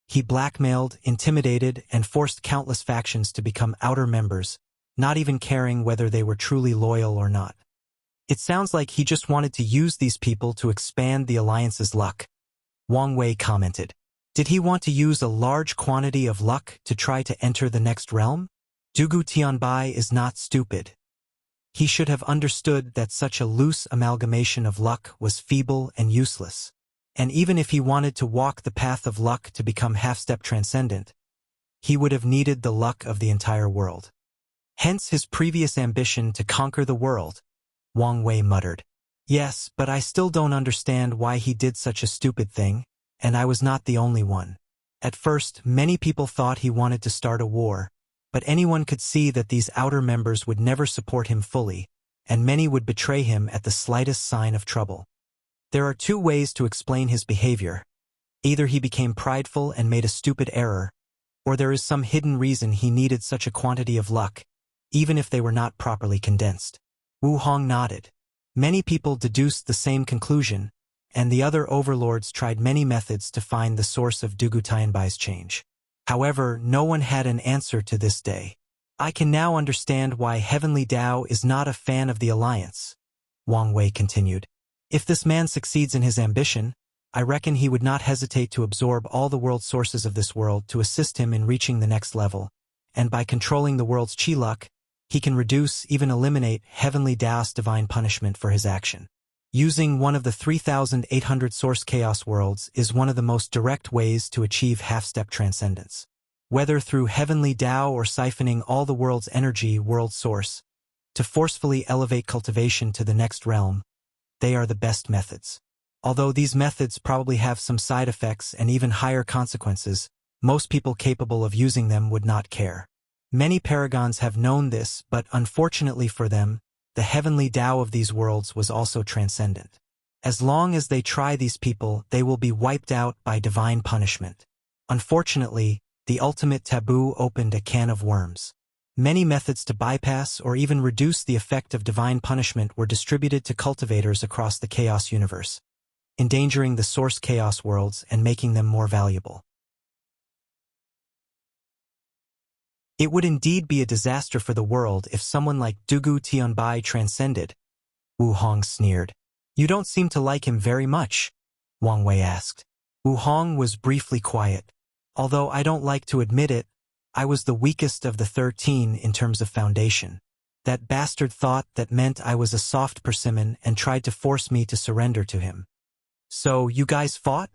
He blackmailed, intimidated, and forced countless factions to become outer members, not even caring whether they were truly loyal or not. It sounds like he just wanted to use these people to expand the alliance's luck, Wang Wei commented. Did he want to use a large quantity of luck to try to enter the next realm? Dugu Tianbai is not stupid. He should have understood that such a loose amalgamation of luck was feeble and useless. And even if he wanted to walk the path of luck to become half-step transcendent, he would have needed the luck of the entire world. Hence his previous ambition to conquer the world, Wang Wei muttered. Yes, but I still don't understand why he did such a stupid thing, and I was not the only one. At first, many people thought he wanted to start a war, but anyone could see that these outer members would never support him fully, and many would betray him at the slightest sign of trouble. There are two ways to explain his behavior. Either he became prideful and made a stupid error, or there is some hidden reason he needed such a quantity of luck, even if they were not properly condensed. Wu Hong nodded. Many people deduced the same conclusion, and the other overlords tried many methods to find the source of Dugu Tianbai's change. However, no one had an answer to this day. I can now understand why Heavenly Tao is not a fan of the alliance, Wang Wei continued. If this man succeeds in his ambition, I reckon he would not hesitate to absorb all the world sources of this world to assist him in reaching the next level, and by controlling the world's chi luck, he can reduce, even eliminate, Heavenly Tao's divine punishment for his action. Using one of the 3,800 source chaos worlds is one of the most direct ways to achieve half-step transcendence. Whether through Heavenly Tao or siphoning all the world's energy world source, to forcefully elevate cultivation to the next realm, they are the best methods. Although these methods probably have some side effects and even higher consequences, most people capable of using them would not care. Many paragons have known this, but unfortunately for them, the heavenly Tao of these worlds was also transcendent. As long as they try these people, they will be wiped out by divine punishment. Unfortunately, the ultimate taboo opened a can of worms. Many methods to bypass or even reduce the effect of divine punishment were distributed to cultivators across the chaos universe, endangering the source chaos worlds and making them more valuable. It would indeed be a disaster for the world if someone like Dugu Tianbai transcended, Wu Hong sneered. You don't seem to like him very much, Wang Wei asked. Wu Hong was briefly quiet. Although I don't like to admit it, I was the weakest of the 13 in terms of foundation. That bastard thought that meant I was a soft persimmon and tried to force me to surrender to him. So, you guys fought?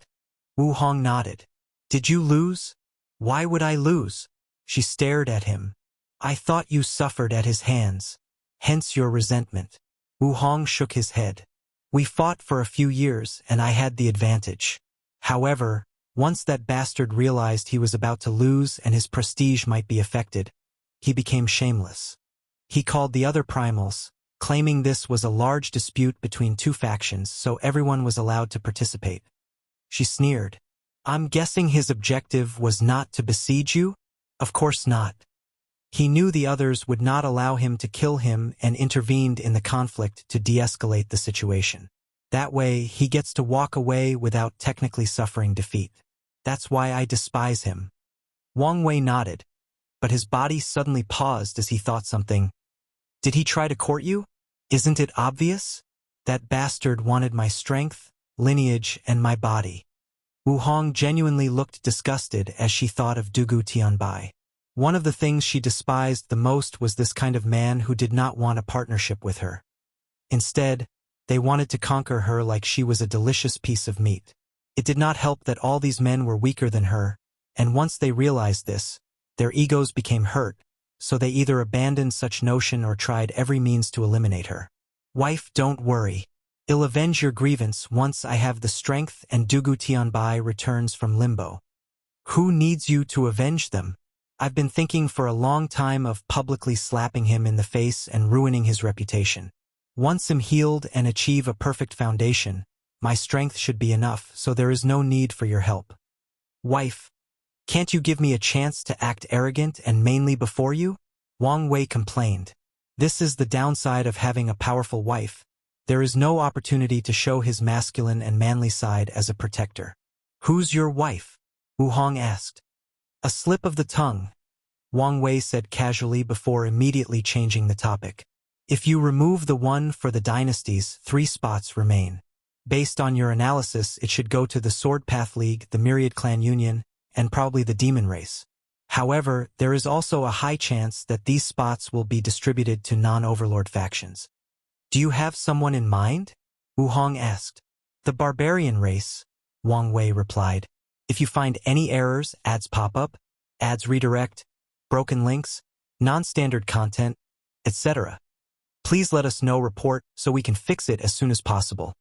Wu Hong nodded. Did you lose? Why would I lose? She stared at him. I thought you suffered at his hands. Hence your resentment. Wu Hong shook his head. We fought for a few years and I had the advantage. However, once that bastard realized he was about to lose and his prestige might be affected, he became shameless. He called the other primals, claiming this was a large dispute between two factions, so everyone was allowed to participate. She sneered. I'm guessing his objective was not to besiege you? Of course not. He knew the others would not allow him to kill him and intervened in the conflict to de-escalate the situation. That way, he gets to walk away without technically suffering defeat. That's why I despise him. Wang Wei nodded, but his body suddenly paused as he thought something. Did he try to court you? Isn't it obvious? That bastard wanted my strength, lineage, and my body. Wu Hong genuinely looked disgusted as she thought of Dugu Tianbai. One of the things she despised the most was this kind of man who did not want a partnership with her. Instead, they wanted to conquer her like she was a delicious piece of meat. It did not help that all these men were weaker than her, and once they realized this, their egos became hurt, so they either abandoned such notion or tried every means to eliminate her. Wife, don't worry. I'll avenge your grievance once I have the strength and Dugu Tianbai returns from limbo. Who needs you to avenge them? I've been thinking for a long time of publicly slapping him in the face and ruining his reputation. Once I'm healed and achieve a perfect foundation, my strength should be enough, so there is no need for your help. Wife, can't you give me a chance to act arrogant and mainly before you? Wang Wei complained. This is the downside of having a powerful wife. There is no opportunity to show his masculine and manly side as a protector. Who's your wife? Wu Hong asked. A slip of the tongue, Wang Wei said casually before immediately changing the topic. If you remove the one for the dynasties, 3 spots remain. Based on your analysis, it should go to the Sword Path League, the Myriad Clan Union, and probably the Demon Race. However, there is also a high chance that these spots will be distributed to non-overlord factions. Do you have someone in mind? Wu Hong asked. The Barbarian Race, Wang Wei replied. If you find any errors, ads pop up, ads redirect, broken links, non-standard content, etc. Please let us know report so we can fix it as soon as possible.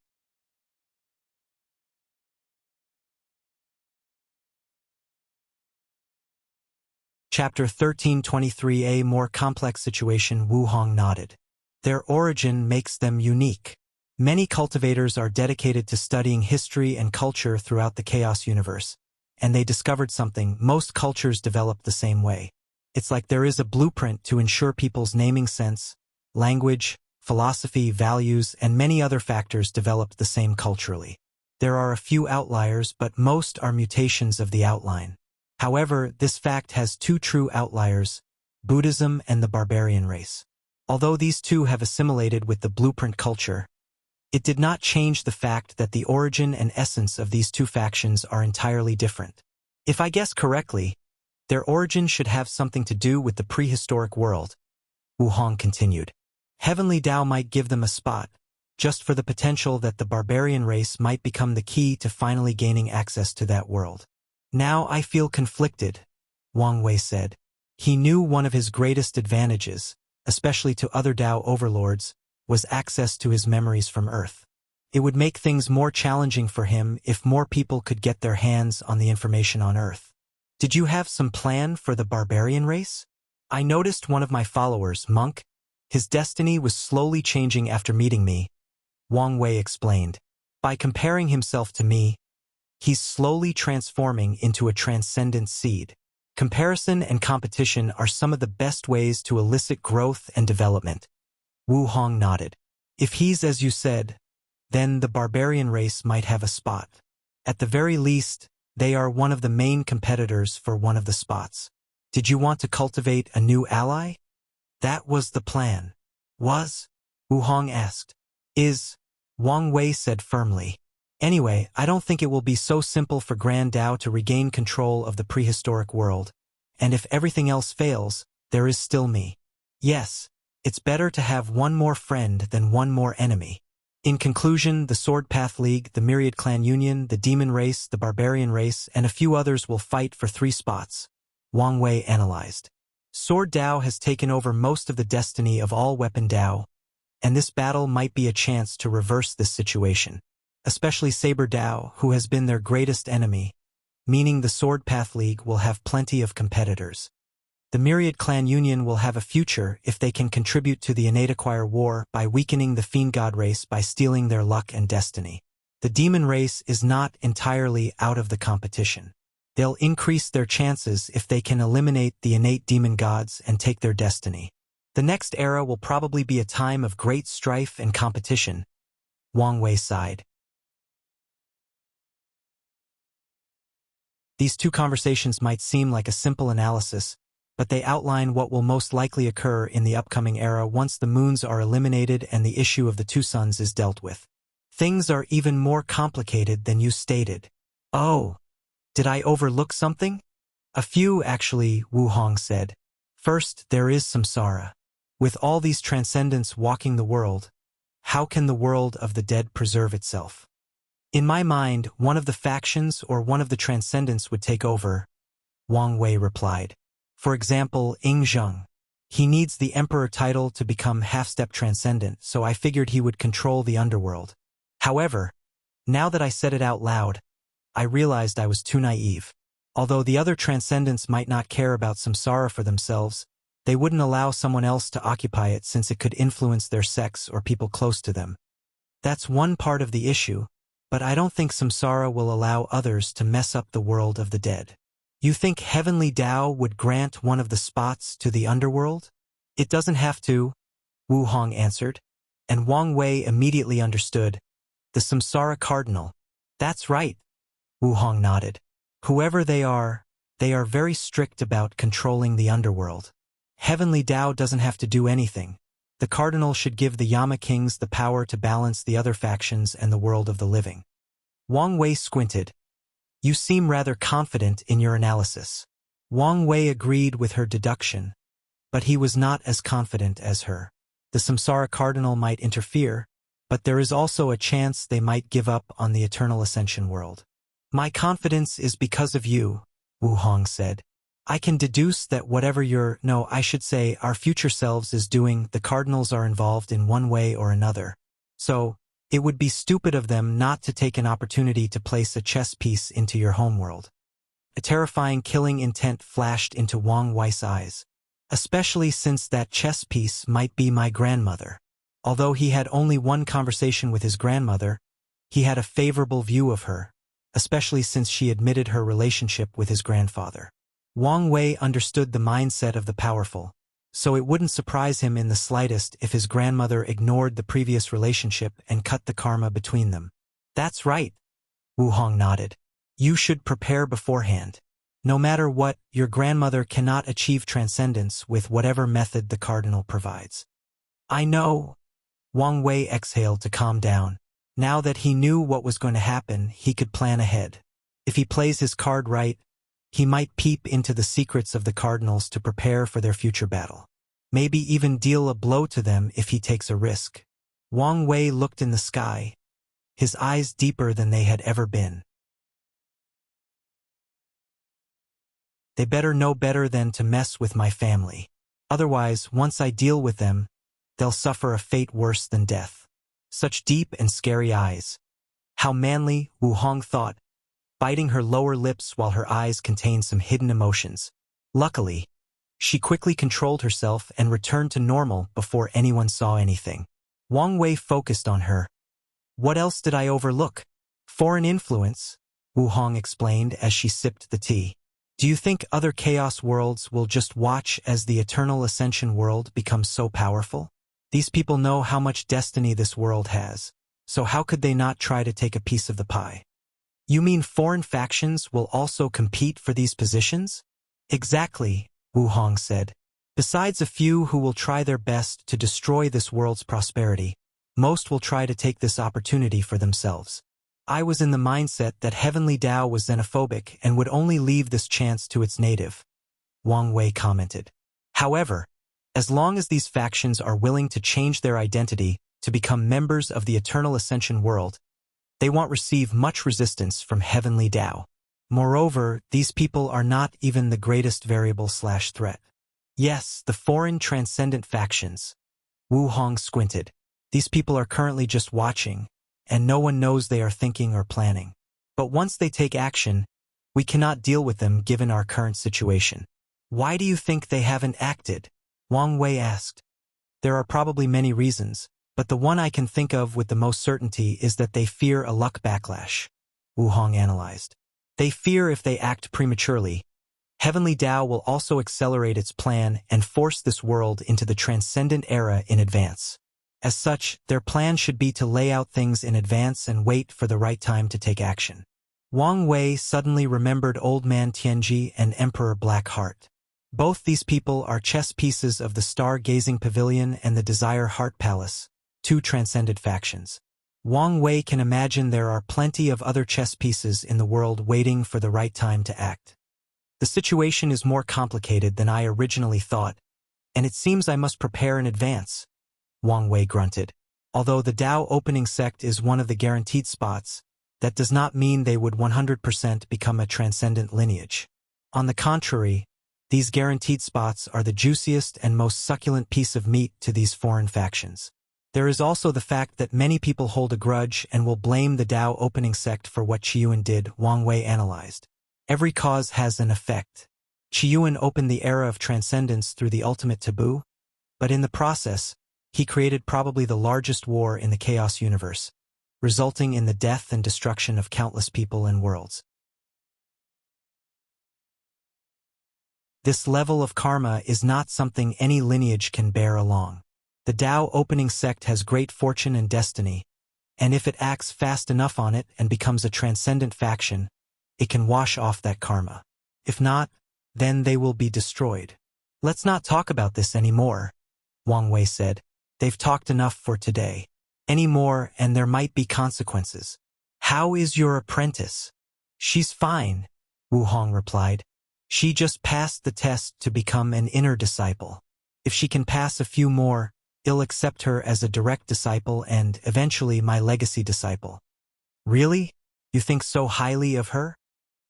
Chapter 1323. A more complex situation. Wu Hong nodded. Their origin makes them unique. Many cultivators are dedicated to studying history and culture throughout the Chaos universe, and they discovered something. Most cultures develop the same way. It's like there is a blueprint to ensure people's naming sense, language, philosophy, values, and many other factors developed the same culturally. There are a few outliers, but most are mutations of the outline. However, this fact has 2 true outliers, Buddhism and the Barbarian Race. Although these two have assimilated with the blueprint culture, it did not change the fact that the origin and essence of these 2 factions are entirely different. If I guess correctly, their origin should have something to do with the prehistoric world, Wu Hong continued. Heavenly Tao might give them a spot, just for the potential that the Barbarian Race might become the key to finally gaining access to that world. Now I feel conflicted, Wang Wei said. He knew one of his greatest advantages, especially to other Tao overlords, was access to his memories from Earth. It would make things more challenging for him if more people could get their hands on the information on Earth. Did you have some plan for the Barbarian Race? I noticed one of my followers, Monk. His destiny was slowly changing after meeting me, Wang Wei explained. By comparing himself to me, he's slowly transforming into a transcendent seed. Comparison and competition are some of the best ways to elicit growth and development. Wu Hong nodded. If he's as you said, then the Barbarian Race might have a spot. At the very least, they are one of the main competitors for one of the spots. Did you want to cultivate a new ally? That was the plan. Was? Wu Hong asked. Is? Wang Wei said firmly. Anyway, I don't think it will be so simple for Grand Tao to regain control of the prehistoric world, And if everything else fails, there is still me. Yes, it's better to have one more friend than one more enemy. In conclusion, the Sword Path League, the Myriad Clan Union, the Demon Race, the Barbarian Race, and a few others will fight for 3 spots, Wang Wei analyzed. Sword Dao has taken over most of the destiny of all Weapon Dao, and this battle might be a chance to reverse this situation. Especially Saber Dao, who has been their greatest enemy, meaning the Sword Path League will have plenty of competitors. The Myriad Clan Union will have a future if they can contribute to the Innate Acquire War by weakening the Fiend God race by stealing their luck and destiny. The Demon Race is not entirely out of the competition. They'll increase their chances if they can eliminate the innate demon gods and take their destiny. The next era will probably be a time of great strife and competition. Wang Wei sighed. These 2 conversations might seem like a simple analysis, but they outline what will most likely occur in the upcoming era once the moons are eliminated and the issue of the 2 suns is dealt with. Things are even more complicated than you stated. Oh, did I overlook something? A few, actually, Wu Hong said. First, there is samsara. With all these transcendents walking the world, how can the world of the dead preserve itself? In my mind, one of the factions or one of the transcendents would take over, Wang Wei replied. For example, Ing Zheng. He needs the emperor title to become half-step transcendent, so I figured he would control the underworld. However, now that I said it out loud, I realized I was too naive. Although the other transcendents might not care about samsara for themselves, they wouldn't allow someone else to occupy it since it could influence their sex or people close to them. That's one part of the issue, but I don't think samsara will allow others to mess up the world of the dead. You think Heavenly Dao would grant one of the spots to the underworld? It doesn't have to, Wu Hong answered, and Wang Wei immediately understood. The Samsara Cardinal. That's right, Wu Hong nodded. Whoever they are very strict about controlling the underworld. Heavenly Dao doesn't have to do anything. The Cardinal should give the Yama Kings the power to balance the other factions and the world of the living. Wang Wei squinted. You seem rather confident in your analysis. Wang Wei agreed with her deduction, but he was not as confident as her. The Samsara Cardinal might interfere, but there is also a chance they might give up on the Eternal Ascension world. My confidence is because of you, Wu Hong said. I can deduce that whatever our future selves is doing, the Cardinals are involved in one way or another. So, it would be stupid of them not to take an opportunity to place a chess piece into your homeworld. A terrifying killing intent flashed into Wang Wei's eyes, especially since that chess piece might be my grandmother. Although he had only one conversation with his grandmother, he had a favorable view of her, especially since she admitted her relationship with his grandfather. Wang Wei understood the mindset of the powerful, so it wouldn't surprise him in the slightest if his grandmother ignored the previous relationship and cut the karma between them. That's right, Wu Hong nodded. You should prepare beforehand. No matter what, your grandmother cannot achieve transcendence with whatever method the Cardinal provides. I know. Wang Wei exhaled to calm down. Now that he knew what was going to happen, he could plan ahead. If he plays his card right, he might peep into the secrets of the Cardinals to prepare for their future battle. Maybe even deal a blow to them if he takes a risk. Wang Wei looked in the sky, his eyes deeper than they had ever been. They better know better than to mess with my family. Otherwise, once I deal with them, they'll suffer a fate worse than death. Such deep and scary eyes. How manly, Wu Hong thought, biting her lower lips while her eyes contained some hidden emotions. Luckily, she quickly controlled herself and returned to normal before anyone saw anything. Wang Wei focused on her. What else did I overlook? Foreign influence, Wu Hong explained as she sipped the tea. Do you think other chaos worlds will just watch as the Eternal Ascension world becomes so powerful? These people know how much destiny this world has, so how could they not try to take a piece of the pie? You mean foreign factions will also compete for these positions? Exactly, Wu Hong said. Besides a few who will try their best to destroy this world's prosperity, most will try to take this opportunity for themselves. I was in the mindset that Heavenly Dao was xenophobic and would only leave this chance to its native. Wang Wei commented. However, as long as these factions are willing to change their identity to become members of the Eternal Ascension world, they won't receive much resistance from Heavenly Tao. Moreover, these people are not even the greatest variable/threat. Yes, the foreign Transcendent factions. Wu Hong squinted. These people are currently just watching, and no one knows they are thinking or planning. But once they take action, we cannot deal with them given our current situation. Why do you think they haven't acted? Wang Wei asked. There are probably many reasons, but the one I can think of with the most certainty is that they fear a luck backlash, Wu Hong analyzed. They fear if they act prematurely, Heavenly Tao will also accelerate its plan and force this world into the Transcendent era in advance. As such, their plan should be to lay out things in advance and wait for the right time to take action. Wang Wei suddenly remembered Old Man Tianji and Emperor Blackheart. Both these people are chess pieces of the Star-Gazing Pavilion and the Desire Heart Palace, two transcended factions. Wang Wei can imagine there are plenty of other chess pieces in the world waiting for the right time to act. The situation is more complicated than I originally thought, and it seems I must prepare in advance, Wang Wei grunted. Although the Tao opening sect is one of the guaranteed spots, that does not mean they would 100% become a transcendent lineage. On the contrary, these guaranteed spots are the juiciest and most succulent piece of meat to these foreign factions. There is also the fact that many people hold a grudge and will blame the Tao opening sect for what Qiyuan did, Wang Wei analyzed. Every cause has an effect. Qiyuan opened the era of transcendence through the ultimate taboo, but in the process, he created probably the largest war in the chaos universe, resulting in the death and destruction of countless people and worlds. This level of karma is not something any lineage can bear along. The Tao opening sect has great fortune and destiny, and if it acts fast enough on it and becomes a transcendent faction, it can wash off that karma. If not, then they will be destroyed. Let's not talk about this anymore, Wang Wei said. They've talked enough for today. Any more and there might be consequences. How is your apprentice? She's fine, Wu Hong replied. She just passed the test to become an inner disciple. If she can pass a few more, I'll accept her as a direct disciple and, eventually, my legacy disciple. Really? You think so highly of her?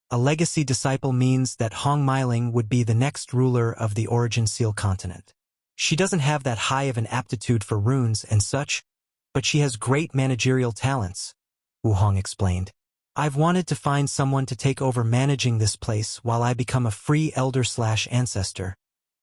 A legacy disciple means that Hong Meiling would be the next ruler of the Origin Seal continent. She doesn't have that high of an aptitude for runes and such, but she has great managerial talents, Wu Hong explained. I've wanted to find someone to take over managing this place while I become a free elder/ancestor,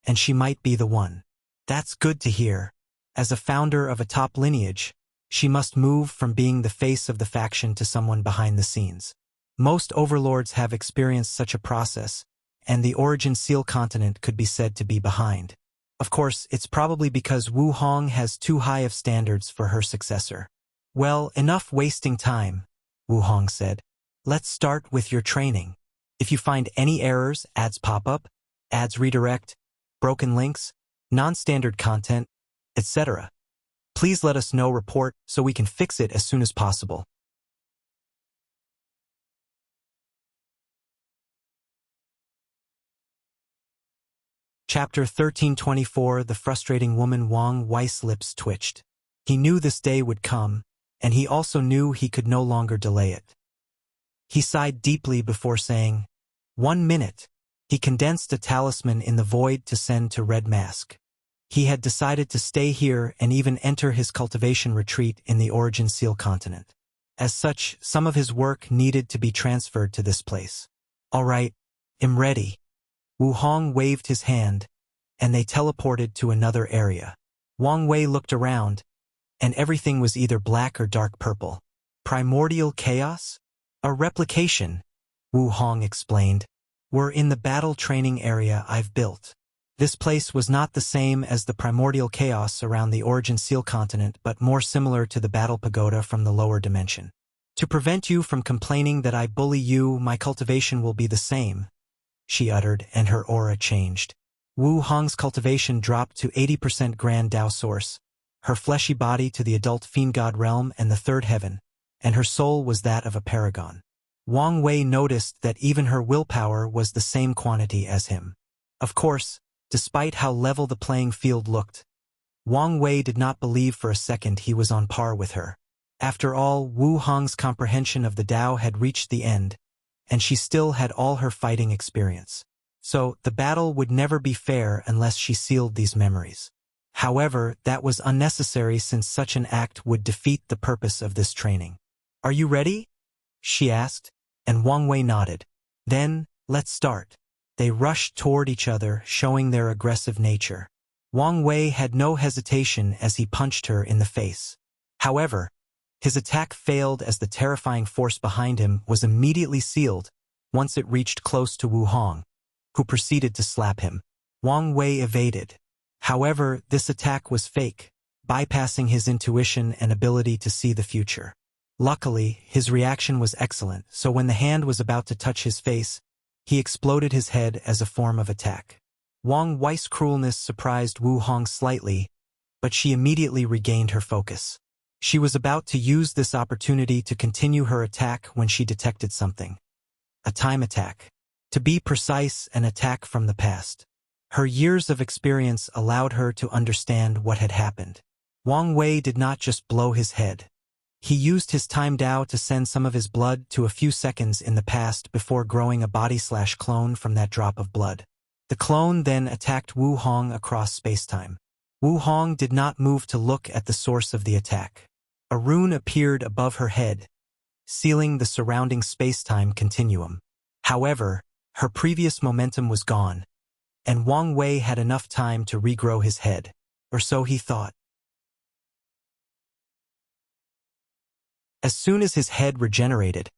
and she might be the one. That's good to hear. As a founder of a top lineage, she must move from being the face of the faction to someone behind the scenes. Most overlords have experienced such a process, and the Origin Seal continent could be said to be behind. Of course, it's probably because Wu Hong has too high of standards for her successor. Well, enough wasting time, Wu Hong said. Let's start with your training. If you find any errors, ads pop up, ads redirect, broken links, non-standard content, etc., please let us know report so we can fix it as soon as possible. Chapter 1324. The frustrating woman. Wang Wei's lips twitched. He knew this day would come, and he also knew he could no longer delay it. He sighed deeply before saying, 1 minute. He condensed a talisman in the void to send to Red Mask. He had decided to stay here and even enter his cultivation retreat in the Origin Seal continent. As such, some of his work needed to be transferred to this place. All right, I'm ready. Wu Hong waved his hand, and they teleported to another area. Wang Wei looked around, and everything was either black or dark purple. Primordial chaos? A replication, Wu Hong explained. We're in the battle training area I've built. This place was not the same as the primordial chaos around the Origin Seal continent, but more similar to the battle pagoda from the lower dimension. To prevent you from complaining that I bully you, my cultivation will be the same, she uttered, and her aura changed. Wu Hong's cultivation dropped to 80% Grand Tao Source, her fleshy body to the adult fiend god realm and the third heaven, and her soul was that of a paragon. Wang Wei noticed that even her willpower was the same quantity as him. Of course, despite how level the playing field looked, Wang Wei did not believe for a second he was on par with her. After all, Wu Hong's comprehension of the Tao had reached the end, and she still had all her fighting experience. So, the battle would never be fair unless she sealed these memories. However, that was unnecessary since such an act would defeat the purpose of this training. "Are you ready?" she asked, and Wang Wei nodded. "Then, let's start." They rushed toward each other, showing their aggressive nature. Wang Wei had no hesitation as he punched her in the face. However, his attack failed as the terrifying force behind him was immediately sealed once it reached close to Wu Hong, who proceeded to slap him. Wang Wei evaded. However, this attack was fake, bypassing his intuition and ability to see the future. Luckily, his reaction was excellent, so when the hand was about to touch his face, he exploded his head as a form of attack. Wang Wei's cruelness surprised Wu Hong slightly, but she immediately regained her focus. She was about to use this opportunity to continue her attack when she detected something. A time attack. To be precise, an attack from the past. Her years of experience allowed her to understand what had happened. Wang Wei did not just blow his head. He used his time Tao to send some of his blood to a few seconds in the past before growing a body/clone from that drop of blood. The clone then attacked Wu Hong across spacetime. Wu Hong did not move to look at the source of the attack. A rune appeared above her head, sealing the surrounding spacetime continuum. However, her previous momentum was gone, and Wang Wei had enough time to regrow his head, or so he thought. As soon as his head regenerated,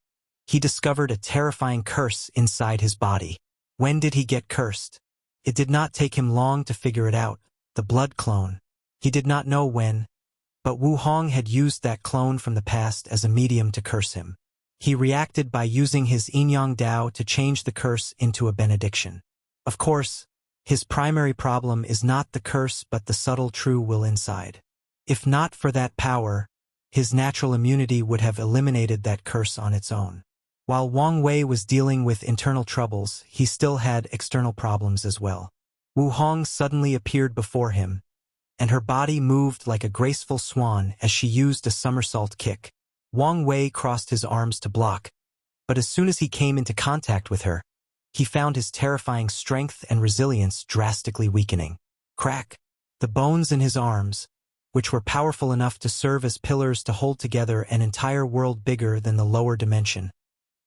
he discovered a terrifying curse inside his body. When did he get cursed? It did not take him long to figure it out, the blood clone. He did not know when, but Wu Hong had used that clone from the past as a medium to curse him. He reacted by using his Yin-Yang Tao to change the curse into a benediction. Of course, his primary problem is not the curse but the subtle true will inside. If not for that power, his natural immunity would have eliminated that curse on its own. While Wang Wei was dealing with internal troubles, he still had external problems as well. Wu Hong suddenly appeared before him, and her body moved like a graceful swan as she used a somersault kick. Wang Wei crossed his arms to block, but as soon as he came into contact with her, he found his terrifying strength and resilience drastically weakening. Crack! The bones in his arms, which were powerful enough to serve as pillars to hold together an entire world bigger than the lower dimension,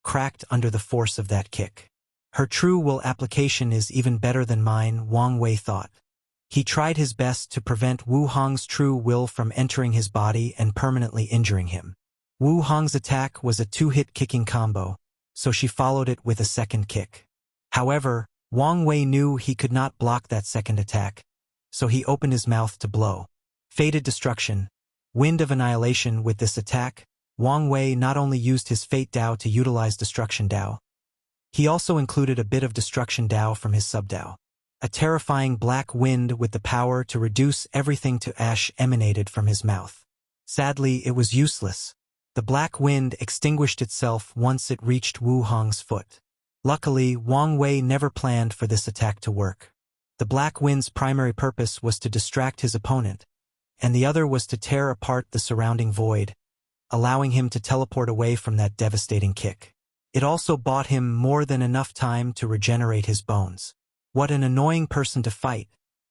cracked under the force of that kick. Her true will application is even better than mine, Wang Wei thought. He tried his best to prevent Wu Hong's true will from entering his body and permanently injuring him. Wu Hong's attack was a two-hit kicking combo, so she followed it with a second kick. However, Wang Wei knew he could not block that second attack, so he opened his mouth to blow. Fated Destruction, Wind of Annihilation. With this attack, Wang Wei not only used his Fate Tao to utilize Destruction Tao, he also included a bit of Destruction Tao from his Sub-Tao. A terrifying black wind with the power to reduce everything to ash emanated from his mouth. Sadly, it was useless. The black wind extinguished itself once it reached Wu Hong's foot. Luckily, Wang Wei never planned for this attack to work. The black wind's primary purpose was to distract his opponent, and the other was to tear apart the surrounding void, allowing him to teleport away from that devastating kick. It also bought him more than enough time to regenerate his bones. What an annoying person to fight,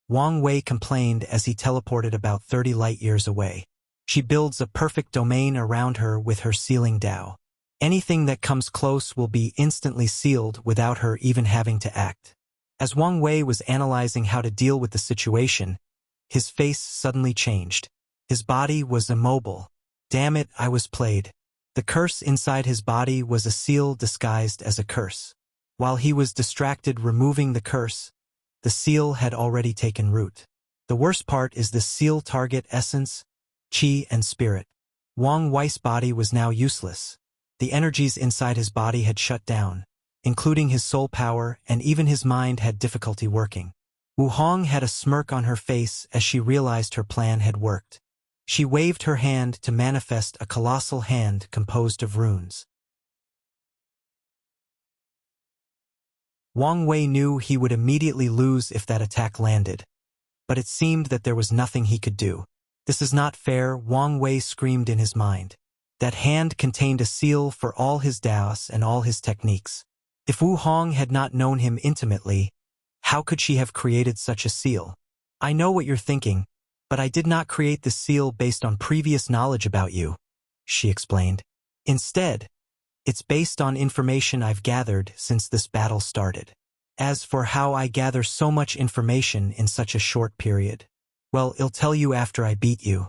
Wang Wei complained as he teleported about 30 light-years away. She builds a perfect domain around her with her sealing Tao. Anything that comes close will be instantly sealed without her even having to act. As Wang Wei was analyzing how to deal with the situation, his face suddenly changed. His body was immobile. Damn it, I was played. The curse inside his body was a seal disguised as a curse. While he was distracted removing the curse, the seal had already taken root. The worst part is the seal target essence, Qi and spirit. Wang Wei's body was now useless. The energies inside his body had shut down, including his soul power, and even his mind had difficulty working. Wu Hong had a smirk on her face as she realized her plan had worked. She waved her hand to manifest a colossal hand composed of runes. Wang Wei knew he would immediately lose if that attack landed, but it seemed that there was nothing he could do. This is not fair, Wang Wei screamed in his mind. That hand contained a seal for all his Daos and all his techniques. If Wu Hong had not known him intimately, how could she have created such a seal? I know what you're thinking, but I did not create the seal based on previous knowledge about you, she explained. Instead, it's based on information I've gathered since this battle started. As for how I gather so much information in such a short period, well, I'll tell you after I beat you.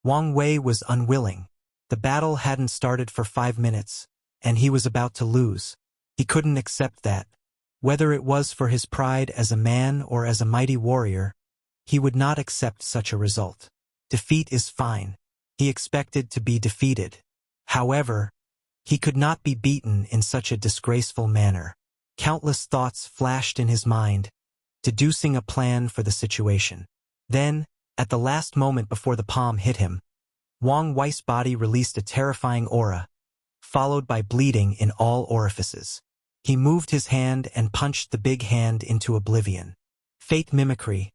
Wang Wei was unwilling. The battle hadn't started for 5 minutes, and he was about to lose. He couldn't accept that. Whether it was for his pride as a man or as a mighty warrior, he would not accept such a result. Defeat is fine. He expected to be defeated. However, he could not be beaten in such a disgraceful manner. Countless thoughts flashed in his mind, deducing a plan for the situation. Then, at the last moment before the palm hit him, Wang Wei's body released a terrifying aura, followed by bleeding in all orifices. He moved his hand and punched the big hand into oblivion. Fate mimicry.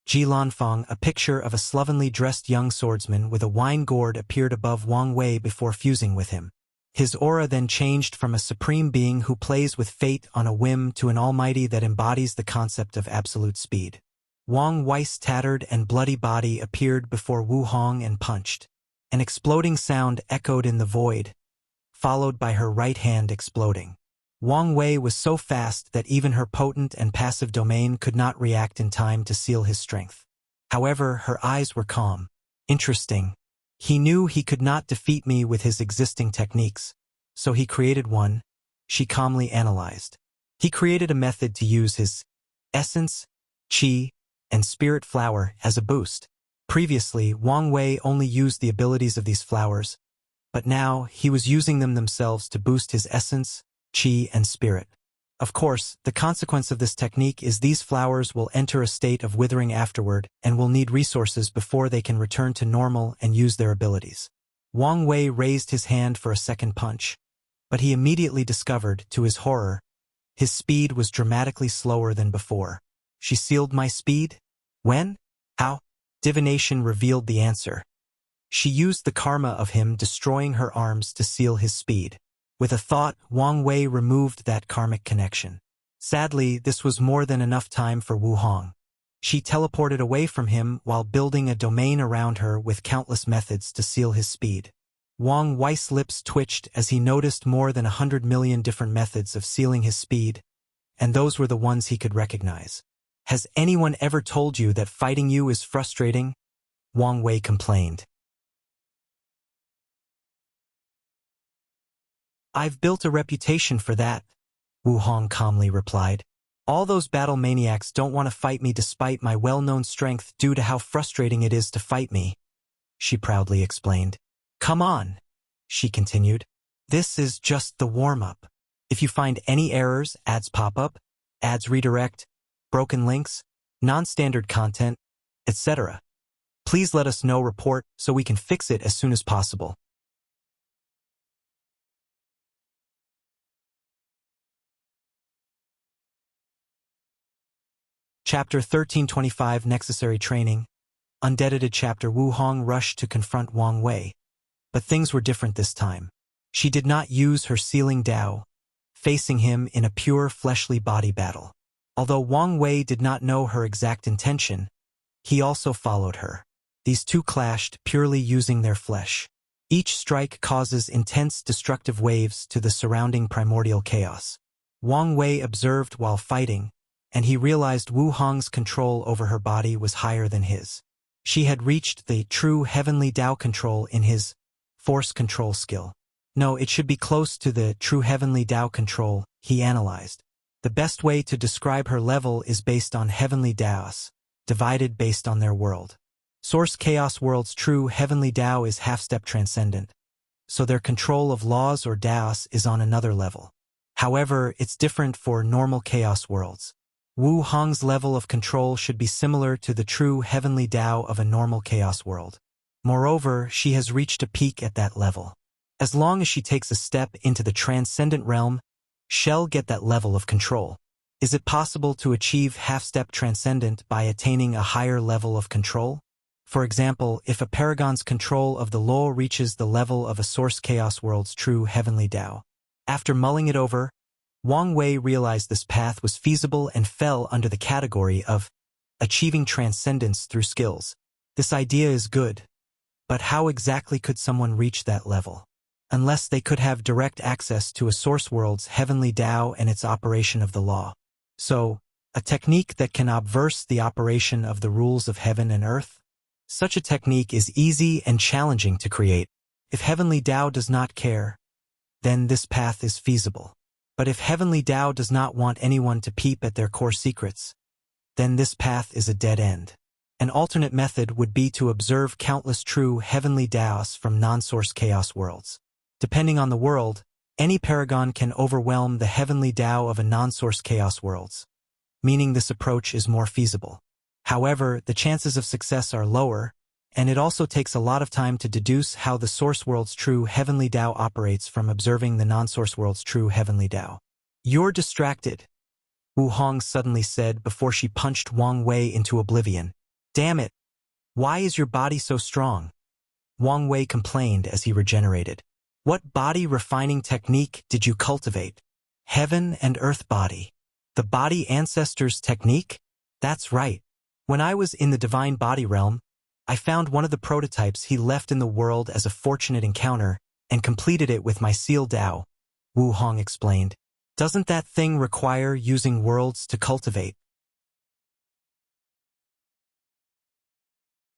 Ji Lanfang, a picture of a slovenly dressed young swordsman with a wine gourd, appeared above Wang Wei before fusing with him. His aura then changed from a supreme being who plays with fate on a whim to an almighty that embodies the concept of absolute speed. Wang Wei's tattered and bloody body appeared before Wu Hong and punched. An exploding sound echoed in the void, followed by her right hand exploding. Wang Wei was so fast that even her potent and passive domain could not react in time to seal his strength. However, her eyes were calm. Interesting. He knew he could not defeat me with his existing techniques, so he created one, she calmly analyzed. He created a method to use his essence, qi, and spirit flower as a boost. Previously, Wang Wei only used the abilities of these flowers, but now he was using them themselves to boost his essence, qi, and spirit. Of course, the consequence of this technique is these flowers will enter a state of withering afterward and will need resources before they can return to normal and use their abilities. Wang Wei raised his hand for a second punch, but he immediately discovered, to his horror, his speed was dramatically slower than before. She sealed my speed? When? How? Divination revealed the answer. She used the karma of him destroying her arms to seal his speed. With a thought, Wang Wei removed that karmic connection. Sadly, this was more than enough time for Wu Hong. She teleported away from him while building a domain around her with countless methods to seal his speed. Wang Wei's lips twitched as he noticed more than 100 million different methods of sealing his speed, and those were the ones he could recognize. Has anyone ever told you that fighting you is frustrating? Wang Wei complained. I've built a reputation for that, Wu Hong calmly replied. All those battle maniacs don't want to fight me despite my well-known strength due to how frustrating it is to fight me, she proudly explained. Come on, she continued. This is just the warm-up. If you find any errors, ads pop up, ads redirect, broken links, non-standard content, etc., please let us know, report, so we can fix it as soon as possible. Chapter 1325 Necessary Training. Undeaded chapter. Wu Hong rushed to confront Wang Wei, but things were different this time. She did not use her sealing Dao, facing him in a pure fleshly body battle. Although Wang Wei did not know her exact intention, he also followed her. These two clashed purely using their flesh. Each strike causes intense destructive waves to the surrounding primordial chaos. Wang Wei observed while fighting, and he realized Wu Hong's control over her body was higher than his. She had reached the true heavenly Dao control in his force control skill. No, it should be close to the true heavenly Dao control, he analyzed. The best way to describe her level is based on heavenly Daos, divided based on their world. Source Chaos World's true heavenly Dao is half-step transcendent, so their control of laws or Daos is on another level. However, it's different for normal Chaos Worlds. Wu Hong's level of control should be similar to the true heavenly Dao of a normal Chaos World. Moreover, she has reached a peak at that level. As long as she takes a step into the Transcendent realm, she'll get that level of control. Is it possible to achieve half-step Transcendent by attaining a higher level of control? For example, if a paragon's control of the law reaches the level of a source chaos world's true heavenly Tao. After mulling it over, Wang Wei realized this path was feasible and fell under the category of achieving transcendence through skills. This idea is good, but how exactly could someone reach that level? Unless they could have direct access to a source world's heavenly Tao and its operation of the law. So, a technique that can obverse the operation of the rules of heaven and earth? Such a technique is easy and challenging to create. If heavenly Tao does not care, then this path is feasible. But if heavenly Tao does not want anyone to peep at their core secrets, then this path is a dead end. An alternate method would be to observe countless true heavenly Taos from non-source chaos worlds. Depending on the world, any paragon can overwhelm the heavenly Tao of a non-source chaos worlds, meaning this approach is more feasible. However, the chances of success are lower, and it also takes a lot of time to deduce how the source world's true heavenly Tao operates from observing the non-source world's true heavenly Tao. You're distracted, Wu Hong suddenly said before she punched Wang Wei into oblivion. Damn it! Why is your body so strong? Wang Wei complained as he regenerated. What body-refining technique did you cultivate? Heaven and earth body. The body ancestors technique? That's right. When I was in the divine body realm, I found one of the prototypes he left in the world as a fortunate encounter and completed it with my seal Tao, Wu Hong explained. Doesn't that thing require using worlds to cultivate?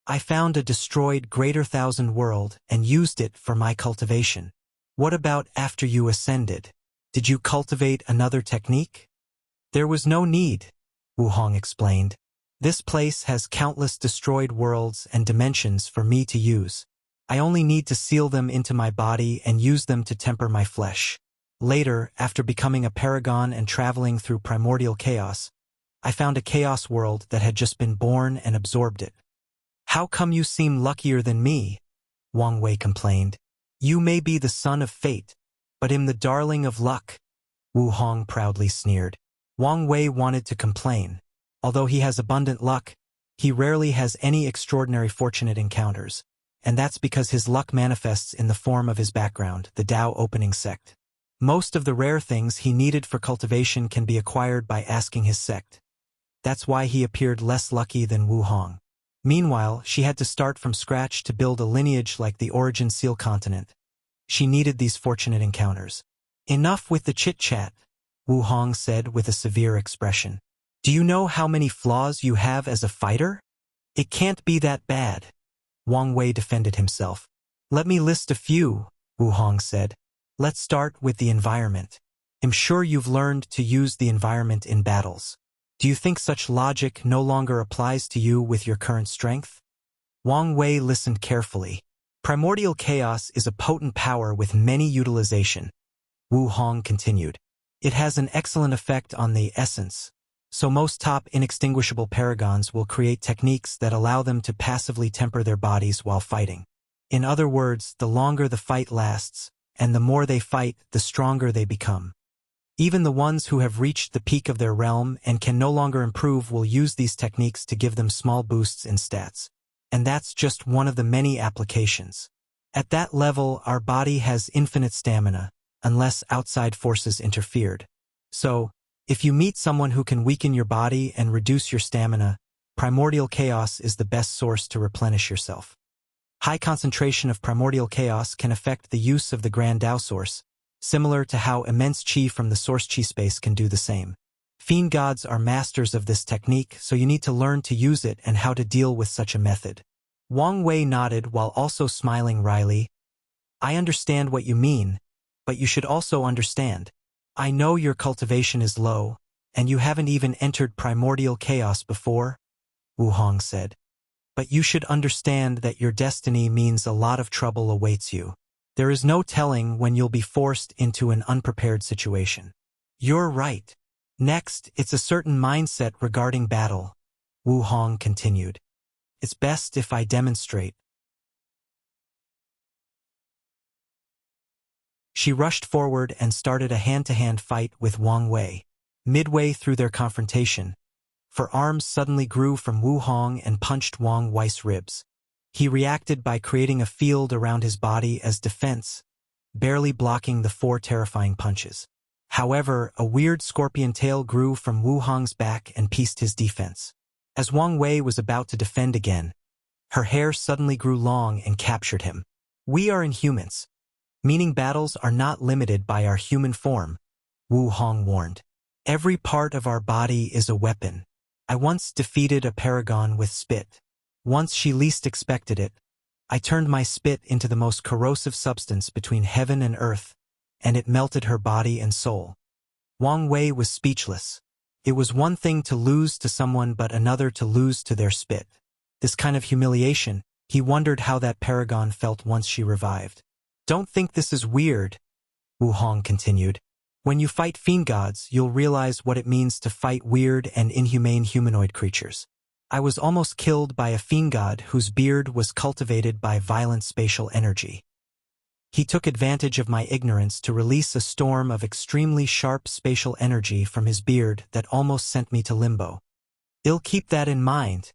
I found a destroyed Greater Thousand World and used it for my cultivation. What about after you ascended? Did you cultivate another technique? There was no need, Wu Hong explained. This place has countless destroyed worlds and dimensions for me to use. I only need to seal them into my body and use them to temper my flesh. Later, after becoming a paragon and traveling through primordial chaos, I found a chaos world that had just been born and absorbed it. How come you seem luckier than me? Wang Wei complained. You may be the son of fate, but am the darling of luck, Wu Hong proudly sneered. Wang Wei wanted to complain. Although he has abundant luck, he rarely has any extraordinary fortunate encounters, and that's because his luck manifests in the form of his background, the Tao opening sect. Most of the rare things he needed for cultivation can be acquired by asking his sect. That's why he appeared less lucky than Wu Hong. Meanwhile, she had to start from scratch to build a lineage like the Origin Seal continent. She needed these fortunate encounters. Enough with the chit-chat, Wu Hong said with a severe expression. Do you know how many flaws you have as a fighter? It can't be that bad. Wang Wei defended himself. Let me list a few, Wu Hong said. Let's start with the environment. I'm sure you've learned to use the environment in battles. Do you think such logic no longer applies to you with your current strength? Wang Wei listened carefully. Primordial chaos is a potent power with many utilization, Wu Hong continued. It has an excellent effect on the essence, so most top inextinguishable paragons will create techniques that allow them to passively temper their bodies while fighting. In other words, the longer the fight lasts, and the more they fight, the stronger they become. Even the ones who have reached the peak of their realm and can no longer improve will use these techniques to give them small boosts in stats. And that's just one of the many applications. At that level, our body has infinite stamina, unless outside forces interfered. So, if you meet someone who can weaken your body and reduce your stamina, primordial chaos is the best source to replenish yourself. High concentration of primordial chaos can affect the use of the Grand Tao source, similar to how immense chi from the source chi space can do the same. Fiend gods are masters of this technique, so you need to learn to use it and how to deal with such a method. Wang Wei nodded while also smiling wryly. I understand what you mean, but you should also understand. I know your cultivation is low, and you haven't even entered primordial chaos before, Wu Hong said. But you should understand that your destiny means a lot of trouble awaits you. There is no telling when you'll be forced into an unprepared situation. You're right. Next, it's a certain mindset regarding battle, Wu Hong continued. It's best if I demonstrate. She rushed forward and started a hand-to-hand fight with Wang Wei. Midway through their confrontation, her arms suddenly grew from Wu Hong and punched Wang Wei's ribs. He reacted by creating a field around his body as defense, barely blocking the 4 terrifying punches. However, a weird scorpion tail grew from Wu Hong's back and pieced his defense. As Wang Wei was about to defend again, her hair suddenly grew long and captured him. "We are inhumans, meaning battles are not limited by our human form," Wu Hong warned. "Every part of our body is a weapon. I once defeated a paragon with spit. Once she least expected it, I turned my spit into the most corrosive substance between heaven and earth, and it melted her body and soul." Wang Wei was speechless. It was one thing to lose to someone but another to lose to their spit. This kind of humiliation, he wondered how that paragon felt once she revived. "Don't think this is weird," Wu Hong continued. "When you fight fiend gods, you'll realize what it means to fight weird and inhumane humanoid creatures. I was almost killed by a fiend god whose beard was cultivated by violent spatial energy. He took advantage of my ignorance to release a storm of extremely sharp spatial energy from his beard that almost sent me to limbo." "I'll keep that in mind,"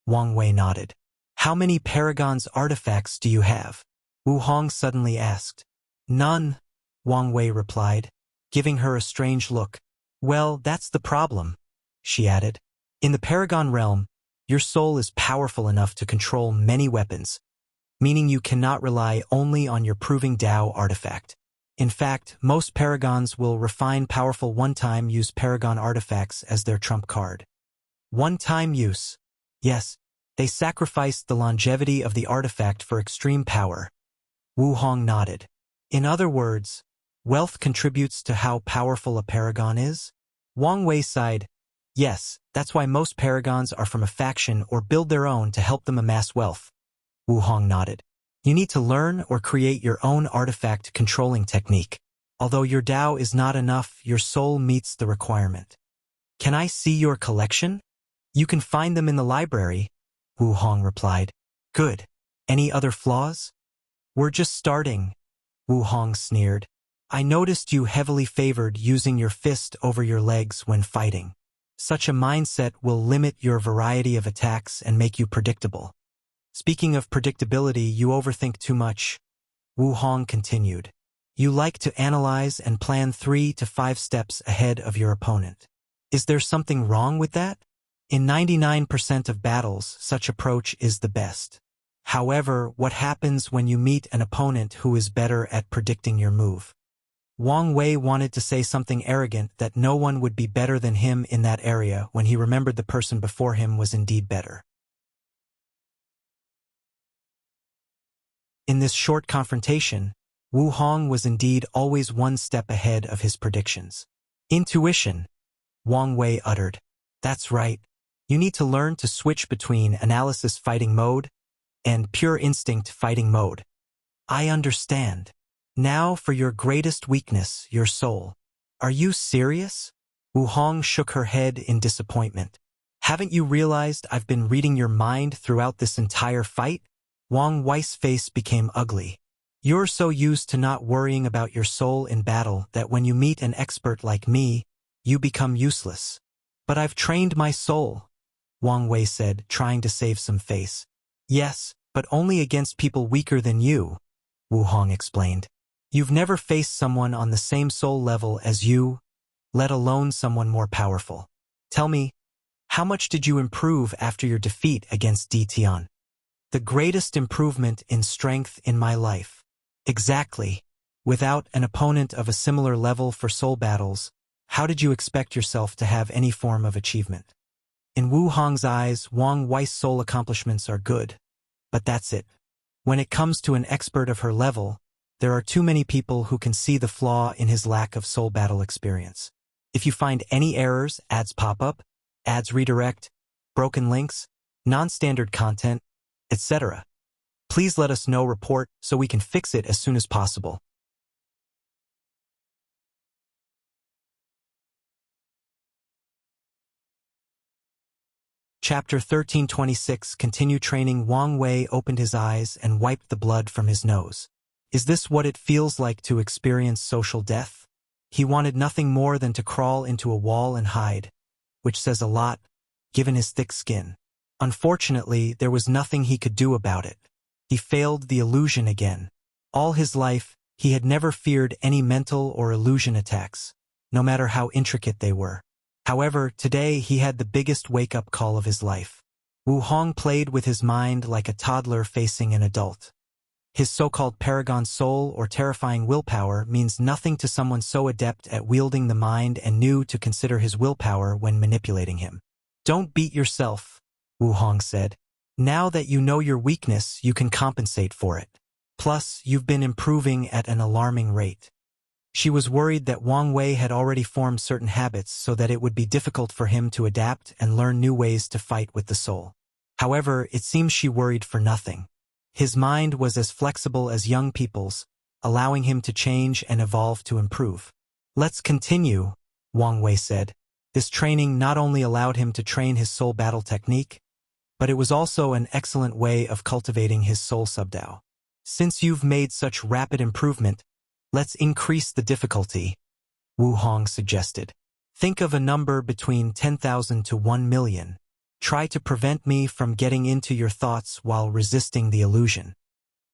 Wang Wei nodded. "How many Paragon's artifacts do you have?" Wu Hong suddenly asked. "None," Wang Wei replied, giving her a strange look. "Well, that's the problem," she added. "In the Paragon realm, your soul is powerful enough to control many weapons, meaning you cannot rely only on your Proving Tao artifact. In fact, most Paragons will refine powerful one-time use Paragon artifacts as their trump card." "One-time use." "Yes, they sacrificed the longevity of the artifact for extreme power." Wu Hong nodded. "In other words, wealth contributes to how powerful a Paragon is?" Wang Wei sighed. "Yes, that's why most Paragons are from a faction or build their own to help them amass wealth." Wu Hong nodded. "You need to learn or create your own artifact controlling technique. Although your Tao is not enough, your soul meets the requirement." "Can I see your collection?" "You can find them in the library," Wu Hong replied. "Good. Any other flaws?" "We're just starting," Wu Hong sneered. "I noticed you heavily favored using your fist over your legs when fighting. Such a mindset will limit your variety of attacks and make you predictable." "Speaking of predictability, you overthink too much," Wu Hong continued. "You like to analyze and plan 3 to 5 steps ahead of your opponent. Is there something wrong with that? In 99% of battles, such approach is the best. However, what happens when you meet an opponent who is better at predicting your move?" Wang Wei wanted to say something arrogant that no one would be better than him in that area when he remembered the person before him was indeed better. In this short confrontation, Wu Hong was indeed always one step ahead of his predictions. "Intuition," Wang Wei uttered. "That's right. You need to learn to switch between analysis fighting mode and pure instinct fighting mode." "I understand. Now for your greatest weakness, your soul." "Are you serious?" Wu Hong shook her head in disappointment. "Haven't you realized I've been reading your mind throughout this entire fight?" Wang Wei's face became ugly. "You're so used to not worrying about your soul in battle that when you meet an expert like me, you become useless." "But I've trained my soul," Wang Wei said, trying to save some face. "Yes, but only against people weaker than you," Wu Hong explained. "You've never faced someone on the same soul level as you, let alone someone more powerful. Tell me, how much did you improve after your defeat against Di Tian?" "The greatest improvement in strength in my life." "Exactly. Without an opponent of a similar level for soul battles, how did you expect yourself to have any form of achievement?" In Wu Hong's eyes, Wang Wei's soul accomplishments are good, but that's it. When it comes to an expert of her level, there are too many people who can see the flaw in his lack of soul battle experience. If you find any errors, ads pop up, ads redirect, broken links, non-standard content, etc., please let us know report so we can fix it as soon as possible. Chapter 1326 Continue Training. Wang Wei opened his eyes and wiped the blood from his nose. "Is this what it feels like to experience social death?" He wanted nothing more than to crawl into a wall and hide, which says a lot, given his thick skin. Unfortunately, there was nothing he could do about it. He failed the illusion again. All his life, he had never feared any mental or illusion attacks, no matter how intricate they were. However, today he had the biggest wake-up call of his life. Wu Hong played with his mind like a toddler facing an adult. His so-called paragon soul or terrifying willpower means nothing to someone so adept at wielding the mind and knew to consider his willpower when manipulating him. "Don't beat yourself," Wu Hong said. "Now that you know your weakness, you can compensate for it. Plus, you've been improving at an alarming rate." She was worried that Wang Wei had already formed certain habits so that it would be difficult for him to adapt and learn new ways to fight with the soul. However, it seems she worried for nothing. His mind was as flexible as young people's, allowing him to change and evolve to improve. "Let's continue," Wang Wei said. This training not only allowed him to train his soul battle technique, but it was also an excellent way of cultivating his soul subdao. "Since you've made such rapid improvement, let's increase the difficulty," Wu Hong suggested. "Think of a number between 10,000 to 1,000,000. Try to prevent me from getting into your thoughts while resisting the illusion."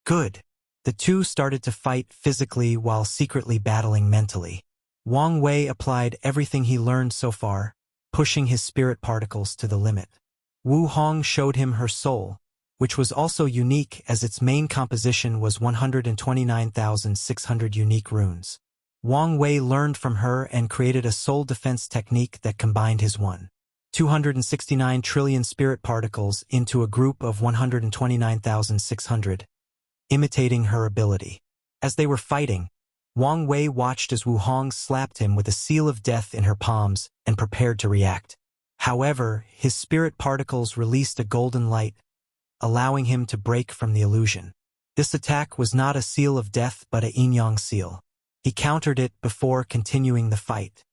Good. The two started to fight physically while secretly battling mentally. Wang Wei applied everything he learned so far, pushing his spirit particles to the limit. Wu Hong showed him her soul, which was also unique as its main composition was 129,600 unique runes. Wang Wei learned from her and created a soul defense technique that combined his 269 trillion spirit particles into a group of 129,600, imitating her ability. As they were fighting, Wang Wei watched as Wu Hong slapped him with a seal of death in her palms and prepared to react. However, his spirit particles released a golden light, allowing him to break from the illusion. This attack was not a seal of death but a yin-yang seal. He countered it before continuing the fight.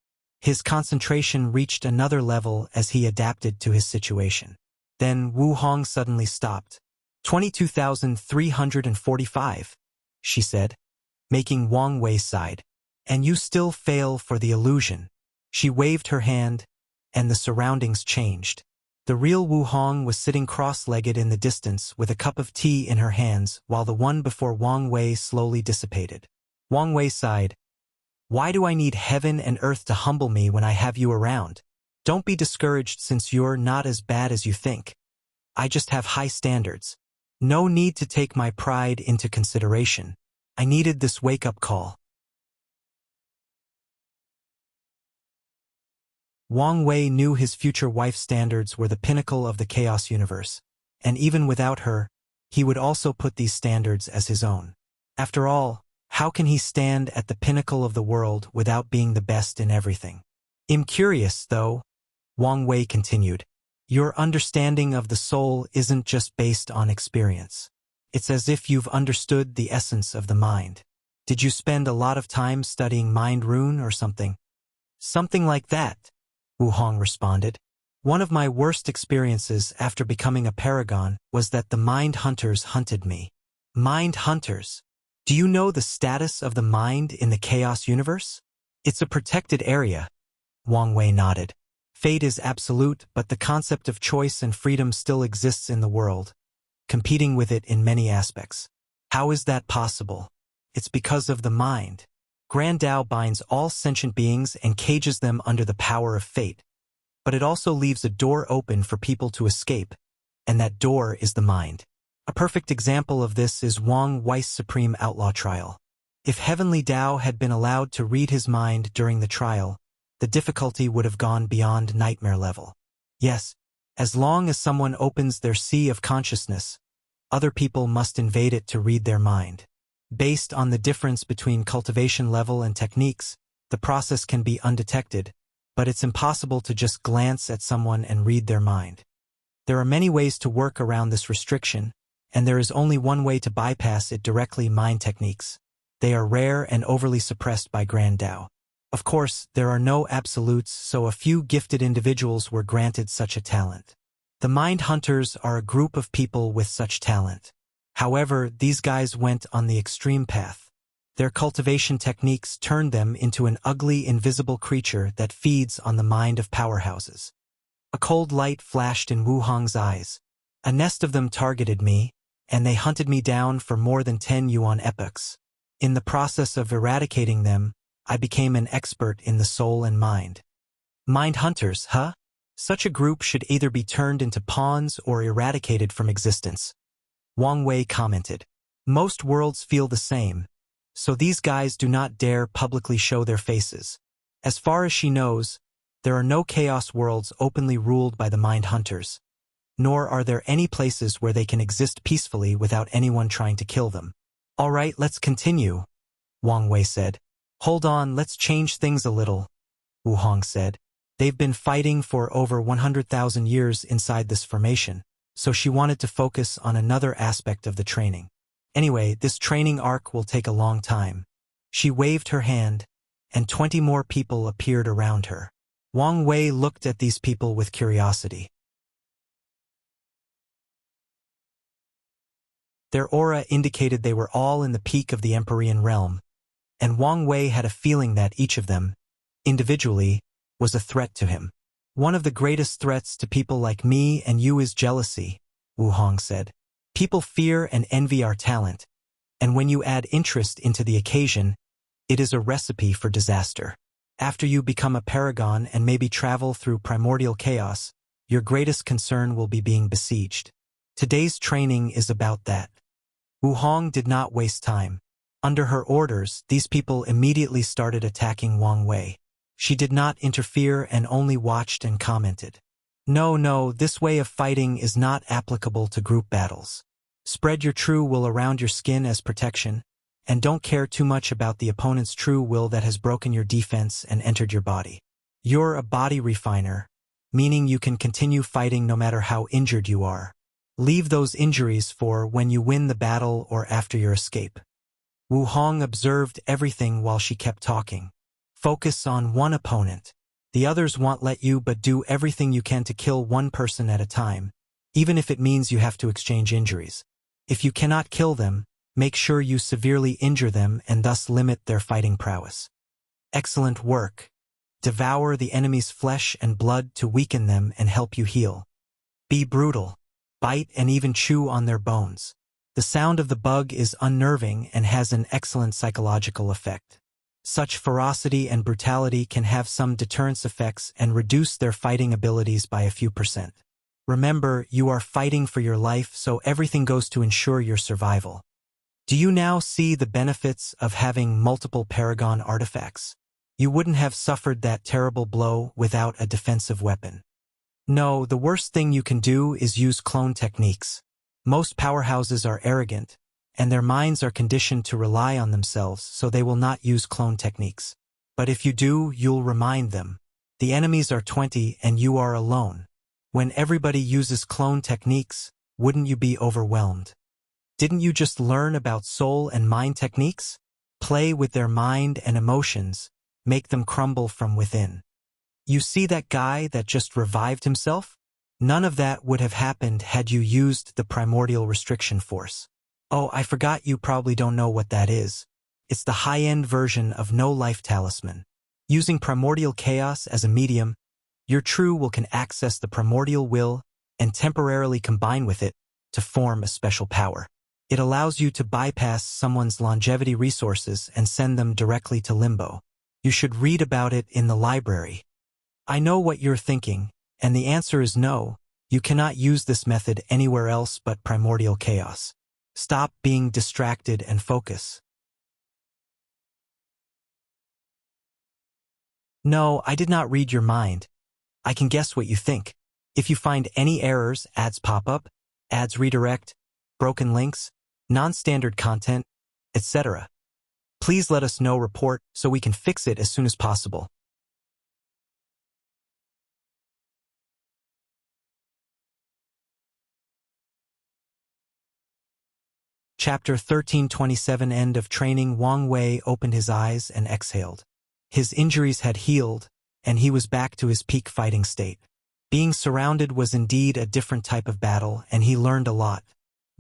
His concentration reached another level as he adapted to his situation. Then Wu Hong suddenly stopped. 22,345, she said, making Wang Wei sigh. "And you still fail for the illusion." She waved her hand, and the surroundings changed. The real Wu Hong was sitting cross-legged in the distance with a cup of tea in her hands while the one before Wang Wei slowly dissipated. Wang Wei sighed. "Why do I need heaven and earth to humble me when I have you around? Don't be discouraged since you're not as bad as you think. I just have high standards. No need to take my pride into consideration. I needed this wake-up call." Wang Wei knew his future wife's standards were the pinnacle of the chaos universe, and even without her, he would also put these standards as his own. After all, how can he stand at the pinnacle of the world without being the best in everything? "I'm curious, though," Wang Wei continued. "Your understanding of the soul isn't just based on experience. It's as if you've understood the essence of the mind. Did you spend a lot of time studying mind rune or something?" "Something like that," Wu Hong responded. "One of my worst experiences after becoming a paragon was that the mind hunters hunted me." "Mind hunters? Do you know the status of the mind in the chaos universe?" "It's a protected area," Wang Wei nodded. "Fate is absolute, but the concept of choice and freedom still exists in the world, competing with it in many aspects." "How is that possible?" "It's because of the mind. Grand Tao binds all sentient beings and cages them under the power of fate. But it also leaves a door open for people to escape, and that door is the mind. A perfect example of this is Wang Wei's Supreme Outlaw trial. If Heavenly Tao had been allowed to read his mind during the trial, the difficulty would have gone beyond nightmare level. Yes, as long as someone opens their sea of consciousness, other people must invade it to read their mind. Based on the difference between cultivation level and techniques, the process can be undetected, but it's impossible to just glance at someone and read their mind. There are many ways to work around this restriction, and there is only one way to bypass it directly: mind techniques. They are rare and overly suppressed by Grand Tao. Of course, there are no absolutes, so a few gifted individuals were granted such a talent. The mind hunters are a group of people with such talent. However, these guys went on the extreme path. Their cultivation techniques turned them into an ugly, invisible creature that feeds on the mind of powerhouses. A cold light flashed in Wu Hong's eyes. A nest of them targeted me, and they hunted me down for more than 10 yuan epochs. In the process of eradicating them, I became an expert in the soul and mind. Mind hunters, huh? Such a group should either be turned into pawns or eradicated from existence. Wang Wei commented. Most worlds feel the same, so these guys do not dare publicly show their faces. As far as she knows, there are no chaos worlds openly ruled by the mind hunters, nor are there any places where they can exist peacefully without anyone trying to kill them. All right, let's continue, Wang Wei said. Hold on, let's change things a little, Wu Hong said. They've been fighting for over 100,000 years inside this formation, so she wanted to focus on another aspect of the training. Anyway, this training arc will take a long time. She waved her hand, and 20 more people appeared around her. Wang Wei looked at these people with curiosity. Their aura indicated they were all in the peak of the Empyrean realm, and Wang Wei had a feeling that each of them, individually, was a threat to him. One of the greatest threats to people like me and you is jealousy, Wu Hong said. People fear and envy our talent, and when you add interest into the occasion, it is a recipe for disaster. After you become a paragon and maybe travel through primordial chaos, your greatest concern will be being besieged. Today's training is about that. Wu Hong did not waste time. Under her orders, these people immediately started attacking Wang Wei. She did not interfere and only watched and commented. No, this way of fighting is not applicable to group battles. Spread your true will around your skin as protection, and don't care too much about the opponent's true will that has broken your defense and entered your body. You're a body refiner, meaning you can continue fighting no matter how injured you are. Leave those injuries for when you win the battle or after your escape. Wu Hong observed everything while she kept talking. Focus on one opponent. The others won't let you, but do everything you can to kill one person at a time, even if it means you have to exchange injuries. If you cannot kill them, make sure you severely injure them and thus limit their fighting prowess. Excellent work. Devour the enemy's flesh and blood to weaken them and help you heal. Be brutal. Bite and even chew on their bones. The sound of the bug is unnerving and has an excellent psychological effect. Such ferocity and brutality can have some deterrence effects and reduce their fighting abilities by a few %. Remember, you are fighting for your life, so everything goes to ensure your survival. Do you now see the benefits of having multiple Paragon artifacts? You wouldn't have suffered that terrible blow without a defensive weapon. No, the worst thing you can do is use clone techniques. Most powerhouses are arrogant, and their minds are conditioned to rely on themselves, so they will not use clone techniques. But if you do, you'll remind them. The enemies are 20 and you are alone. When everybody uses clone techniques, wouldn't you be overwhelmed? Didn't you just learn about soul and mind techniques? Play with their mind and emotions, make them crumble from within. You see that guy that just revived himself? None of that would have happened had you used the primordial restriction force. Oh, I forgot, you probably don't know what that is. It's the high-end version of no-life talisman. Using primordial chaos as a medium, your true will can access the primordial will and temporarily combine with it to form a special power. It allows you to bypass someone's longevity resources and send them directly to limbo. You should read about it in the library. I know what you're thinking, and the answer is no. You cannot use this method anywhere else but primordial chaos. Stop being distracted and focus. No, I did not read your mind. I can guess what you think. If you find any errors, ads pop up, ads redirect, broken links, non-standard content, etc., please let us know, report, so we can fix it as soon as possible. Chapter 1327. End of training. Wang Wei opened his eyes and exhaled. His injuries had healed, and he was back to his peak fighting state. Being surrounded was indeed a different type of battle, and he learned a lot.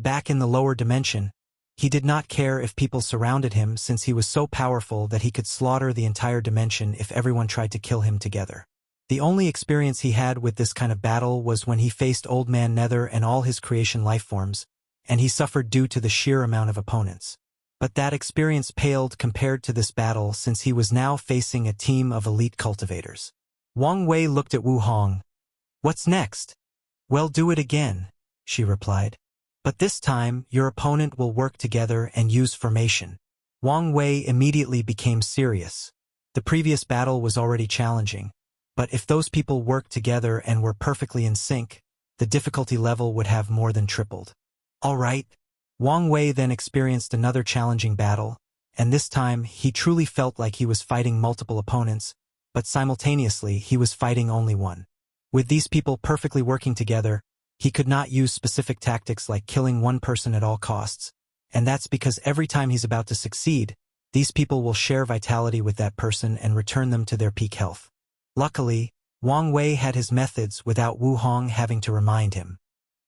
Back in the lower dimension, He did not care if people surrounded him since he was so powerful that he could slaughter the entire dimension if everyone tried to kill him together. The only experience he had with this kind of battle was when he faced Old Man Nether and all his creation lifeforms, and he suffered due to the sheer amount of opponents. But that experience paled compared to this battle since he was now facing a team of elite cultivators. Wang Wei looked at Wu Hong. "What's next?" "Well, do it again," she replied. "But this time, your opponent will work together and use formation." Wang Wei immediately became serious. The previous battle was already challenging, but if those people worked together and were perfectly in sync, the difficulty level would have more than tripled. All right. Wang Wei then experienced another challenging battle, and this time he truly felt like he was fighting multiple opponents, but simultaneously he was fighting only one. With these people perfectly working together, he could not use specific tactics like killing one person at all costs, and that's because every time he's about to succeed, these people will share vitality with that person and return them to their peak health. Luckily, Wang Wei had his methods without Wu Hong having to remind him.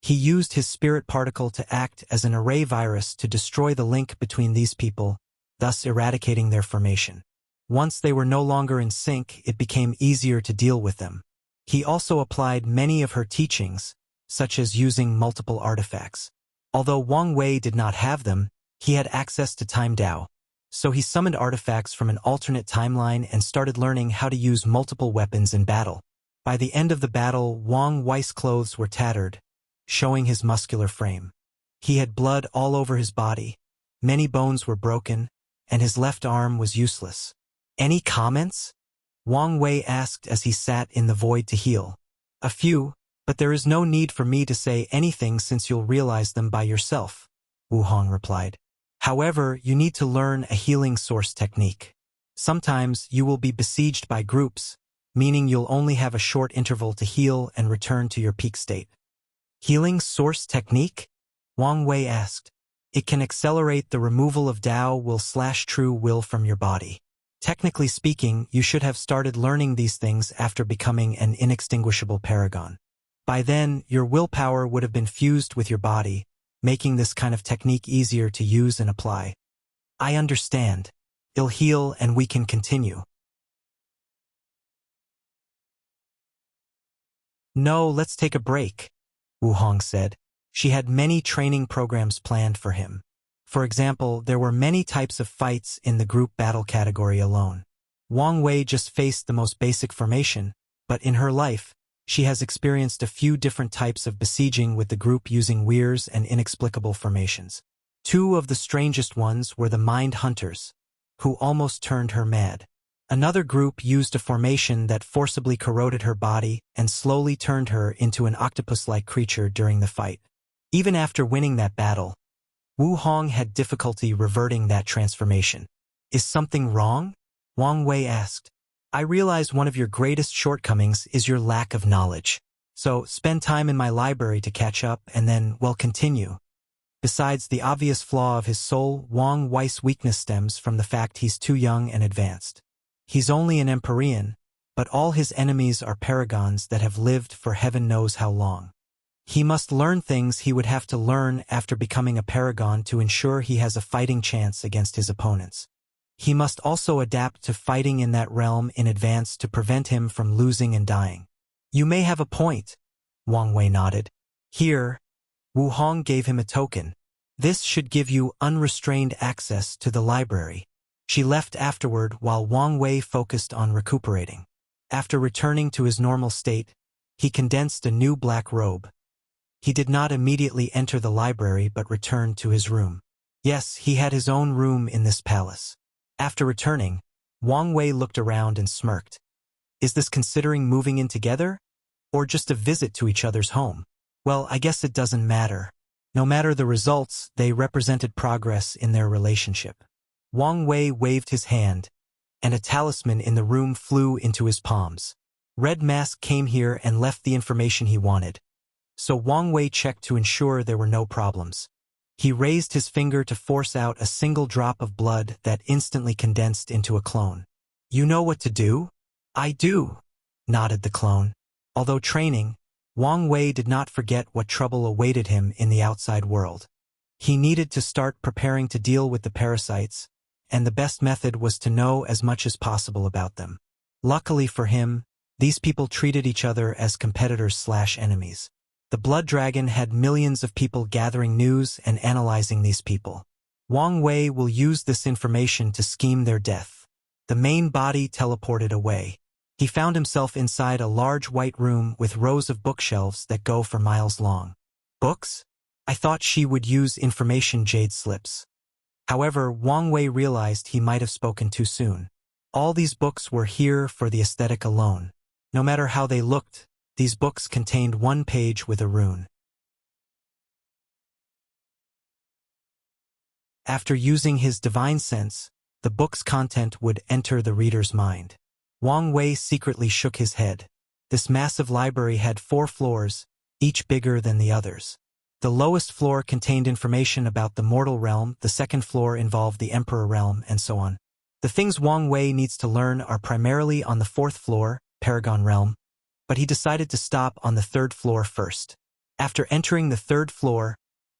He used his spirit particle to act as an array virus to destroy the link between these people, thus eradicating their formation. Once they were no longer in sync, it became easier to deal with them. He also applied many of her teachings, such as using multiple artifacts. Although Wang Wei did not have them, he had access to Time Dao, so he summoned artifacts from an alternate timeline and started learning how to use multiple weapons in battle. By the end of the battle, Wang Wei's clothes were tattered, showing his muscular frame. He had blood all over his body, many bones were broken, and his left arm was useless. "Any comments?" Wang Wei asked as he sat in the void to heal. "A few, but there is no need for me to say anything since you'll realize them by yourself," Wu Hong replied. "However, you need to learn a healing source technique. Sometimes you will be besieged by groups, meaning you'll only have a short interval to heal and return to your peak state." "Healing source technique?" Wang Wei asked. "It can accelerate the removal of Dao will/true will from your body. Technically speaking, you should have started learning these things after becoming an inextinguishable paragon. By then, your willpower would have been fused with your body, making this kind of technique easier to use and apply." "I understand. It'll heal and we can continue." "No, let's take a break," Wu Hong said. She had many training programs planned for him. For example, there were many types of fights in the group battle category alone. Wang Wei just faced the most basic formation, but in her life, she has experienced a few different types of besieging with the group using weirs and inexplicable formations. Two of the strangest ones were the Mind Hunters, who almost turned her mad. Another group used a formation that forcibly corroded her body and slowly turned her into an octopus-like creature during the fight. Even after winning that battle, Wu Hong had difficulty reverting that transformation. "Is something wrong?" Wang Wei asked. "I realize one of your greatest shortcomings is your lack of knowledge. So spend time in my library to catch up and then, well, continue." Besides the obvious flaw of his soul, Wang Wei's weakness stems from the fact he's too young and advanced. He's only an Empyrean, but all his enemies are paragons that have lived for heaven knows how long. He must learn things he would have to learn after becoming a paragon to ensure he has a fighting chance against his opponents. He must also adapt to fighting in that realm in advance to prevent him from losing and dying. "You may have a point," Wang Wei nodded. "Here," Wu Hong gave him a token. "This should give you unrestrained access to the library." She left afterward while Wang Wei focused on recuperating. After returning to his normal state, he condensed a new black robe. He did not immediately enter the library but returned to his room. Yes, he had his own room in this palace. After returning, Wang Wei looked around and smirked. Is this considering moving in together? Or just a visit to each other's home? Well, I guess it doesn't matter. No matter the results, they represented progress in their relationship. Wang Wei waved his hand, and a talisman in the room flew into his palms. Red Mask came here and left the information he wanted. So Wang Wei checked to ensure there were no problems. He raised his finger to force out a single drop of blood that instantly condensed into a clone. "You know what to do?" "I do," nodded the clone. Although training, Wang Wei did not forget what trouble awaited him in the outside world. He needed to start preparing to deal with the parasites, and the best method was to know as much as possible about them. Luckily for him, these people treated each other as competitors/enemies. The Blood Dragon had millions of people gathering news and analyzing these people. Wang Wei will use this information to scheme their death. The main body teleported away. He found himself inside a large white room with rows of bookshelves that go for miles long. Books? I thought she would use information jade slips. However, Wang Wei realized he might have spoken too soon. All these books were here for the aesthetic alone. No matter how they looked, these books contained one page with a rune. After using his divine sense, the book's content would enter the reader's mind. Wang Wei secretly shook his head. This massive library had 4 floors, each bigger than the others. The lowest floor contained information about the mortal realm, the second floor involved the emperor realm, and so on. The things Wang Wei needs to learn are primarily on the 4th floor, Paragon realm, but he decided to stop on the 3rd floor first. After entering the 3rd floor,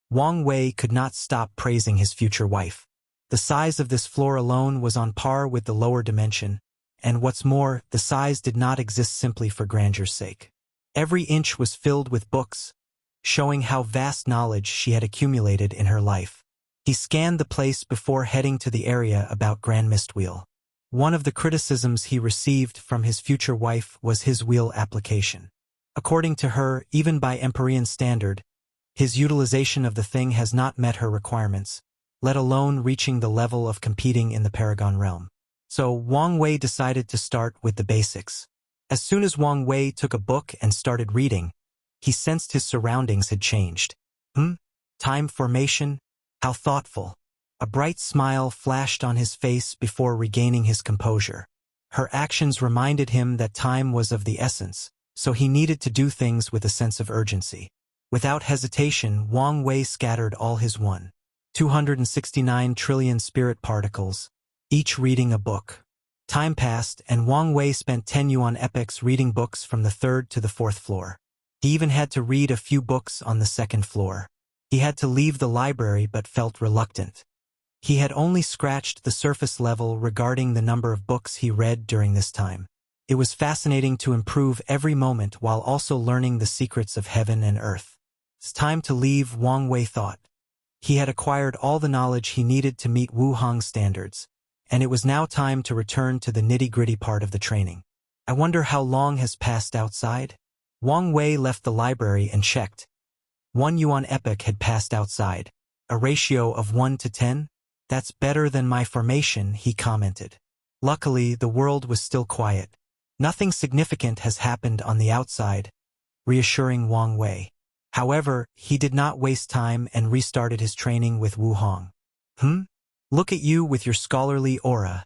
Wang Wei could not stop praising his future wife. The size of this floor alone was on par with the lower dimension, and what's more, the size did not exist simply for grandeur's sake. Every inch was filled with books, showing how vast knowledge she had accumulated in her life. He scanned the place before heading to the area about Grand Mist Wheel. One of the criticisms he received from his future wife was his wheel application. According to her, even by Empyrean standard, his utilization of the thing has not met her requirements, let alone reaching the level of competing in the Paragon realm. So Wang Wei decided to start with the basics. As soon as Wang Wei took a book and started reading, he sensed his surroundings had changed. Time formation? How thoughtful. A bright smile flashed on his face before regaining his composure. Her actions reminded him that time was of the essence, so he needed to do things with a sense of urgency. Without hesitation, Wang Wei scattered all his 269 trillion spirit particles, each reading a book. Time passed, and Wang Wei spent 10 yuan epochs reading books from the 3rd to the 4th floor. He even had to read a few books on the 2nd floor. He had to leave the library but felt reluctant. He had only scratched the surface level regarding the number of books he read during this time. It was fascinating to improve every moment while also learning the secrets of heaven and earth. It's time to leave, Wang Wei thought. He had acquired all the knowledge he needed to meet Wu Hong's standards, and it was now time to return to the nitty-gritty part of the training. I wonder how long has passed outside? Wang Wei left the library and checked. 1 yuan epoch had passed outside. A ratio of 1 to 10? That's better than my formation, he commented. Luckily, the world was still quiet. Nothing significant has happened on the outside, reassuring Wang Wei. However, he did not waste time and restarted his training with Wu Hong. Look at you with your scholarly aura,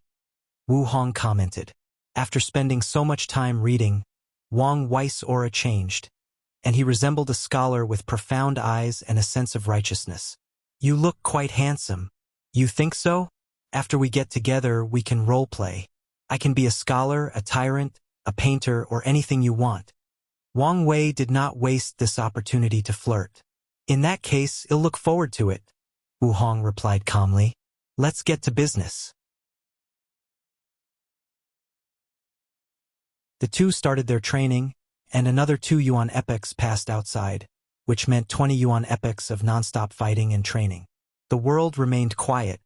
Wu Hong commented. After spending so much time reading, Wang Wei's aura changed, and he resembled a scholar with profound eyes and a sense of righteousness. You look quite handsome. You think so? After we get together, we can role-play. I can be a scholar, a tyrant, a painter, or anything you want. Wang Wei did not waste this opportunity to flirt. In that case, I'll look forward to it, Wu Hong replied calmly. Let's get to business. The two started their training, and another 2 yuan epochs passed outside, which meant 20 yuan epochs of non-stop fighting and training. The world remained quiet,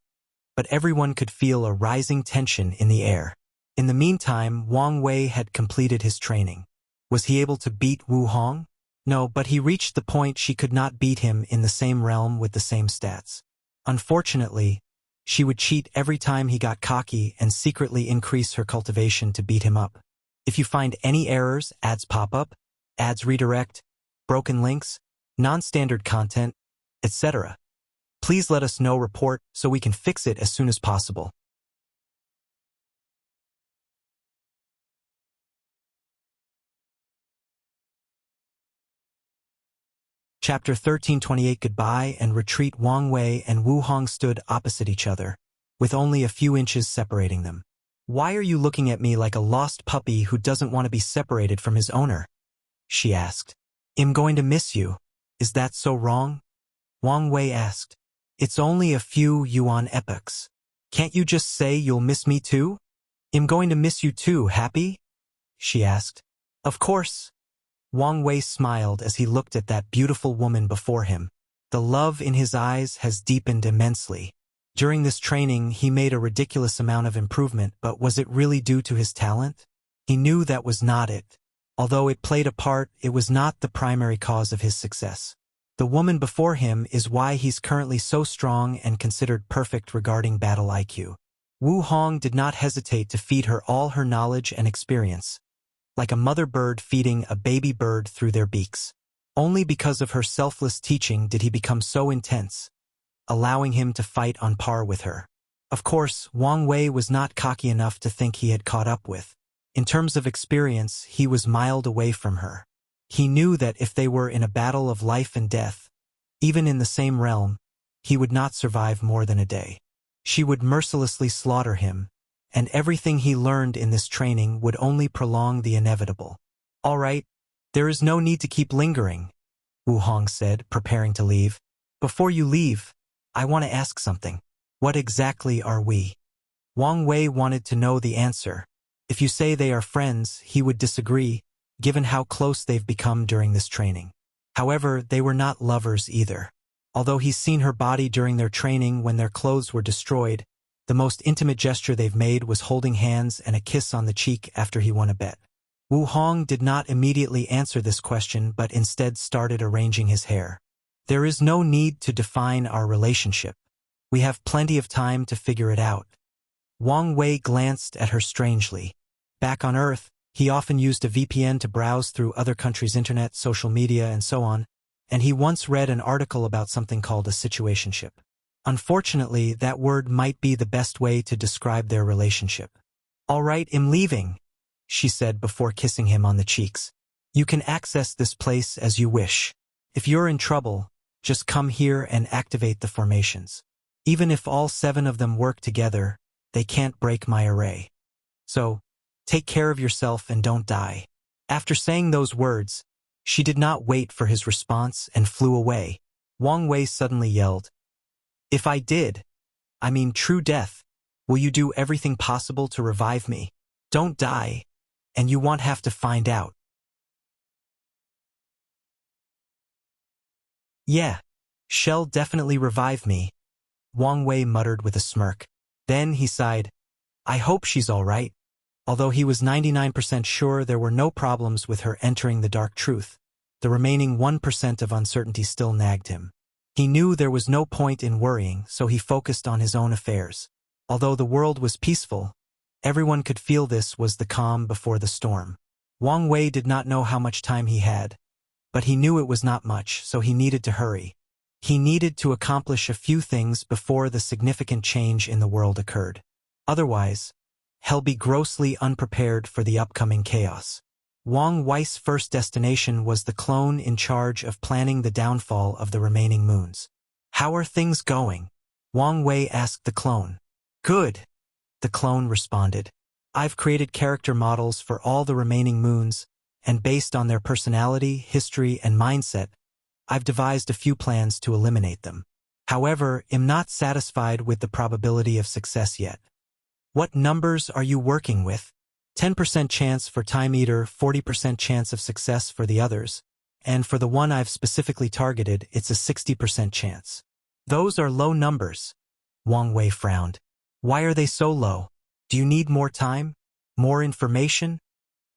but everyone could feel a rising tension in the air. In the meantime, Wang Wei had completed his training. Was he able to beat Wu Hong? No, but he reached the point she could not beat him in the same realm with the same stats. Unfortunately, she would cheat every time he got cocky and secretly increase her cultivation to beat him up. If you find any errors, ads pop up, ads redirect, broken links, non-standard content, etc., please let us know report so we can fix it as soon as possible. Chapter 1328 Goodbye and Retreat. Wang Wei and Wu Hong stood opposite each other, with only a few inches separating them. Why are you looking at me like a lost puppy who doesn't want to be separated from his owner? She asked. I'm going to miss you. Is that so wrong? Wang Wei asked. It's only a few yuan epochs. Can't you just say you'll miss me too? I'm going to miss you too, happy? She asked. Of course. Wang Wei smiled as he looked at that beautiful woman before him. The love in his eyes has deepened immensely. During this training, he made a ridiculous amount of improvement, but was it really due to his talent? He knew that was not it. Although it played a part, it was not the primary cause of his success. The woman before him is why he's currently so strong and considered perfect regarding battle IQ. Wu Hong did not hesitate to feed her all her knowledge and experience, like a mother bird feeding a baby bird through their beaks. Only because of her selfless teaching did he become so intense, allowing him to fight on par with her. Of course, Wang Wei was not cocky enough to think he had caught up with. In terms of experience, he was miles away from her. He knew that if they were in a battle of life and death, even in the same realm, he would not survive more than a day. She would mercilessly slaughter him, and everything he learned in this training would only prolong the inevitable. All right, there is no need to keep lingering, Wu Hong said, preparing to leave. Before you leave, I want to ask something. What exactly are we? Wang Wei wanted to know the answer. If you say they are friends, he would disagree, given how close they've become during this training. However, they were not lovers either. Although he's seen her body during their training when their clothes were destroyed, the most intimate gesture they've made was holding hands and a kiss on the cheek after he won a bet. Wu Hong did not immediately answer this question but instead started arranging his hair. There is no need to define our relationship. We have plenty of time to figure it out. Wang Wei glanced at her strangely. Back on Earth, he often used a VPN to browse through other countries' internet, social media, and so on, and he once read an article about something called a situationship. Unfortunately, that word might be the best way to describe their relationship. All right, I'm leaving, she said before kissing him on the cheeks. You can access this place as you wish. If you're in trouble, just come here and activate the formations. Even if all 7 of them work together, they can't break my array. So, take care of yourself and don't die. After saying those words, she did not wait for his response and flew away. Wang Wei suddenly yelled, If I did, I mean true death, will you do everything possible to revive me? Don't die, and you won't have to find out. Yeah, she'll definitely revive me, Wang Wei muttered with a smirk. Then he sighed, I hope she's all right. Although he was 99% sure there were no problems with her entering the dark truth, the remaining 1% of uncertainty still nagged him. He knew there was no point in worrying, so he focused on his own affairs. Although the world was peaceful, everyone could feel this was the calm before the storm. Wang Wei did not know how much time he had, but he knew it was not much, so he needed to hurry. He needed to accomplish a few things before the significant change in the world occurred. Otherwise, he'll be grossly unprepared for the upcoming chaos. Wang Wei's first destination was the clone in charge of planning the downfall of the remaining moons. How are things going? Wang Wei asked the clone. Good, the clone responded. I've created character models for all the remaining moons, and based on their personality, history, and mindset, I've devised a few plans to eliminate them. However, I'm not satisfied with the probability of success yet. What numbers are you working with? 10% chance for Time Eater, 40% chance of success for the others, and for the one I've specifically targeted, it's a 60% chance. Those are low numbers. Wang Wei frowned. Why are they so low? Do you need more time? More information?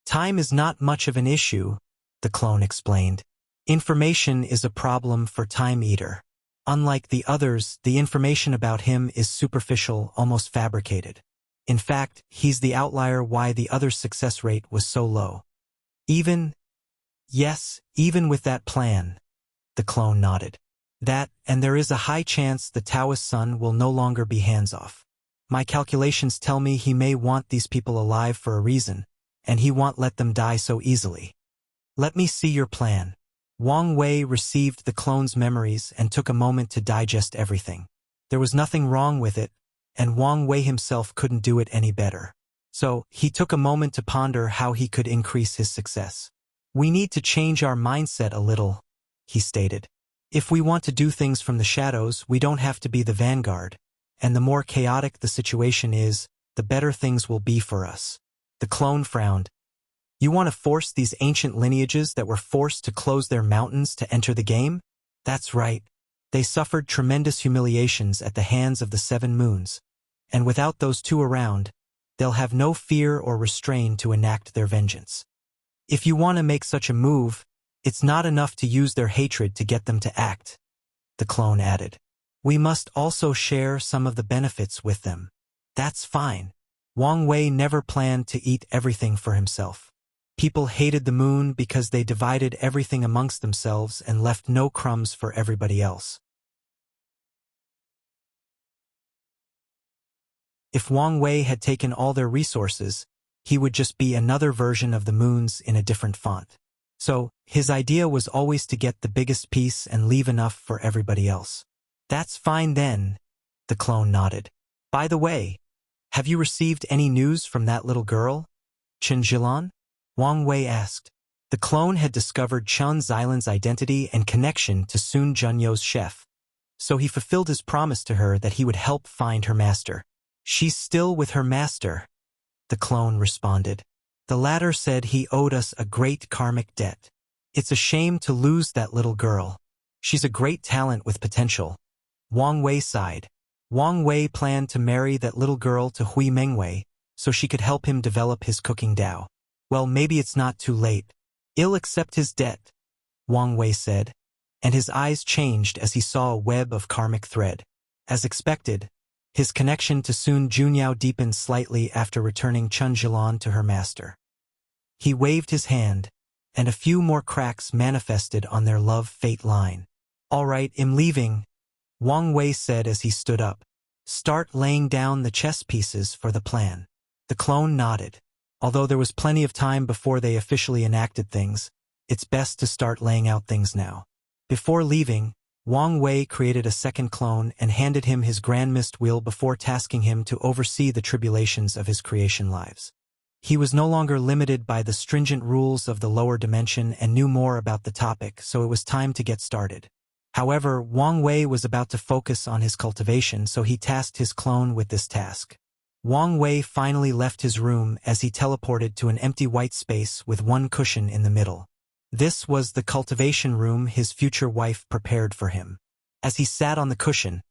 Time is not much of an issue, the clone explained. Information is a problem for Time Eater. Unlike the others, the information about him is superficial, almost fabricated. In fact, he's the outlier why the other's success rate was so low. Yes, even with that plan, the clone nodded. That, and there is a high chance the Taoist son will no longer be hands-off. My calculations tell me he may want these people alive for a reason, and he won't let them die so easily. Let me see your plan. Wang Wei received the clone's memories and took a moment to digest everything. There was nothing wrong with it, and Wang Wei himself couldn't do it any better. So, he took a moment to ponder how he could increase his success. We need to change our mindset a little, he stated. If we want to do things from the shadows, we don't have to be the vanguard, and the more chaotic the situation is, the better things will be for us. The clone frowned. You want to force these ancient lineages that were forced to close their mountains to enter the game? That's right. They suffered tremendous humiliations at the hands of the 7 moons, and without those 2 around, they'll have no fear or restraint to enact their vengeance. If you want to make such a move, it's not enough to use their hatred to get them to act, the clone added. We must also share some of the benefits with them. That's fine. Wang Wei never planned to eat everything for himself. People hated the moon because they divided everything amongst themselves and left no crumbs for everybody else. If Wang Wei had taken all their resources, he would just be another version of the moons in a different font. So, his idea was always to get the biggest piece and leave enough for everybody else. That's fine then, the clone nodded. By the way, have you received any news from that little girl, Chen Zhilan? Wang Wei asked. The clone had discovered Chen Xilan's identity and connection to Sun Junyo's chef, so he fulfilled his promise to her that he would help find her master. She's still with her master, the clone responded. The latter said he owed us a great karmic debt. It's a shame to lose that little girl. She's a great talent with potential. Wang Wei sighed. Wang Wei planned to marry that little girl to Hui Mengwei so she could help him develop his cooking Dao. Well, maybe it's not too late. He'll accept his debt, Wang Wei said, and his eyes changed as he saw a web of karmic thread. As expected, his connection to Sun Junyao deepened slightly after returning Chen Zhilan to her master. He waved his hand, and a few more cracks manifested on their love-fate line. All right, I'm leaving, Wang Wei said as he stood up. Start laying down the chess pieces for the plan. The clone nodded. Although there was plenty of time before they officially enacted things, it's best to start laying out things now. Before leaving, Wang Wei created a second clone and handed him his Grand Mist Wheel before tasking him to oversee the tribulations of his creation lives. He was no longer limited by the stringent rules of the lower dimension and knew more about the topic, so it was time to get started. However, Wang Wei was about to focus on his cultivation, so he tasked his clone with this task. Wang Wei finally left his room as he teleported to an empty white space with one cushion in the middle. This was the cultivation room his future wife prepared for him. As he sat on the cushion,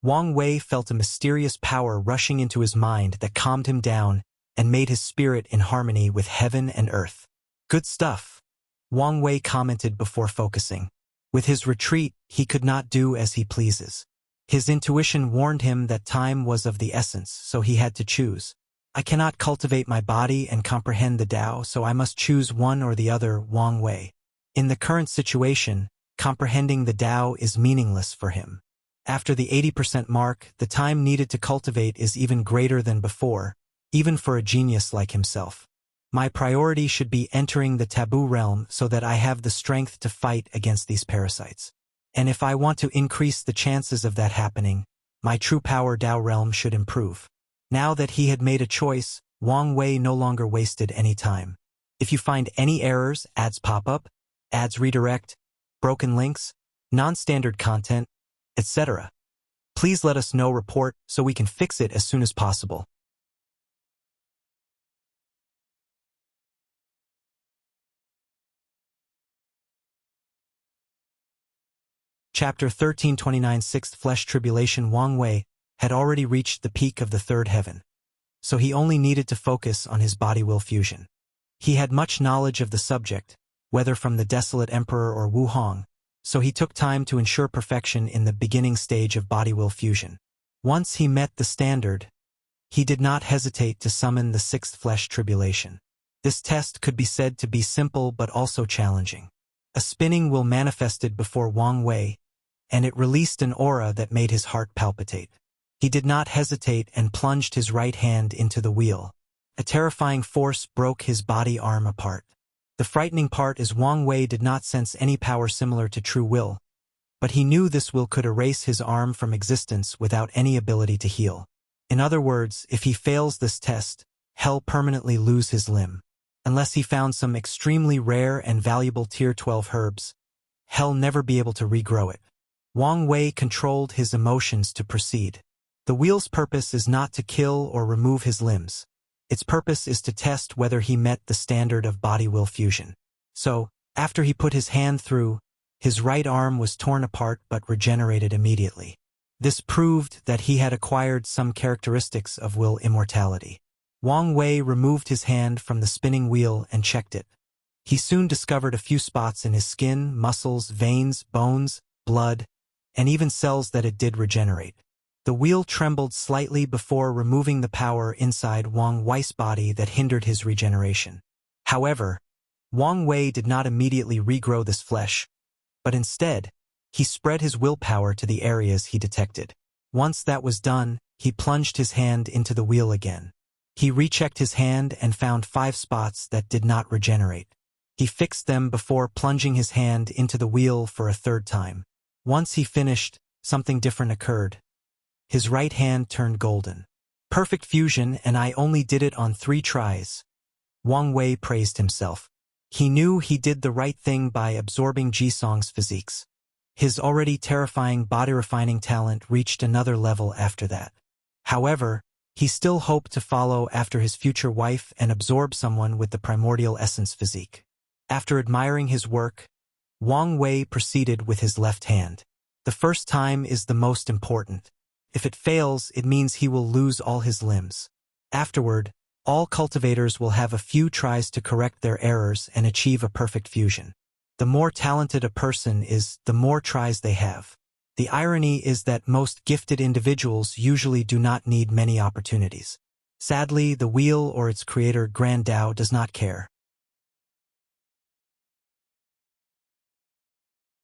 Wang Wei felt a mysterious power rushing into his mind that calmed him down and made his spirit in harmony with heaven and earth. Good stuff, Wang Wei commented before focusing. With his retreat, he could not do as he pleases. His intuition warned him that time was of the essence, so he had to choose. I cannot cultivate my body and comprehend the Tao, so I must choose one or the other, Wang Wei. In the current situation, comprehending the Tao is meaningless for him. After the 80% mark, the time needed to cultivate is even greater than before, even for a genius like himself. My priority should be entering the taboo realm so that I have the strength to fight against these parasites. And if I want to increase the chances of that happening, my true power Tao realm should improve. Now that he had made a choice, Wang Wei no longer wasted any time. If you find any errors, ads pop up, ads redirect, broken links, non-standard content, etc., please let us know. Report so we can fix it as soon as possible. Chapter 1329 Sixth Flesh Tribulation. Wang Wei had already reached the peak of the third heaven, so he only needed to focus on his body-will fusion. He had much knowledge of the subject, whether from the Desolate Emperor or Wu Hong, so he took time to ensure perfection in the beginning stage of body-will fusion. Once he met the standard, he did not hesitate to summon the Sixth Flesh Tribulation. This test could be said to be simple but also challenging. A spinning wheel manifested before Wang Wei, and it released an aura that made his heart palpitate. He did not hesitate and plunged his right hand into the wheel. A terrifying force broke his body arm apart. The frightening part is Wang Wei did not sense any power similar to true will, but he knew this will could erase his arm from existence without any ability to heal. In other words, if he fails this test, he'll permanently lose his limb. Unless he found some extremely rare and valuable Tier 12 herbs, hell never be able to regrow it. Wang Wei controlled his emotions to proceed. The wheel's purpose is not to kill or remove his limbs. Its purpose is to test whether he met the standard of body-will fusion. So, after he put his hand through, his right arm was torn apart but regenerated immediately. This proved that he had acquired some characteristics of will immortality. Wang Wei removed his hand from the spinning wheel and checked it. He soon discovered a few spots in his skin, muscles, veins, bones, blood, and even cells that it did regenerate. The wheel trembled slightly before removing the power inside Wang Wei's body that hindered his regeneration. However, Wang Wei did not immediately regrow this flesh, but instead, he spread his willpower to the areas he detected. Once that was done, he plunged his hand into the wheel again. He rechecked his hand and found 5 spots that did not regenerate. He fixed them before plunging his hand into the wheel for a 3rd time. Once he finished, something different occurred. His right hand turned golden. Perfect fusion, and I only did it on 3 tries. Wang Wei praised himself. He knew he did the right thing by absorbing Jisong's physiques. His already terrifying body-refining talent reached another level after that. However, he still hoped to follow after his future wife and absorb someone with the primordial essence physique. After admiring his work, Wang Wei proceeded with his left hand. The first time is the most important. If it fails, it means he will lose all his limbs. Afterward, all cultivators will have a few tries to correct their errors and achieve a perfect fusion. The more talented a person is, the more tries they have. The irony is that most gifted individuals usually do not need many opportunities. Sadly, the wheel or its creator Grand Tao does not care.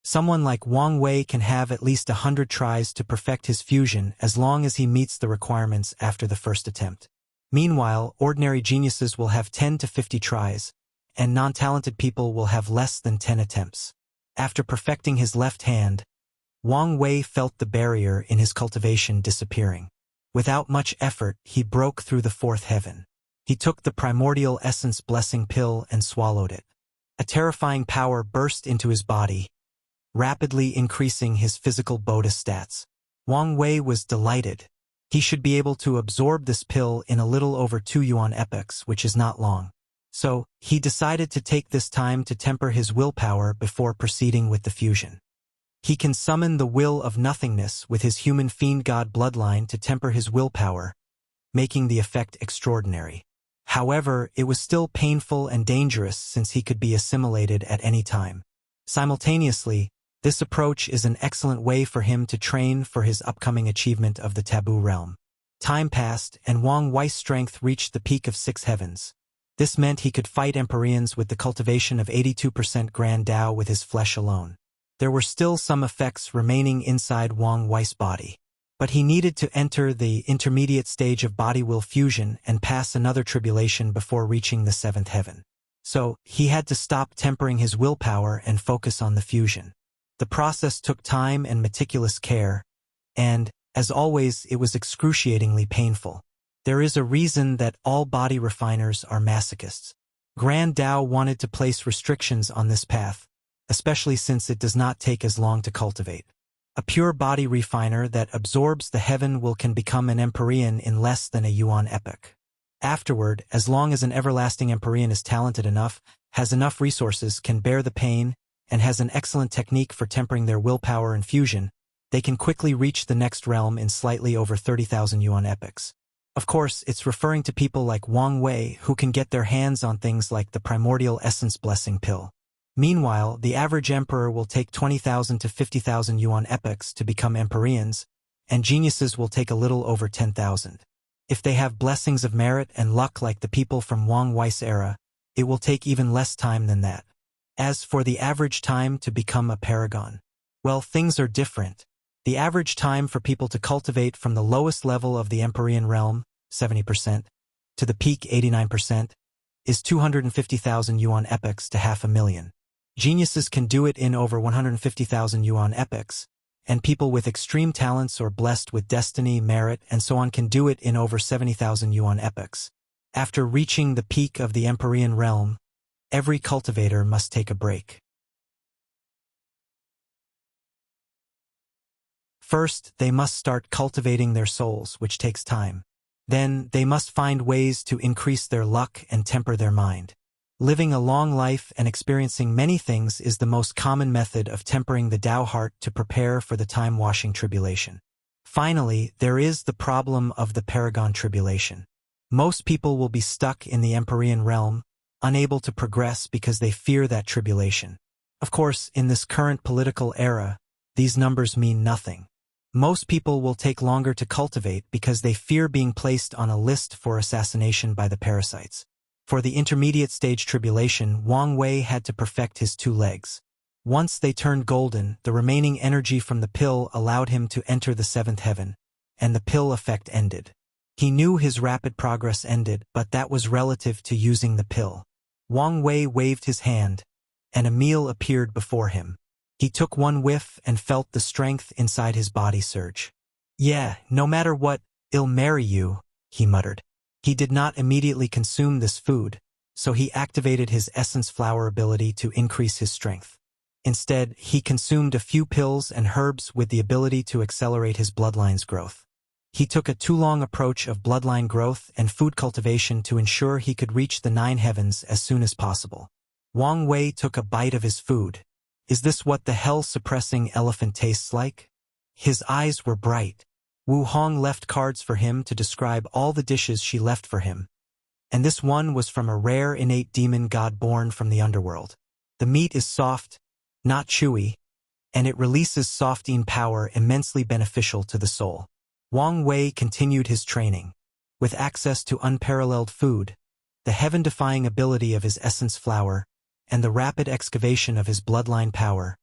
Someone like Wang Wei can have at least 100 tries to perfect his fusion as long as he meets the requirements after the first attempt. Meanwhile, ordinary geniuses will have 10 to 50 tries, and non-talented people will have less than 10 attempts. After perfecting his left hand, Wang Wei felt the barrier in his cultivation disappearing. Without much effort, he broke through the 4th heaven. He took the primordial essence blessing pill and swallowed it. A terrifying power burst into his body, rapidly increasing his physical bonus stats. Wang Wei was delighted. He should be able to absorb this pill in a little over 2 yuan epochs, which is not long. So, he decided to take this time to temper his willpower before proceeding with the fusion. He can summon the will of nothingness with his human fiend god bloodline to temper his willpower, making the effect extraordinary. However, it was still painful and dangerous since he could be assimilated at any time. Simultaneously, this approach is an excellent way for him to train for his upcoming achievement of the Taboo realm. Time passed, and Wang Wei's strength reached the peak of 6 heavens. This meant he could fight Empyreans with the cultivation of 82% Grand Tao with his flesh alone. There were still some effects remaining inside Wang Wei's body, but he needed to enter the intermediate stage of body-will fusion and pass another tribulation before reaching the 7th heaven. So, he had to stop tempering his willpower and focus on the fusion. The process took time and meticulous care, and, as always, it was excruciatingly painful. There is a reason that all body refiners are masochists. Grand Tao wanted to place restrictions on this path, especially since it does not take as long to cultivate. A pure body refiner that absorbs the heaven will can become an Empyrean in less than a yuan epoch. Afterward, as long as an everlasting Empyrean is talented enough, has enough resources, can bear the pain, and has an excellent technique for tempering their willpower and fusion, they can quickly reach the next realm in slightly over 30,000 yuan epochs. Of course, it's referring to people like Wang Wei who can get their hands on things like the primordial essence blessing pill. Meanwhile, the average emperor will take 20,000 to 50,000 yuan epochs to become Empyreans, and geniuses will take a little over 10,000. If they have blessings of merit and luck like the people from Wang Wei's era, it will take even less time than that. As for the average time to become a paragon, well, things are different. The average time for people to cultivate from the lowest level of the Empyrean realm, 70%, to the peak 89%, is 250,000 yuan epochs to 500,000. Geniuses can do it in over 150,000 yuan epochs, and people with extreme talents or blessed with destiny, merit, and so on can do it in over 70,000 yuan epochs. After reaching the peak of the Empyrean realm, every cultivator must take a break. First, they must start cultivating their souls, which takes time. Then, they must find ways to increase their luck and temper their mind. Living a long life and experiencing many things is the most common method of tempering the Tao heart to prepare for the time-washing tribulation. Finally, there is the problem of the Paragon Tribulation. Most people will be stuck in the Empyrean realm, unable to progress because they fear that tribulation. Of course, in this current political era, these numbers mean nothing. Most people will take longer to cultivate because they fear being placed on a list for assassination by the parasites. For the intermediate stage tribulation, Wang Wei had to perfect his 2 legs. Once they turned golden, the remaining energy from the pill allowed him to enter the 7th heaven, and the pill effect ended. He knew his rapid progress ended, but that was relative to using the pill. Wang Wei waved his hand, and a meal appeared before him. He took one whiff and felt the strength inside his body surge. "Yeah, no matter what, I'll marry you," he muttered. He did not immediately consume this food, so he activated his essence flower ability to increase his strength. Instead, he consumed a few pills and herbs with the ability to accelerate his bloodline's growth. He took a too-long approach of bloodline growth and food cultivation to ensure he could reach the 9 heavens as soon as possible. Wang Wei took a bite of his food. Is this what the hell-suppressing elephant tastes like? His eyes were bright. Wu Hong left cards for him to describe all the dishes she left for him, and this one was from a rare innate demon god born from the underworld. The meat is soft, not chewy, and it releases softening power immensely beneficial to the soul. Wang Wei continued his training. With access to unparalleled food, the heaven-defying ability of his essence flower, and the rapid excavation of his bloodline power,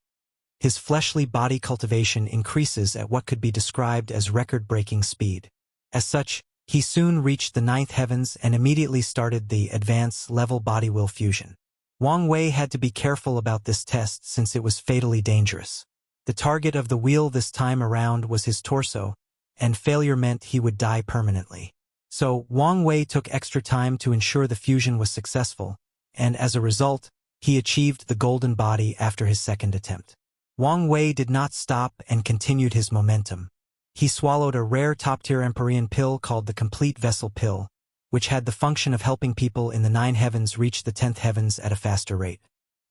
his fleshly body cultivation increases at what could be described as record-breaking speed. As such, he soon reached the 9th heavens and immediately started the advanced level body-will fusion. Wang Wei had to be careful about this test since it was fatally dangerous. The target of the wheel this time around was his torso, and failure meant he would die permanently. So, Wang Wei took extra time to ensure the fusion was successful, and as a result, he achieved the golden body after his 2nd attempt. Wang Wei did not stop and continued his momentum. He swallowed a rare top-tier Empyrean pill called the Complete Vessel Pill, which had the function of helping people in the 9 heavens reach the 10th heavens at a faster rate.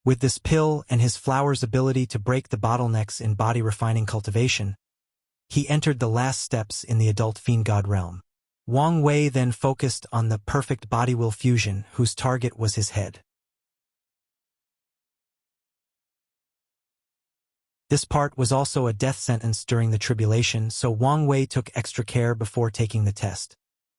With this pill and his flower's ability to break the bottlenecks in body-refining cultivation, he entered the last steps in the adult fiend god realm. Wang Wei then focused on the perfect body-will fusion, whose target was his head. This part was also a death sentence during the tribulation, so Wang Wei took extra care before taking the test.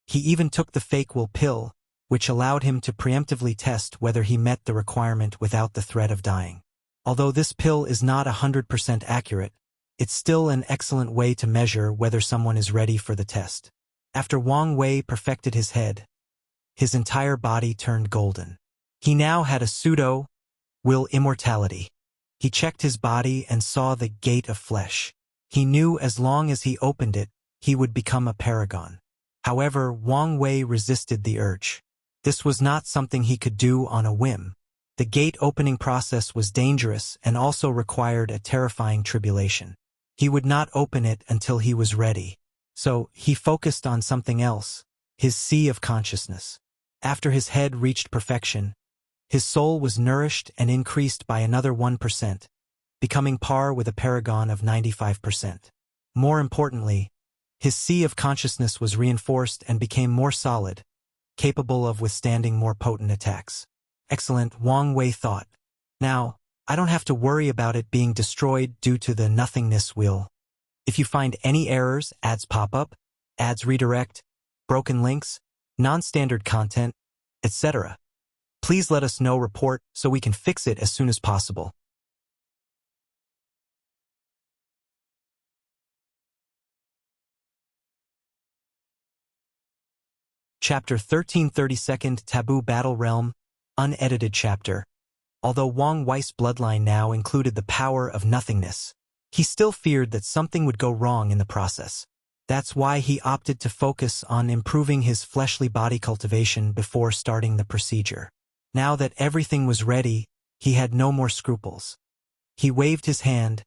He even took the fake will pill, which allowed him to preemptively test whether he met the requirement without the threat of dying. Although this pill is not 100% accurate, it's still an excellent way to measure whether someone is ready for the test. After Wang Wei perfected his head, his entire body turned golden. He now had a pseudo-will immortality. He checked his body and saw the gate of flesh. He knew as long as he opened it, he would become a paragon. However, Wang Wei resisted the urge. This was not something he could do on a whim. The gate opening process was dangerous and also required a terrifying tribulation. He would not open it until he was ready. So, he focused on something else, his sea of consciousness. After his head reached perfection, his soul was nourished and increased by another 1%, becoming par with a paragon of 95%. More importantly, his sea of consciousness was reinforced and became more solid, capable of withstanding more potent attacks. Excellent, Wang Wei thought. Now, I don't have to worry about it being destroyed due to the nothingness wheel. If you find any errors, ads pop up, ads redirect, broken links, non-standard content, etc., please let us know report so we can fix it as soon as possible. Chapter 13, 32nd Taboo Battle Realm, unedited chapter. Although Wang Wei's bloodline now included the power of nothingness, he still feared that something would go wrong in the process. That's why he opted to focus on improving his fleshly body cultivation before starting the procedure. Now that everything was ready, he had no more scruples. He waved his hand,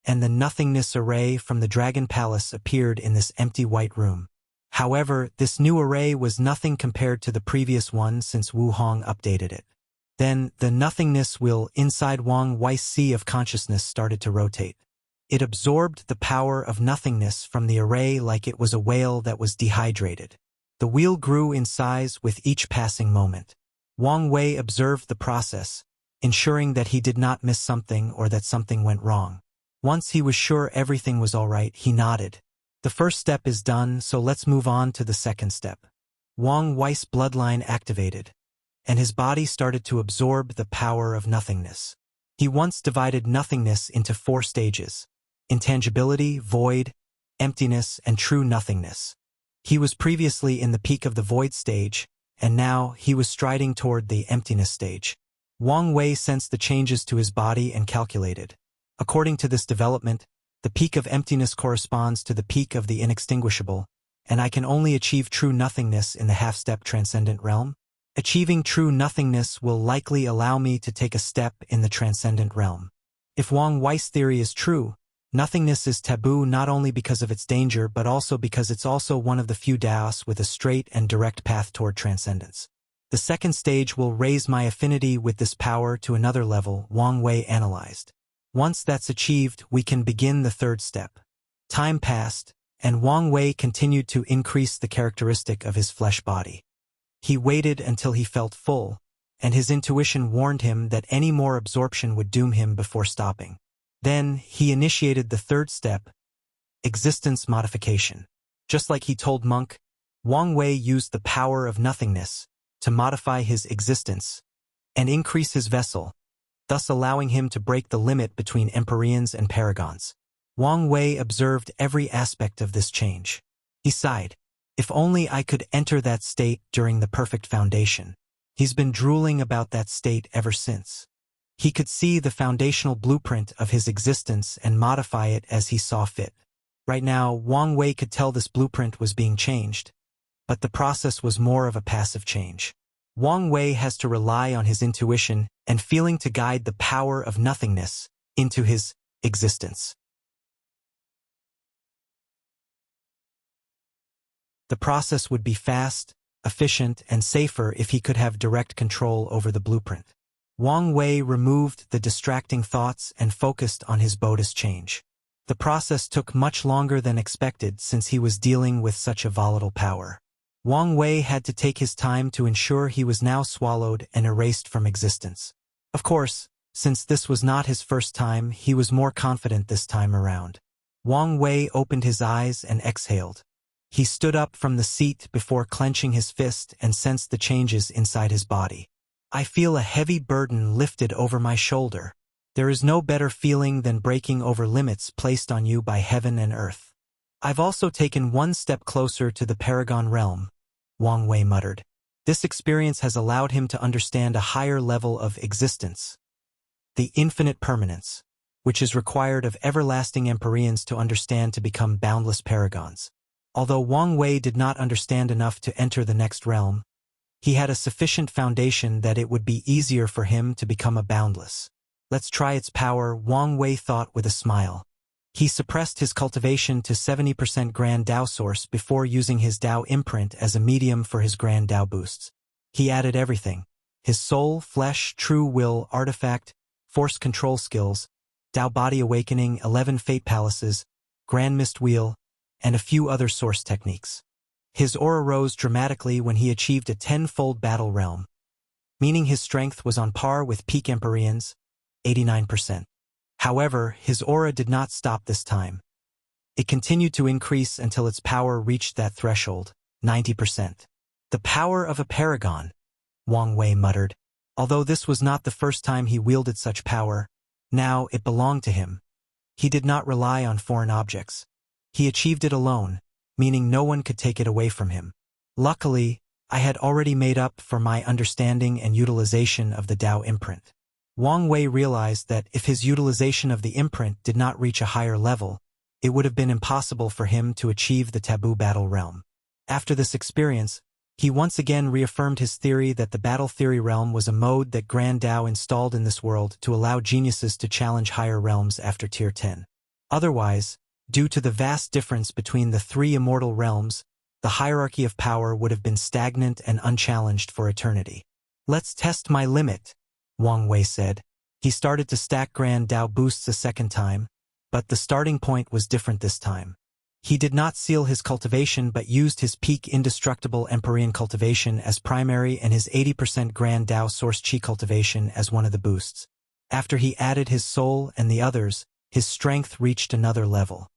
and the nothingness array from the Dragon Palace appeared in this empty white room. However, this new array was nothing compared to the previous one since Wu Hong updated it. Then, the nothingness wheel inside Wang Wei's sea of consciousness started to rotate. It absorbed the power of nothingness from the array like it was a whale that was dehydrated. The wheel grew in size with each passing moment. Wang Wei observed the process, ensuring that he did not miss something or that something went wrong. Once he was sure everything was all right, he nodded. The first step is done, so let's move on to the second step. Wang Wei's bloodline activated, and his body started to absorb the power of nothingness. He once divided nothingness into 4 stages: intangibility, void, emptiness, and true nothingness. He was previously in the peak of the void stage, and now he was striding toward the emptiness stage. Wang Wei sensed the changes to his body and calculated. According to this development, the peak of emptiness corresponds to the peak of the inextinguishable, and I can only achieve true nothingness in the half-step transcendent realm. Achieving true nothingness will likely allow me to take a step in the transcendent realm. If Wang Wei's theory is true, nothingness is taboo not only because of its danger but also because it's also one of the few Daos with a straight and direct path toward transcendence. The second stage will raise my affinity with this power to another level, Wang Wei analyzed. Once that's achieved, we can begin the third step. Time passed, and Wang Wei continued to increase the characteristic of his flesh body. He waited until he felt full, and his intuition warned him that any more absorption would doom him before stopping. Then, he initiated the third step, existence modification. Just like he told Monk, Wang Wei used the power of nothingness to modify his existence and increase his vessel, thus allowing him to break the limit between Empyreans and Paragons. Wang Wei observed every aspect of this change. He sighed. If only I could enter that state during the perfect foundation. He's been drooling about that state ever since. He could see the foundational blueprint of his existence and modify it as he saw fit. Right now, Wang Wei could tell this blueprint was being changed, but the process was more of a passive change. Wang Wei has to rely on his intuition and feeling to guide the power of nothingness into his existence. The process would be fast, efficient, and safer if he could have direct control over the blueprint. Wang Wei removed the distracting thoughts and focused on his Buddhist change. The process took much longer than expected since he was dealing with such a volatile power. Wang Wei had to take his time to ensure he was now swallowed and erased from existence. Of course, since this was not his first time, he was more confident this time around. Wang Wei opened his eyes and exhaled. He stood up from the seat before clenching his fist and sensed the changes inside his body. I feel a heavy burden lifted over my shoulder. There is no better feeling than breaking over limits placed on you by heaven and earth. I've also taken one step closer to the Paragon realm, Wang Wei muttered. This experience has allowed him to understand a higher level of existence, the infinite permanence, which is required of everlasting Empyreans to understand to become boundless Paragons. Although Wang Wei did not understand enough to enter the next realm, he had a sufficient foundation that it would be easier for him to become a boundless. Let's try its power, Wang Wei thought with a smile. He suppressed his cultivation to 70% Grand Dao source before using his Dao imprint as a medium for his Grand Dao boosts. He added everything: his soul, flesh, true will, artifact, force control skills, Dao body awakening, 11 fate palaces, Grand Mist wheel, and a few other source techniques. His aura rose dramatically when he achieved a 10-fold battle realm, meaning his strength was on par with peak Empyreans, 89%. However, his aura did not stop this time. It continued to increase until its power reached that threshold, 90%. The power of a paragon, Wang Wei muttered. Although this was not the first time he wielded such power, now it belonged to him. He did not rely on foreign objects. He achieved it alone, meaning no one could take it away from him. Luckily, I had already made up for my understanding and utilization of the Dao imprint. Wang Wei realized that if his utilization of the imprint did not reach a higher level, it would have been impossible for him to achieve the Taboo battle realm. After this experience, he once again reaffirmed his theory that the battle theory realm was a mode that Grand Dao installed in this world to allow geniuses to challenge higher realms after Tier 10. Otherwise, due to the vast difference between the three immortal realms, the hierarchy of power would have been stagnant and unchallenged for eternity. Let's test my limit, Wang Wei said. He started to stack Grand Dao boosts a second time, but the starting point was different this time. He did not seal his cultivation but used his peak indestructible Empyrean cultivation as primary and his 80% Grand Dao source Qi cultivation as one of the boosts. After he added his soul and the others, his strength reached another level.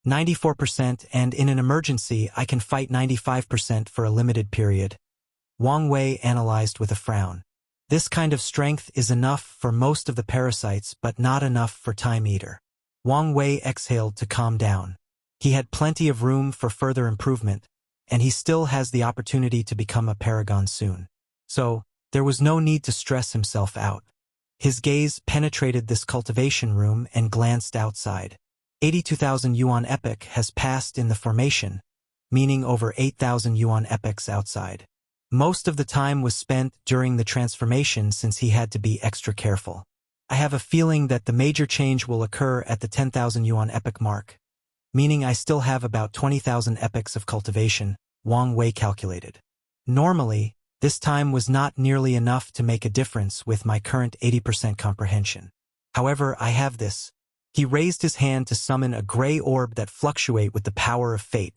94%, and in an emergency I can fight 95% for a limited period. Wang Wei analyzed with a frown. This kind of strength is enough for most of the parasites but not enough for Time Eater. Wang Wei exhaled to calm down. He had plenty of room for further improvement, and he still has the opportunity to become a paragon soon. So, there was no need to stress himself out. His gaze penetrated this cultivation room and glanced outside. 82,000 yuan epoch has passed in the formation, meaning over 8,000 yuan epochs outside. Most of the time was spent during the transformation since he had to be extra careful. I have a feeling that the major change will occur at the 10,000 yuan epoch mark, meaning I still have about 20,000 epochs of cultivation, Wang Wei calculated. Normally, this time was not nearly enough to make a difference with my current 80% comprehension. However, I have this. He raised his hand to summon a gray orb that fluctuate with the power of fate.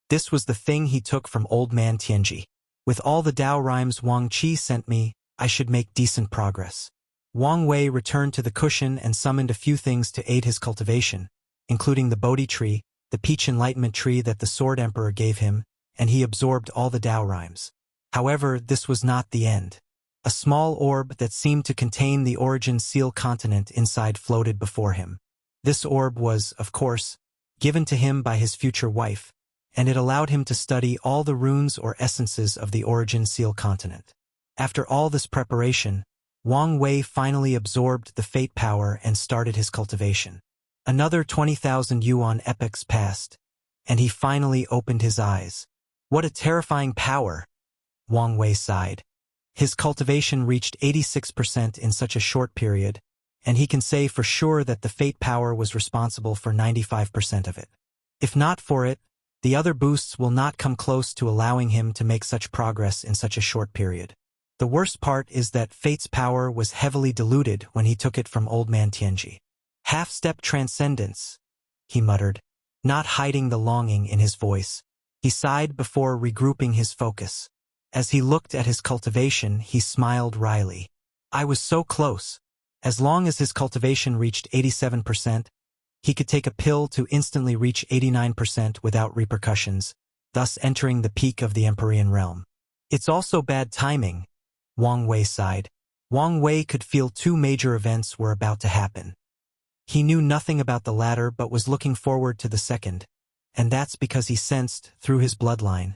This was the thing he took from Old Man Tianji. With all the Dao rhymes Wang Qi sent me, I should make decent progress. Wang Wei returned to the cushion and summoned a few things to aid his cultivation, including the Bodhi tree, the peach enlightenment tree that the Sword Emperor gave him, and he absorbed all the Dao rhymes. However, this was not the end. A small orb that seemed to contain the origin seal continent inside floated before him. This orb was, of course, given to him by his future wife, and it allowed him to study all the runes or essences of the origin seal continent. After all this preparation, Wang Wei finally absorbed the fate power and started his cultivation. Another 20,000 yuan epochs passed, and he finally opened his eyes. What a terrifying power, Wang Wei sighed. His cultivation reached 86% in such a short period, and he can say for sure that the fate power was responsible for 95% of it. If not for it, the other boosts will not come close to allowing him to make such progress in such a short period. The worst part is that fate's power was heavily diluted when he took it from Old Man Tianji. Half-step transcendence, he muttered, not hiding the longing in his voice. He sighed before regrouping his focus. As he looked at his cultivation, he smiled wryly. I was so close. As long as his cultivation reached 87%, he could take a pill to instantly reach 89% without repercussions, thus entering the peak of the Empyrean realm. It's also bad timing, Wang Wei sighed. Wang Wei could feel two major events were about to happen. He knew nothing about the latter but was looking forward to the second, and that's because he sensed, through his bloodline,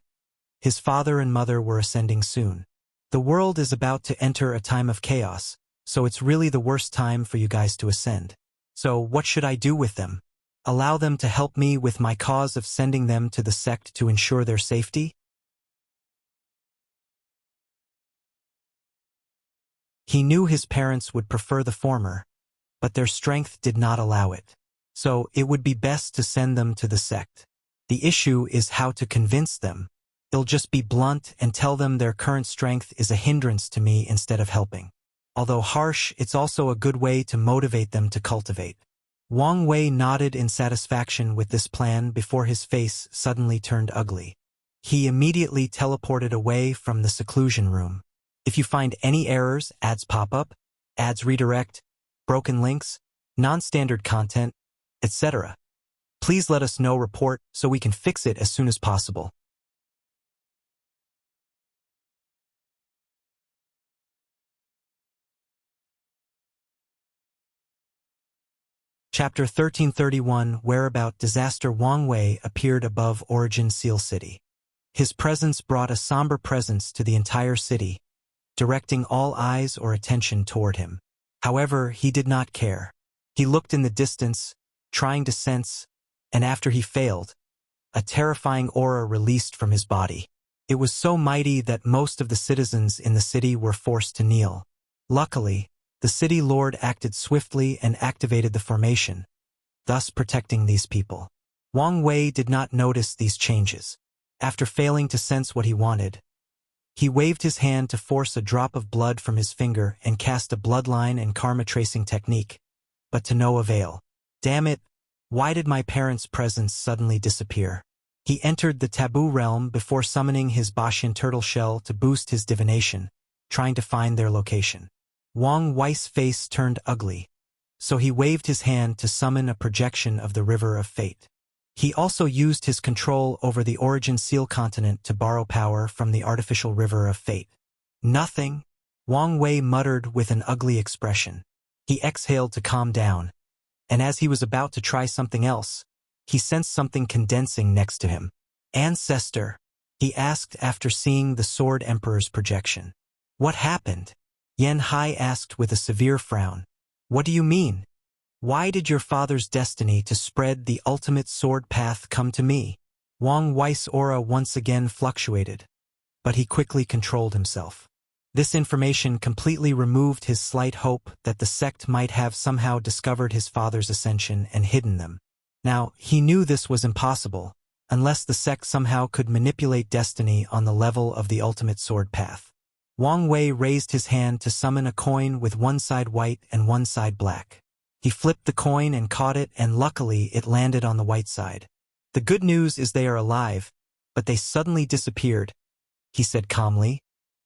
his father and mother were ascending soon. The world is about to enter a time of chaos, so it's really the worst time for you guys to ascend. So what should I do with them? Allow them to help me with my cause of sending them to the sect to ensure their safety? He knew his parents would prefer the former, but their strength did not allow it. So it would be best to send them to the sect. The issue is how to convince them. I'll just be blunt and tell them their current strength is a hindrance to me instead of helping. Although harsh, it's also a good way to motivate them to cultivate. Wang Wei nodded in satisfaction with this plan before his face suddenly turned ugly. He immediately teleported away from the seclusion room. If you find any errors, ads pop up, ads redirect, broken links, non-standard content, etc., please let us know report so we can fix it as soon as possible. Chapter 1331 Whereabout Disaster. Wang Wei appeared above Origin Seal City. His presence brought a somber presence to the entire city, directing all eyes or attention toward him. However, he did not care. He looked in the distance, trying to sense, and after he failed, a terrifying aura released from his body. It was so mighty that most of the citizens in the city were forced to kneel. Luckily, The city lord acted swiftly and activated the formation, thus protecting these people. Wang Wei did not notice these changes. After failing to sense what he wanted, he waved his hand to force a drop of blood from his finger and cast a bloodline and karma tracing technique, but to no avail. Damn it, why did my parents' presence suddenly disappear? He entered the taboo realm before summoning his Bashan turtle shell to boost his divination, trying to find their location. Wang Wei's face turned ugly, so he waved his hand to summon a projection of the River of Fate. He also used his control over the Origin Seal continent to borrow power from the artificial River of Fate. Nothing, Wang Wei muttered with an ugly expression. He exhaled to calm down, and as he was about to try something else, he sensed something condensing next to him. Ancestor, he asked after seeing the Sword Emperor's projection. What happened? Yan Hai asked with a severe frown. What do you mean? Why did your father's destiny to spread the ultimate sword path come to me? Wang Wei's aura once again fluctuated, but he quickly controlled himself. This information completely removed his slight hope that the sect might have somehow discovered his father's ascension and hidden them. Now, he knew this was impossible, unless the sect somehow could manipulate destiny on the level of the ultimate sword path. Wang Wei raised his hand to summon a coin with one side white and one side black. He flipped the coin and caught it, and luckily it landed on the white side. The good news is they are alive, but they suddenly disappeared, he said calmly.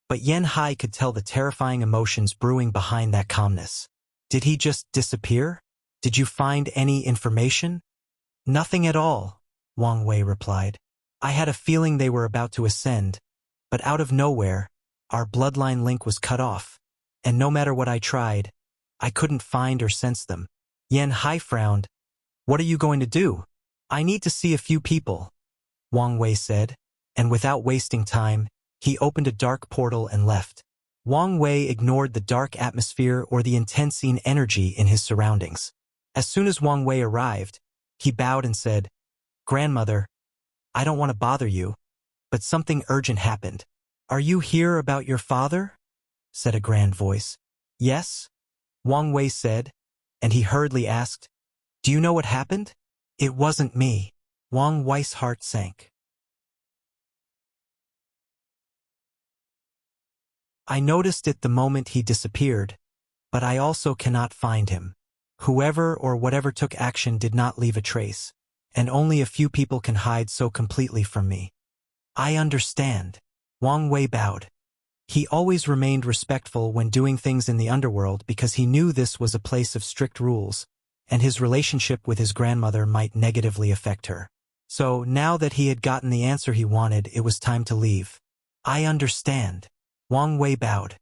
But Yan Hai could tell the terrifying emotions brewing behind that calmness. Did he just disappear? Did you find any information? Nothing at all, Wang Wei replied. I had a feeling they were about to ascend, but out of nowhere, our bloodline link was cut off, and no matter what I tried, I couldn't find or sense them. Yan Hai frowned. What are you going to do? I need to see a few people, Wang Wei said, and without wasting time, he opened a dark portal and left. Wang Wei ignored the dark atmosphere or the intense energy in his surroundings. As soon as Wang Wei arrived, he bowed and said, Grandmother, I don't want to bother you, but something urgent happened. Are you here about your father? Said a grand voice. Yes, Wang Wei said, and he hurriedly asked, Do you know what happened? It wasn't me. Wang Wei's heart sank. I noticed it the moment he disappeared, but I also cannot find him. Whoever or whatever took action did not leave a trace, and only a few people can hide so completely from me. I understand. Wang Wei bowed. He always remained respectful when doing things in the underworld because he knew this was a place of strict rules, and his relationship with his grandmother might negatively affect her. So now that he had gotten the answer he wanted, it was time to leave. I understand. Wang Wei bowed.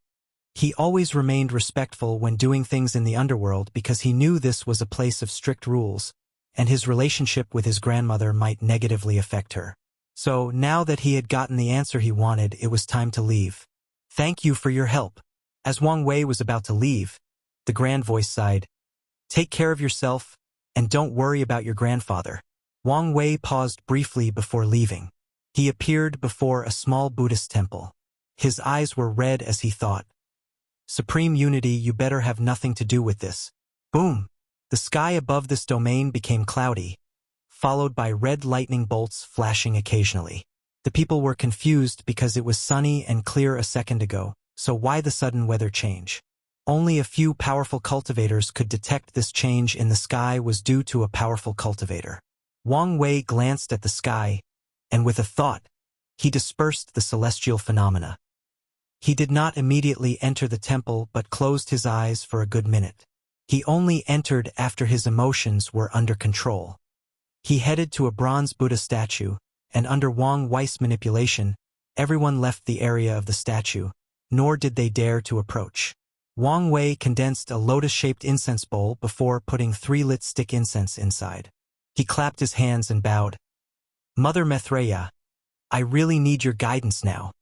He always remained respectful when doing things in the underworld because he knew this was a place of strict rules, and his relationship with his grandmother might negatively affect her. So now that he had gotten the answer he wanted, it was time to leave. Thank you for your help. As Wang Wei was about to leave, the grand voice sighed. Take care of yourself, and don't worry about your grandfather. Wang Wei paused briefly before leaving. He appeared before a small Buddhist temple. His eyes were red as he thought. Supreme Unity, you better have nothing to do with this. Boom! The sky above this domain became cloudy, followed by red lightning bolts flashing occasionally. The people were confused because it was sunny and clear a second ago, so why the sudden weather change? Only a few powerful cultivators could detect this change in the sky was due to a powerful cultivator. Wang Wei glanced at the sky, and with a thought, he dispersed the celestial phenomena. He did not immediately enter the temple but closed his eyes for a good minute. He only entered after his emotions were under control. He headed to a bronze Buddha statue, and under Wang Wei's manipulation, everyone left the area of the statue, nor did they dare to approach. Wang Wei condensed a lotus-shaped incense bowl before putting 3 lit stick incense inside. He clapped his hands and bowed. Mother Maitreya, I really need your guidance now.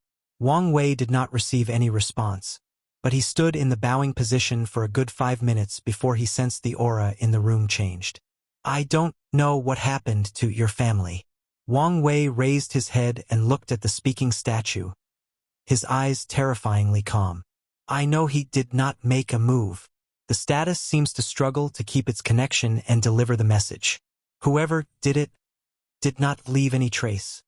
Wang Wei did not receive any response, but he stood in the bowing position for a good 5 minutes before he sensed the aura in the room changed. I don't know what happened to your family. Wang Wei raised his head and looked at the speaking statue, his eyes terrifyingly calm. I know he did not make a move. The status seems to struggle to keep its connection and deliver the message. Whoever did it did not leave any trace.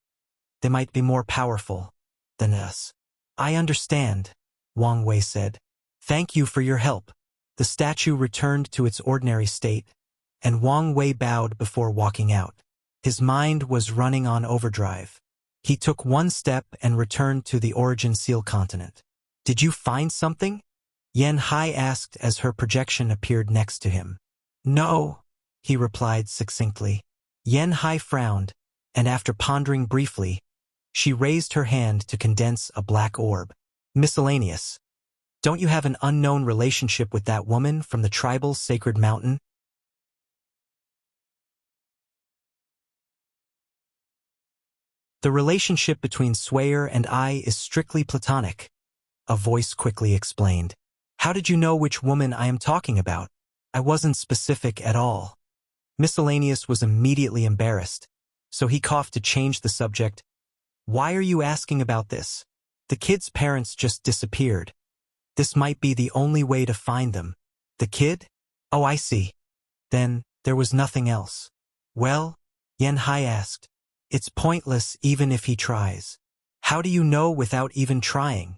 They might be more powerful than us. I understand, Wang Wei said. Thank you for your help. The statue returned to its ordinary state, and Wang Wei bowed before walking out. His mind was running on overdrive. He took one step and returned to the Origin Seal continent. Did you find something? Yan Hai asked as her projection appeared next to him. No, he replied succinctly. Yan Hai frowned, and after pondering briefly, she raised her hand to condense a black orb. Miscellaneous. Don't you have an unknown relationship with that woman from the tribal sacred mountain? The relationship between Swayer and I is strictly platonic, a voice quickly explained. How did you know which woman I am talking about? I wasn't specific at all. Miscellaneous was immediately embarrassed, so he coughed to change the subject. Why are you asking about this? The kid's parents just disappeared. This might be the only way to find them. The kid? Oh, I see. Then, there was nothing else. Well, Yan Hai asked. It's pointless even if he tries. How do you know without even trying?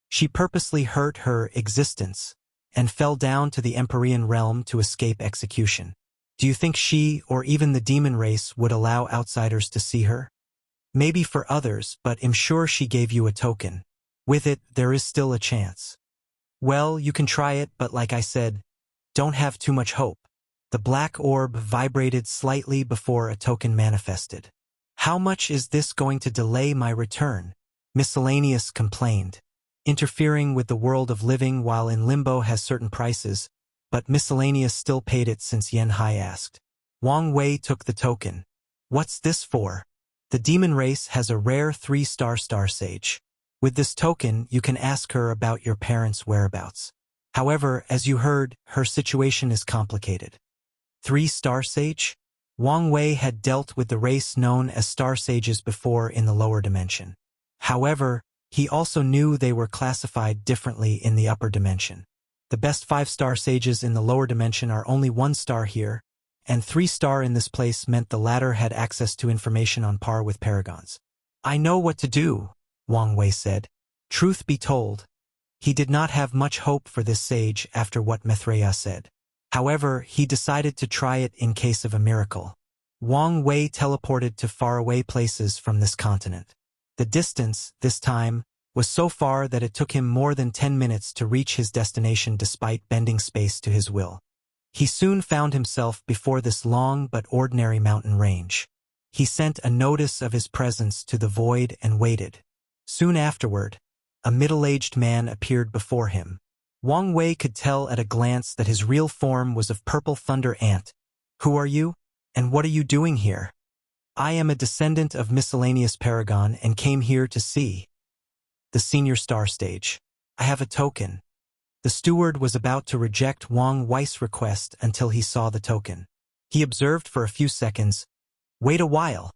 She purposely hurt her existence and fell down to the Empyrean realm to escape execution. Do you think she or even the demon race would allow outsiders to see her? Maybe for others, but I'm sure she gave you a token. With it, there is still a chance. Well, you can try it, but like I said, don't have too much hope. The black orb vibrated slightly before a token manifested. How much is this going to delay my return? Miscellaneous complained. Interfering with the world of living while in limbo has certain prices, but Miscellaneous still paid it since Yan Hai asked. Wang Wei took the token. What's this for? The demon race has a rare 3-star star sage. With this token, you can ask her about your parents' whereabouts. However, as you heard, her situation is complicated. 3-star sage? Wang Wei had dealt with the race known as star sages before in the lower dimension. However, he also knew they were classified differently in the upper dimension. The best 5-star sages in the lower dimension are only 1 star here, and 3-star in this place meant the latter had access to information on par with paragons. I know what to do, Wang Wei said. Truth be told, he did not have much hope for this sage after what Mithraea said. However, he decided to try it in case of a miracle. Wang Wei teleported to faraway places from this continent. The distance, this time, was so far that it took him more than 10 minutes to reach his destination despite bending space to his will. He soon found himself before this long but ordinary mountain range. He sent a notice of his presence to the void and waited. Soon afterward, a middle-aged man appeared before him. Wang Wei could tell at a glance that his real form was of Purple Thunder Ant. Who are you? And what are you doing here? I am a descendant of Miscellaneous Paragon and came here to see the senior star stage. I have a token. The steward was about to reject Wang Wei's request until he saw the token. He observed for a few seconds. Wait a while.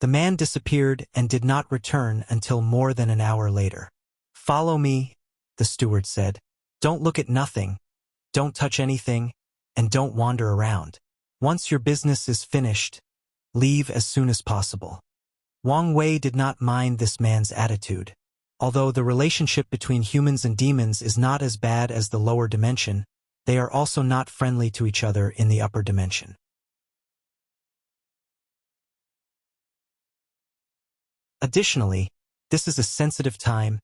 The man disappeared and did not return until more than an hour later. Follow me, the steward said. Don't look at nothing, don't touch anything, and don't wander around. Once your business is finished, leave as soon as possible. Wang Wei did not mind this man's attitude. Although the relationship between humans and demons is not as bad as the lower dimension, they are also not friendly to each other in the upper dimension. Additionally, this is a sensitive time,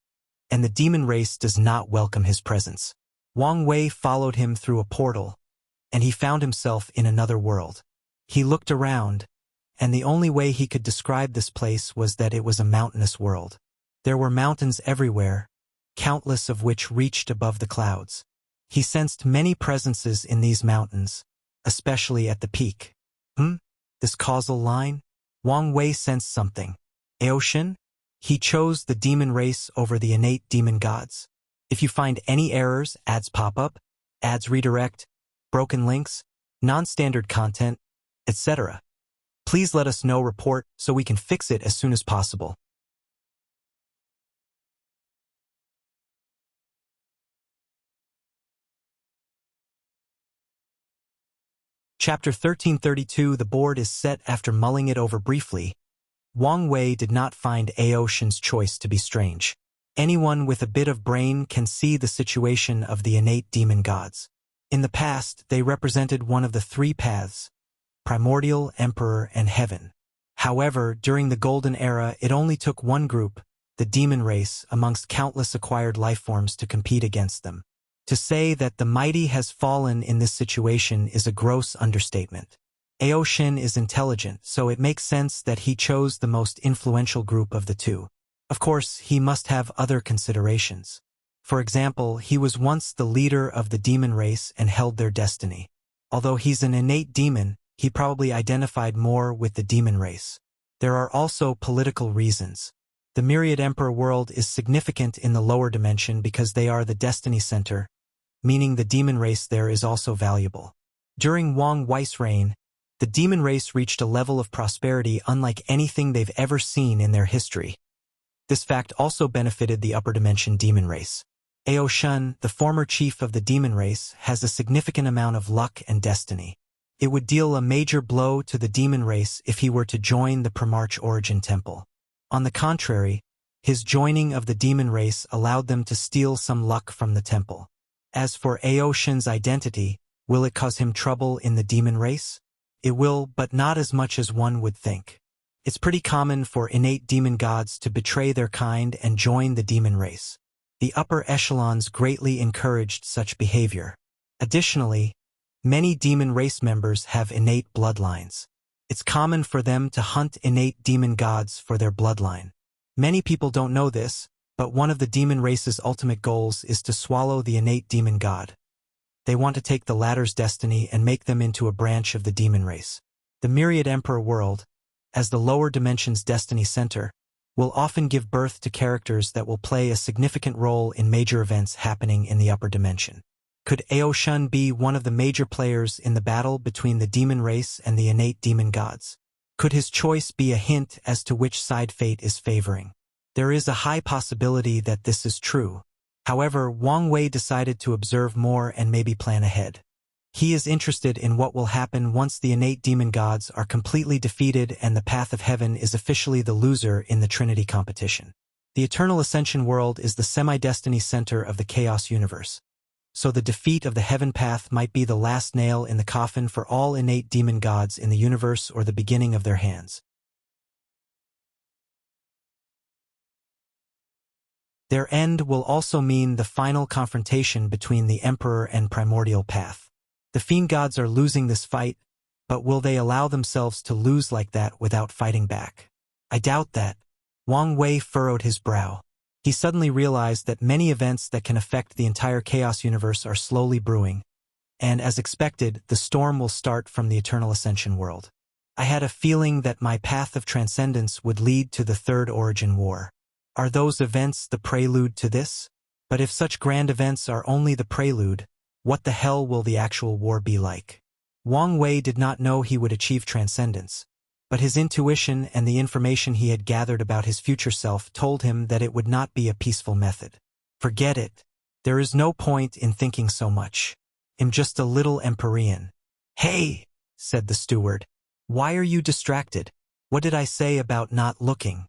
and the demon race does not welcome his presence. Wang Wei followed him through a portal, and he found himself in another world. He looked around, and the only way he could describe this place was that it was a mountainous world. There were mountains everywhere, countless of which reached above the clouds. He sensed many presences in these mountains, especially at the peak. This causal line? Wang Wei sensed something. Aoshin? He chose the demon race over the innate demon gods. If you find any errors, ads pop up, ads redirect, broken links, non-standard content, etc., please let us know, report, so we can fix it as soon as possible. Chapter 1332. The board is set. After mulling it over briefly, Wang Wei did not find Aoshan's choice to be strange. Anyone with a bit of brain can see the situation of the innate demon gods. In the past, they represented one of the three paths: primordial, emperor, and heaven. However, during the Golden Era, it only took one group, the demon race, amongst countless acquired lifeforms to compete against them. To say that the mighty has fallen in this situation is a gross understatement. Aoshan is intelligent, so it makes sense that he chose the most influential group of the two. Of course, he must have other considerations. For example, he was once the leader of the demon race and held their destiny. Although he's an innate demon, he probably identified more with the demon race. There are also political reasons. The Myriad Emperor world is significant in the lower dimension because they are the destiny center, meaning the demon race there is also valuable. During Wang Wei's reign, the demon race reached a level of prosperity unlike anything they've ever seen in their history. This fact also benefited the upper dimension demon race. Aoshan, the former chief of the demon race, has a significant amount of luck and destiny. It would deal a major blow to the demon race if he were to join the Primarch Origin Temple. On the contrary, his joining of the demon race allowed them to steal some luck from the temple. As for Aoshan's identity, will it cause him trouble in the demon race? It will, but not as much as one would think. It's pretty common for innate demon gods to betray their kind and join the demon race. The upper echelons greatly encouraged such behavior. Additionally, many demon race members have innate bloodlines. It's common for them to hunt innate demon gods for their bloodline. Many people don't know this, but one of the demon race's ultimate goals is to swallow the innate demon god. They want to take the latter's destiny and make them into a branch of the demon race. The Myriad Emperor world, as the lower dimension's destiny center, will often give birth to characters that will play a significant role in major events happening in the upper dimension. Could Aoshan be one of the major players in the battle between the demon race and the innate demon gods? Could his choice be a hint as to which side fate is favoring? There is a high possibility that this is true. However, Wang Wei decided to observe more and maybe plan ahead. He is interested in what will happen once the innate demon gods are completely defeated and the path of heaven is officially the loser in the Trinity competition. The Eternal Ascension world is the semi-destiny center of the Chaos universe. So the defeat of the heaven path might be the last nail in the coffin for all innate demon gods in the universe or the beginning of their hands. Their end will also mean the final confrontation between the Emperor and Primordial Path. The Fiend Gods are losing this fight, but will they allow themselves to lose like that without fighting back? I doubt that. Wang Wei furrowed his brow. He suddenly realized that many events that can affect the entire Chaos universe are slowly brewing, and as expected, the storm will start from the Eternal Ascension world. I had a feeling that my path of transcendence would lead to the Third Origin War. Are those events the prelude to this? But if such grand events are only the prelude, what the hell will the actual war be like? Wang Wei did not know he would achieve transcendence, but his intuition and the information he had gathered about his future self told him that it would not be a peaceful method. Forget it. There is no point in thinking so much. I'm just a little Empyrean. Hey, said the steward. Why are you distracted? What did I say about not looking?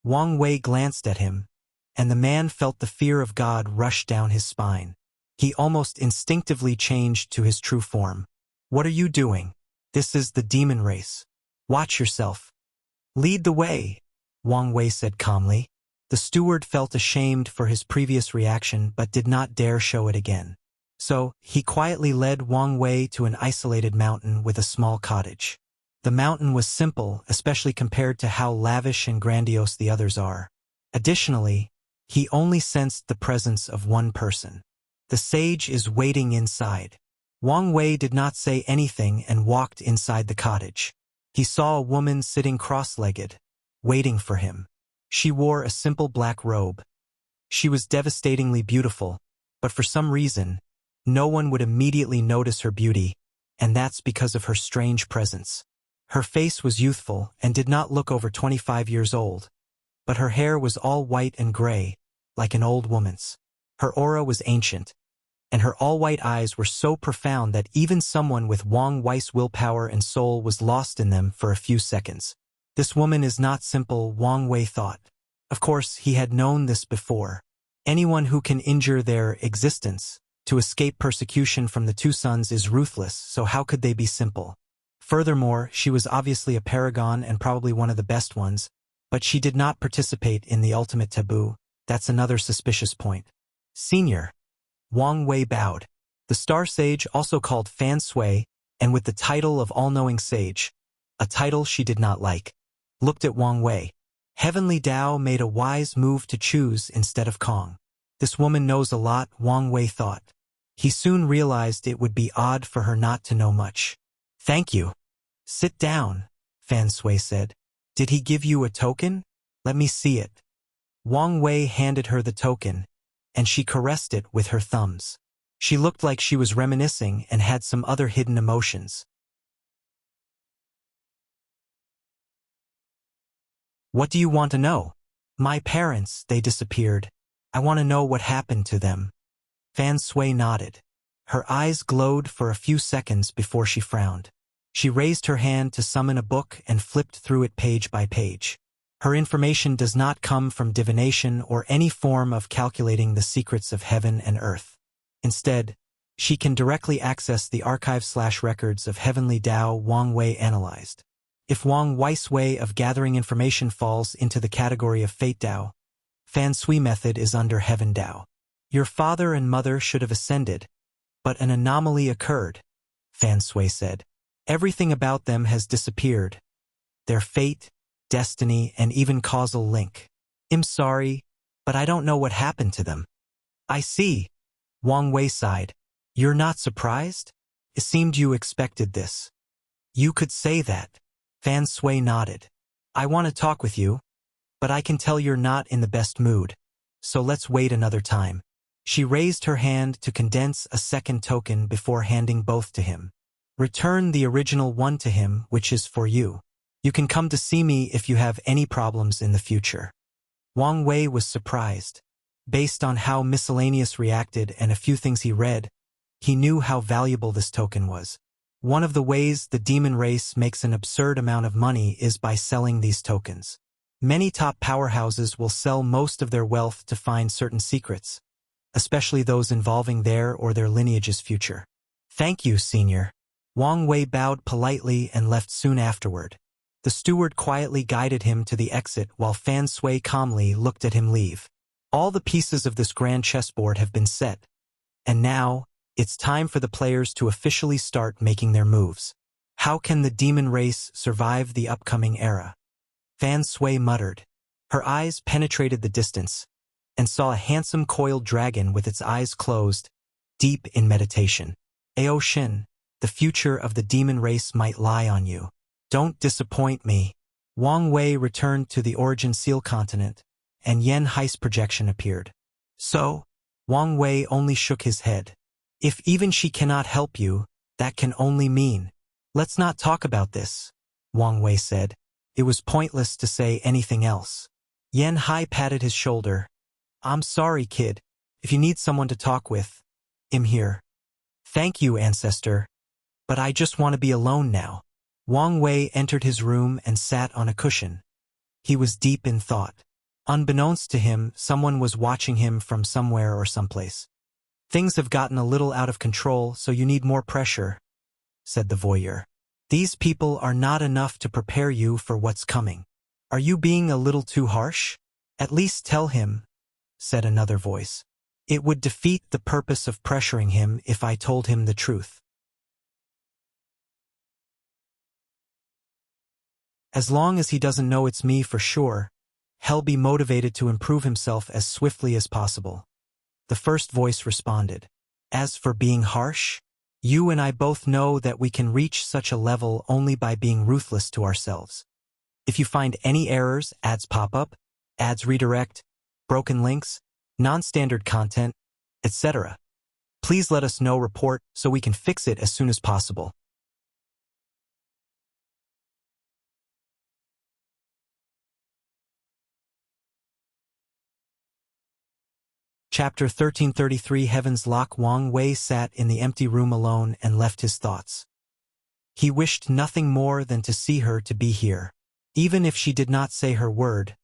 Wang Wei glanced at him, and the man felt the fear of God rush down his spine. He almost instinctively changed to his true form. What are you doing? This is the demon race. Watch yourself. Lead the way, Wang Wei said calmly. The steward felt ashamed for his previous reaction but did not dare show it again. So, he quietly led Wang Wei to an isolated mountain with a small cottage. The mountain was simple, especially compared to how lavish and grandiose the others are. Additionally, he only sensed the presence of one person. The sage is waiting inside. Wang Wei did not say anything and walked inside the cottage. He saw a woman sitting cross-legged, waiting for him. She wore a simple black robe. She was devastatingly beautiful, but for some reason, no one would immediately notice her beauty, and that's because of her strange presence. Her face was youthful and did not look over 25 years old, but her hair was all white and gray, like an old woman's. Her aura was ancient, and her all-white eyes were so profound that even someone with Wang Wei's willpower and soul was lost in them for a few seconds. This woman is not simple, Wang Wei thought. Of course, he had known this before. Anyone who can injure their existence to escape persecution from the two sons is ruthless, so how could they be simple? Furthermore, she was obviously a paragon and probably one of the best ones, but she did not participate in the ultimate taboo. That's another suspicious point. Senior. Wang Wei bowed. The Star Sage, also called Fan Sui, and with the title of All-Knowing Sage, a title she did not like, looked at Wang Wei. Heavenly Dao made a wise move to choose instead of Kong. This woman knows a lot, Wang Wei thought. He soon realized it would be odd for her not to know much. Thank you. Sit down, Fan Sui said. Did he give you a token? Let me see it. Wang Wei handed her the token, and she caressed it with her thumbs. She looked like she was reminiscing and had some other hidden emotions. What do you want to know? My parents, they disappeared. I want to know what happened to them. Fan Sui nodded. Her eyes glowed for a few seconds before she frowned. She raised her hand to summon a book and flipped through it page by page. Her information does not come from divination or any form of calculating the secrets of heaven and earth. Instead, she can directly access the archive/records of Heavenly Dao Wang Wei analyzed. If Wang Wei's way of gathering information falls into the category of Fate Dao, Fan Sui method is under Heaven Dao. Your father and mother should have ascended, but an anomaly occurred, Fan Sui said. Everything about them has disappeared. Their fate, destiny, and even causal link. I'm sorry, but I don't know what happened to them. I see. Wang Wei sighed. You're not surprised? It seemed you expected this. You could say that. Fan Sui nodded. I want to talk with you, but I can tell you're not in the best mood. So let's wait another time. She raised her hand to condense a second token before handing both to him. Return the original one to him, which is for you. You can come to see me if you have any problems in the future. Wang Wei was surprised. Based on how Miscellaneous reacted and a few things he read, he knew how valuable this token was. One of the ways the demon race makes an absurd amount of money is by selling these tokens. Many top powerhouses will sell most of their wealth to find certain secrets, especially those involving their or their lineage's future. Thank you, Senior. Wang Wei bowed politely and left soon afterward. The steward quietly guided him to the exit while Fan Sui calmly looked at him leave. All the pieces of this grand chessboard have been set, and now, it's time for the players to officially start making their moves. How can the demon race survive the upcoming era? Fan Sui muttered. Her eyes penetrated the distance, and saw a handsome coiled dragon with its eyes closed, deep in meditation. Ao Shin, the future of the demon race might lie on you. Don't disappoint me. Wang Wei returned to the Origin Seal continent, and Yen Hai's projection appeared. So? Wang Wei only shook his head. If even she cannot help you, that can only mean. Let's not talk about this, Wang Wei said. It was pointless to say anything else. Yen Hai patted his shoulder. I'm sorry, kid. If you need someone to talk with, I'm here. Thank you, ancestor. But I just want to be alone now. Wang Wei entered his room and sat on a cushion. He was deep in thought. Unbeknownst to him, someone was watching him from somewhere or someplace. Things have gotten a little out of control, so you need more pressure, said the voyeur. These people are not enough to prepare you for what's coming. Are you being a little too harsh? At least tell him, said another voice. It would defeat the purpose of pressuring him if I told him the truth. As long as he doesn't know it's me for sure, he'll be motivated to improve himself as swiftly as possible. The first voice responded. As for being harsh, you and I both know that we can reach such a level only by being ruthless to ourselves. If you find any errors, ads pop up, ads redirect, broken links, non-standard content, etc., please let us know, report, so we can fix it as soon as possible. Chapter 1333 Heaven's Lock. Wang Wei sat in the empty room alone and left his thoughts. He wished nothing more than to see her to be here. Even if she did not say her word,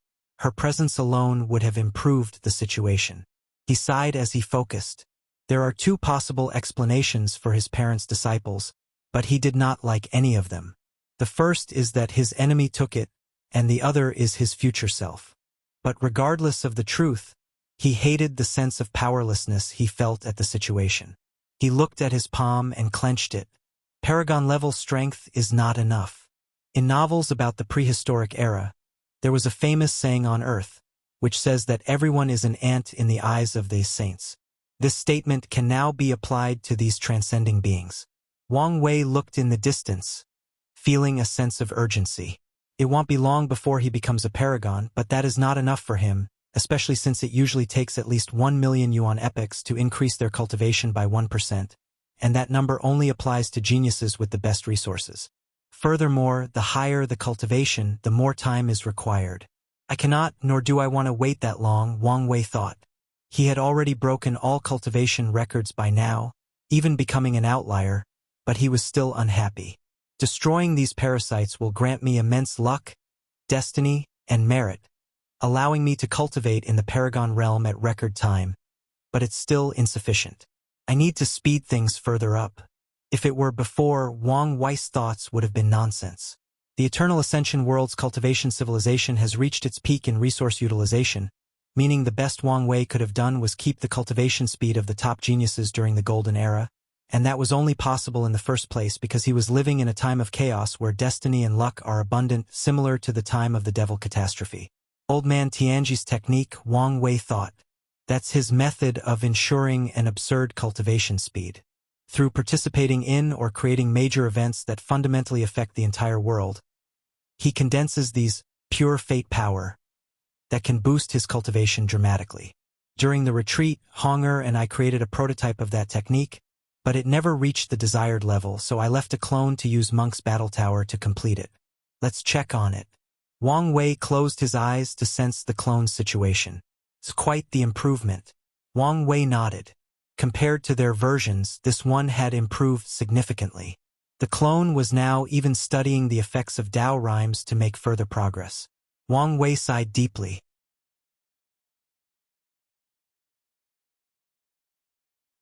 her presence alone would have improved the situation. He sighed as he focused. There are two possible explanations for his parents' disciples, but he did not like any of them. The first is that his enemy took it, and the other is his future self. But regardless of the truth, he hated the sense of powerlessness he felt at the situation. He looked at his palm and clenched it. Paragon-level strength is not enough. In novels about the prehistoric era, there was a famous saying on Earth, which says that everyone is an ant in the eyes of these saints. This statement can now be applied to these transcending beings. Wang Wei looked in the distance, feeling a sense of urgency. It won't be long before he becomes a paragon, but that is not enough for him, especially since it usually takes at least 1 million yuan epics to increase their cultivation by 1%, and that number only applies to geniuses with the best resources. Furthermore, the higher the cultivation, the more time is required. I cannot, nor do I want to wait that long, Wang Wei thought. He had already broken all cultivation records by now, even becoming an outlier, but he was still unhappy. Destroying these parasites will grant me immense luck, destiny, and merit, allowing me to cultivate in the Paragon realm at record time, but it's still insufficient. I need to speed things further up. If it were before, Wang Wei's thoughts would have been nonsense. The Eternal Ascension world's cultivation civilization has reached its peak in resource utilization, meaning the best Wang Wei could have done was keep the cultivation speed of the top geniuses during the Golden Era, and that was only possible in the first place because he was living in a time of chaos where destiny and luck are abundant, similar to the time of the Devil Catastrophe. Old Man Tianji's technique, Wang Wei thought. That's his method of ensuring an absurd cultivation speed. Through participating in or creating major events that fundamentally affect the entire world, he condenses these pure fate power that can boost his cultivation dramatically. During the retreat, Honger and I created a prototype of that technique, but it never reached the desired level, so I left a clone to use Monk's Battle Tower to complete it. Let's check on it. Wang Wei closed his eyes to sense the clone's situation. It's quite the improvement. Wang Wei nodded. Compared to their versions, this one had improved significantly. The clone was now even studying the effects of Dao rhymes to make further progress. Wang Wei sighed deeply.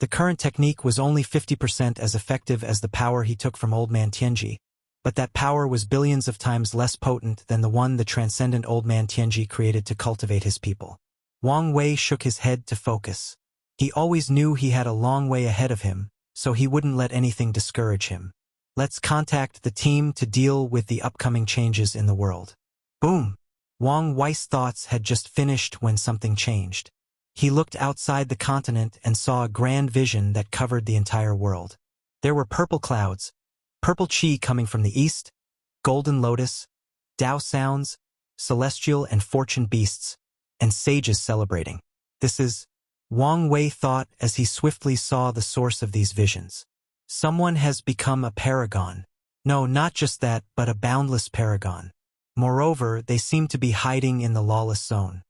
The current technique was only 50% as effective as the power he took from Old Man Tianji, but that power was billions of times less potent than the one the transcendent Old Man Tianji created to cultivate his people. Wang Wei shook his head to focus. He always knew he had a long way ahead of him, so he wouldn't let anything discourage him. Let's contact the team to deal with the upcoming changes in the world. Boom! Wang Wei's thoughts had just finished when something changed. He looked outside the continent and saw a grand vision that covered the entire world. There were purple clouds, purple chi coming from the east, golden lotus, Dao sounds, celestial and fortune beasts, and sages celebrating. This is, Wang Wei thought as he swiftly saw the source of these visions. Someone has become a paragon. No, not just that, but a boundless paragon. Moreover, they seem to be hiding in the lawless zone.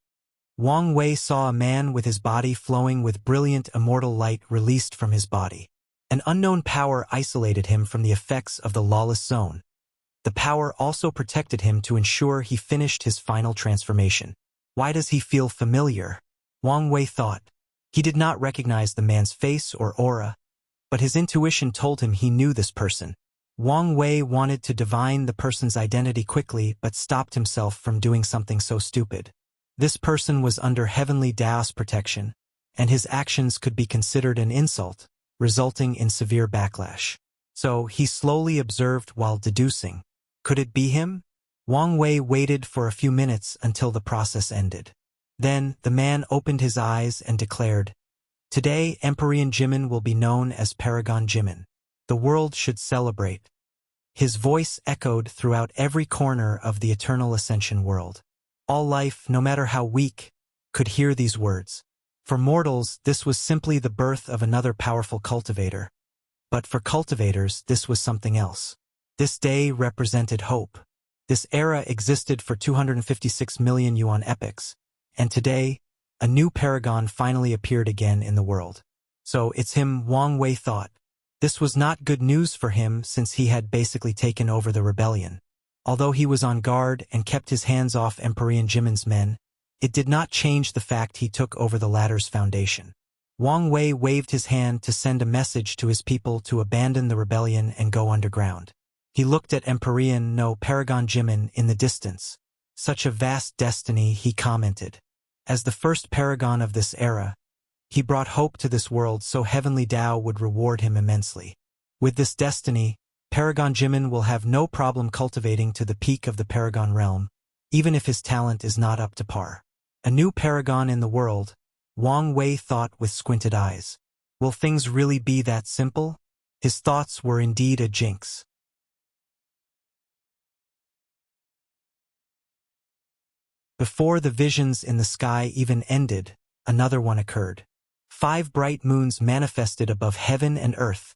Wang Wei saw a man with his body flowing with brilliant immortal light released from his body. An unknown power isolated him from the effects of the lawless zone. The power also protected him to ensure he finished his final transformation. Why does he feel familiar? Wang Wei thought. He did not recognize the man's face or aura, but his intuition told him he knew this person. Wang Wei wanted to divine the person's identity quickly but stopped himself from doing something so stupid. This person was under heavenly Dao's protection, and his actions could be considered an insult, resulting in severe backlash. So he slowly observed while deducing. Could it be him? Wang Wei waited for a few minutes until the process ended. Then the man opened his eyes and declared, "Today, Empyrean Jimin will be known as Paragon Jimin. The world should celebrate." His voice echoed throughout every corner of the Eternal Ascension world. All life, no matter how weak, could hear these words. For mortals, this was simply the birth of another powerful cultivator. But for cultivators, this was something else. This day represented hope. This era existed for 256 million yuan epochs, and today, A new paragon finally appeared again in the world. So it's him, Wang Wei thought. This was not good news for him since he had basically taken over the rebellion. Although he was on guard and kept his hands off Emperor Jimin's men, it did not change the fact he took over the latter's foundation. Wang Wei waved his hand to send a message to his people to abandon the rebellion and go underground. He looked at Emperor no Paragon Jimin in the distance. Such a vast destiny, he commented. As the first paragon of this era, he brought hope to this world so Heavenly Tao would reward him immensely. With this destiny, Paragon Jimin will have no problem cultivating to the peak of the Paragon realm, even if his talent is not up to par. A new paragon in the world, Wang Wei thought with squinted eyes. Will things really be that simple? His thoughts were indeed a jinx. Before the visions in the sky even ended, another one occurred. 5 bright moons manifested above heaven and earth,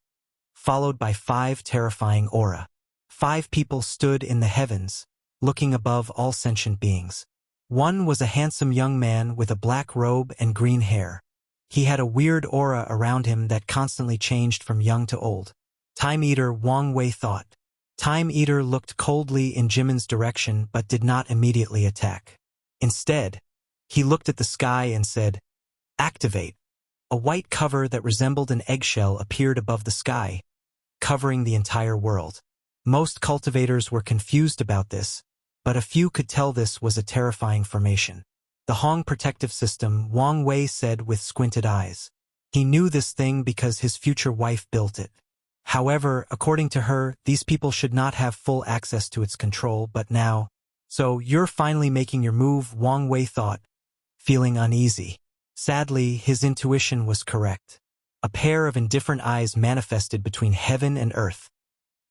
followed by 5 terrifying aura. 5 people stood in the heavens, looking above all sentient beings. One was a handsome young man with a black robe and green hair. He had a weird aura around him that constantly changed from young to old. Time Eater, Wang Wei thought. Time Eater looked coldly in Jimin's direction but did not immediately attack. Instead, he looked at the sky and said, "Activate." A white cover that resembled an eggshell appeared above the sky, covering the entire world. Most cultivators were confused about this, but a few could tell this was a terrifying formation. The Hong protective system, Wang Wei said with squinted eyes. He knew this thing because his future wife built it. However, according to her, these people should not have full access to its control, but now... So you're finally making your move, Wang Wei thought, feeling uneasy. Sadly, his intuition was correct. A pair of indifferent eyes manifested between heaven and earth.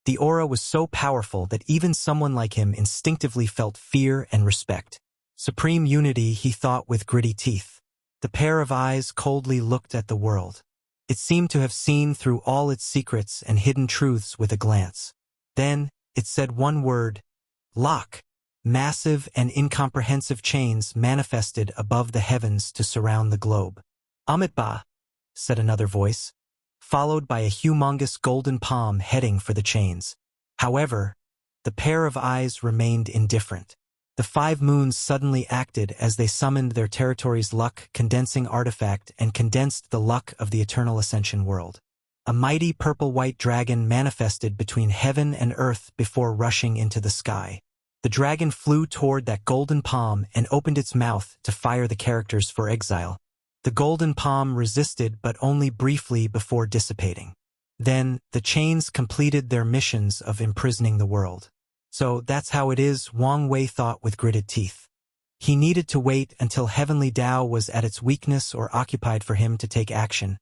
The aura was so powerful that even someone like him instinctively felt fear and respect. Supreme unity, he thought with gritty teeth. The pair of eyes coldly looked at the world. It seemed to have seen through all its secrets and hidden truths with a glance. Then, it said one word, lock. Massive and incomprehensive chains manifested above the heavens to surround the globe. Amitba, said another voice, followed by a humongous golden palm heading for the chains. However, the pair of eyes remained indifferent. The 5 moons suddenly acted as they summoned their territory's luck condensing artifact and condensed the luck of the eternal ascension world. A mighty purple-white dragon manifested between heaven and earth before rushing into the sky. The dragon flew toward that golden palm and opened its mouth to fire the characters for exile. The golden palm resisted but only briefly before dissipating. Then, the chains completed their missions of imprisoning the world. So that's how it is, Wang Wei thought with gritted teeth. He needed to wait until Heavenly Tao was at its weakness or occupied for him to take action,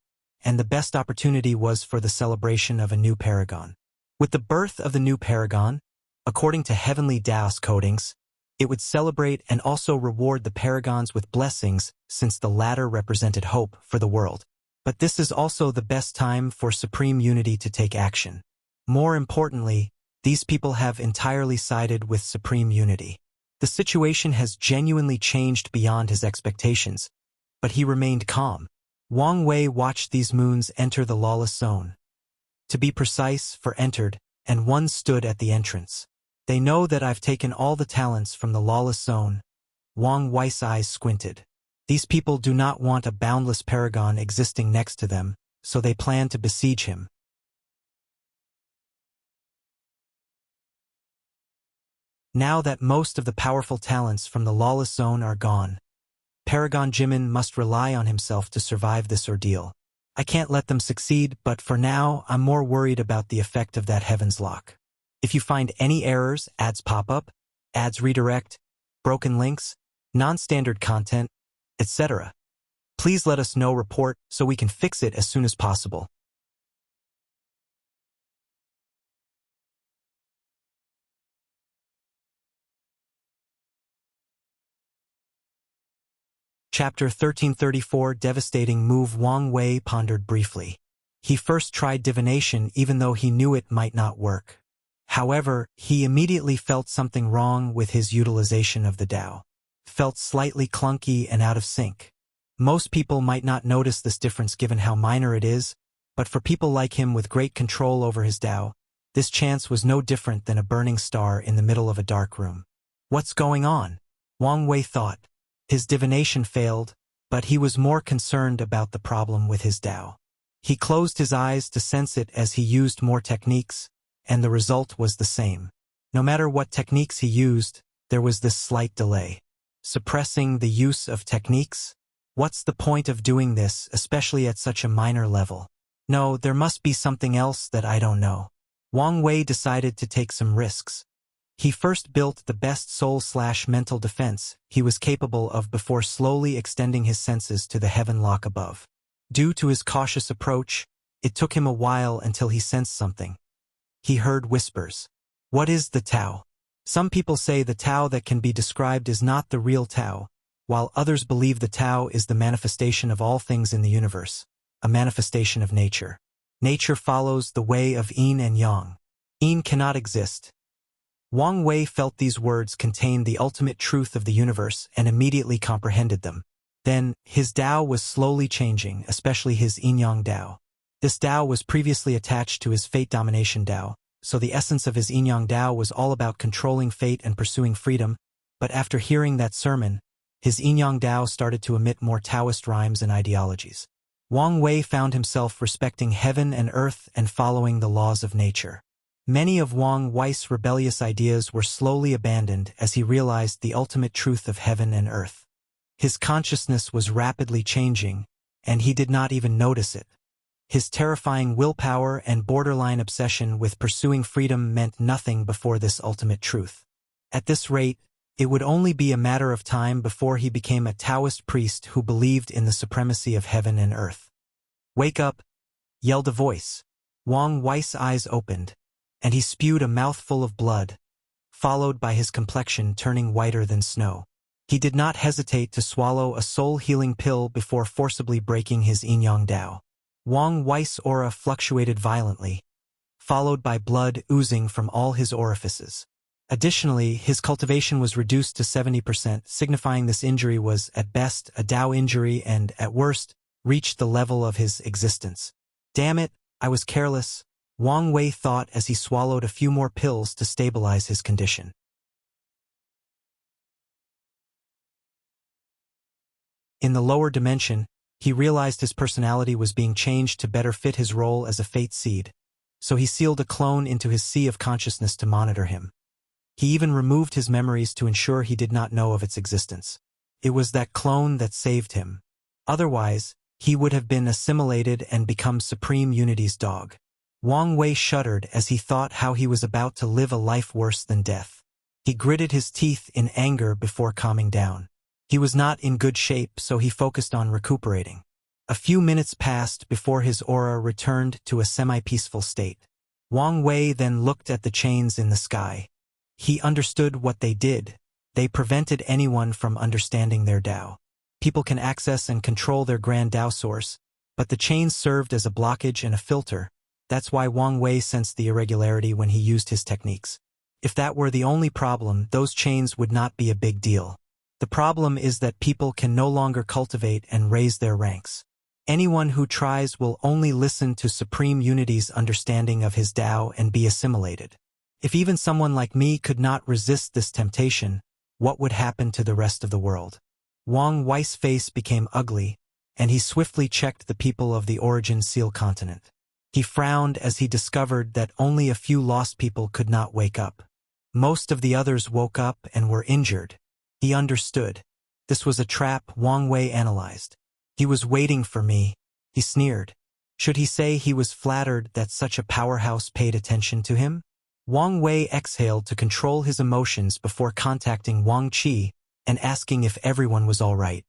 and the best opportunity was for the celebration of a new paragon. With the birth of the new paragon, according to Heavenly Tao's codings, it would celebrate and also reward the paragons with blessings since the latter represented hope for the world. But this is also the best time for supreme unity to take action. More importantly, these people have entirely sided with supreme unity. The situation has genuinely changed beyond his expectations, but he remained calm. Wang Wei watched these moons enter the lawless zone. To be precise, for entered, and one stood at the entrance. They know that I've taken all the talents from the lawless zone. Wang Wei's eyes squinted. These people do not want a boundless paragon existing next to them, so they plan to besiege him. Now that most of the powerful talents from the lawless zone are gone, Paragon Jimin must rely on himself to survive this ordeal. I can't let them succeed, but for now, I'm more worried about the effect of that Heaven's Lock. If you find any errors, ads pop up, ads redirect, broken links, non-standard content, etc., please let us know. Report so we can fix it as soon as possible. Chapter 1334 Devastating Move. Wang Wei pondered briefly. He first tried divination even though he knew it might not work. However, he immediately felt something wrong with his utilization of the Tao. Felt slightly clunky and out of sync. Most people might not notice this difference given how minor it is, but for people like him with great control over his Tao, this chance was no different than a burning star in the middle of a dark room. What's going on? Wang Wei thought. His divination failed, but he was more concerned about the problem with his Tao. He closed his eyes to sense it as he used more techniques, and the result was the same. No matter what techniques he used, there was this slight delay. Suppressing the use of techniques? What's the point of doing this, especially at such a minor level? No, there must be something else that I don't know. Wang Wei decided to take some risks. He first built the best soul/mental defense he was capable of before slowly extending his senses to the heaven lock above. Due to his cautious approach, it took him a while until he sensed something. He heard whispers. What is the Tao? Some people say the Tao that can be described is not the real Tao, while others believe the Tao is the manifestation of all things in the universe, a manifestation of nature. Nature follows the way of yin and yang. Yin cannot exist. Wang Wei felt these words contained the ultimate truth of the universe and immediately comprehended them. Then, his Tao was slowly changing, especially his yin-yang Tao. This Tao was previously attached to his fate domination Tao, so the essence of his yin-yang Tao was all about controlling fate and pursuing freedom, but after hearing that sermon, his yin-yang Tao started to emit more Taoist rhymes and ideologies. Wang Wei found himself respecting heaven and earth and following the laws of nature. Many of Wang Wei's rebellious ideas were slowly abandoned as he realized the ultimate truth of heaven and earth. His consciousness was rapidly changing, and he did not even notice it. His terrifying willpower and borderline obsession with pursuing freedom meant nothing before this ultimate truth. At this rate, it would only be a matter of time before he became a Taoist priest who believed in the supremacy of heaven and earth. "Wake up!" yelled a voice. Wang Wei's eyes opened, and he spewed a mouthful of blood, followed by his complexion turning whiter than snow. He did not hesitate to swallow a soul-healing pill before forcibly breaking his yin-yang Tao. Wang Wei's aura fluctuated violently, followed by blood oozing from all his orifices. Additionally, his cultivation was reduced to 70%, signifying this injury was, at best, a Tao injury and, at worst, reached the level of his existence. Damn it, I was careless, Wang Wei thought as he swallowed a few more pills to stabilize his condition. In the lower dimension, he realized his personality was being changed to better fit his role as a fate seed, so he sealed a clone into his sea of consciousness to monitor him. He even removed his memories to ensure he did not know of its existence. It was that clone that saved him. Otherwise, he would have been assimilated and become Supreme Unity's dog. Wang Wei shuddered as he thought how he was about to live a life worse than death. He gritted his teeth in anger before calming down. He was not in good shape, so he focused on recuperating. A few minutes passed before his aura returned to a semi-peaceful state. Wang Wei then looked at the chains in the sky. He understood what they did. They prevented anyone from understanding their Tao. People can access and control their grand Tao source, but the chains served as a blockage and a filter. That's why Wang Wei sensed the irregularity when he used his techniques. If that were the only problem, those chains would not be a big deal. The problem is that people can no longer cultivate and raise their ranks. Anyone who tries will only listen to Supreme Unity's understanding of his Tao and be assimilated. If even someone like me could not resist this temptation, what would happen to the rest of the world? Wang Wei's face became ugly, and he swiftly checked the people of the Origin Seal continent. He frowned as he discovered that only a few lost people could not wake up. Most of the others woke up and were injured. He understood. This was a trap, Wang Wei analyzed. He was waiting for me, he sneered. Should he say he was flattered that such a powerhouse paid attention to him? Wang Wei exhaled to control his emotions before contacting Wang Qi and asking if everyone was all right.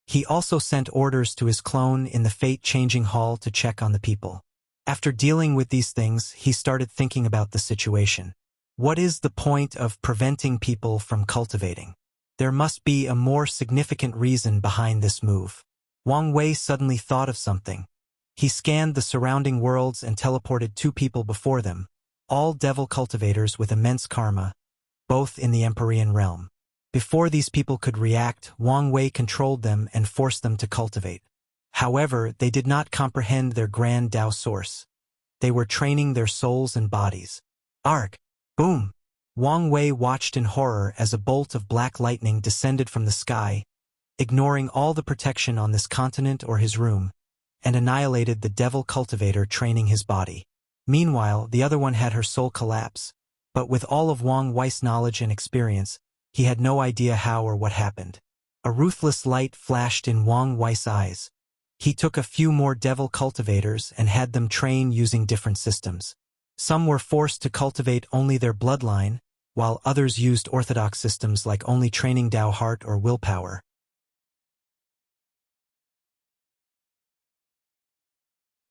He also sent orders to his clone in the fate-changing hall to check on the people. After dealing with these things, he started thinking about the situation. What is the point of preventing people from cultivating? There must be a more significant reason behind this move. Wang Wei suddenly thought of something. He scanned the surrounding worlds and teleported two people before them, all devil cultivators with immense karma, both in the Empyrean realm. Before these people could react, Wang Wei controlled them and forced them to cultivate. However, they did not comprehend their grand Tao source. They were training their souls and bodies. Arc! Boom! Wang Wei watched in horror as a bolt of black lightning descended from the sky, ignoring all the protection on this continent or his room, and annihilated the devil cultivator training his body. Meanwhile, the other one had her soul collapse, but with all of Wang Wei's knowledge and experience, he had no idea how or what happened. A ruthless light flashed in Wang Wei's eyes. He took a few more devil cultivators and had them train using different systems. Some were forced to cultivate only their bloodline, while others used orthodox systems like only training Tao heart or willpower.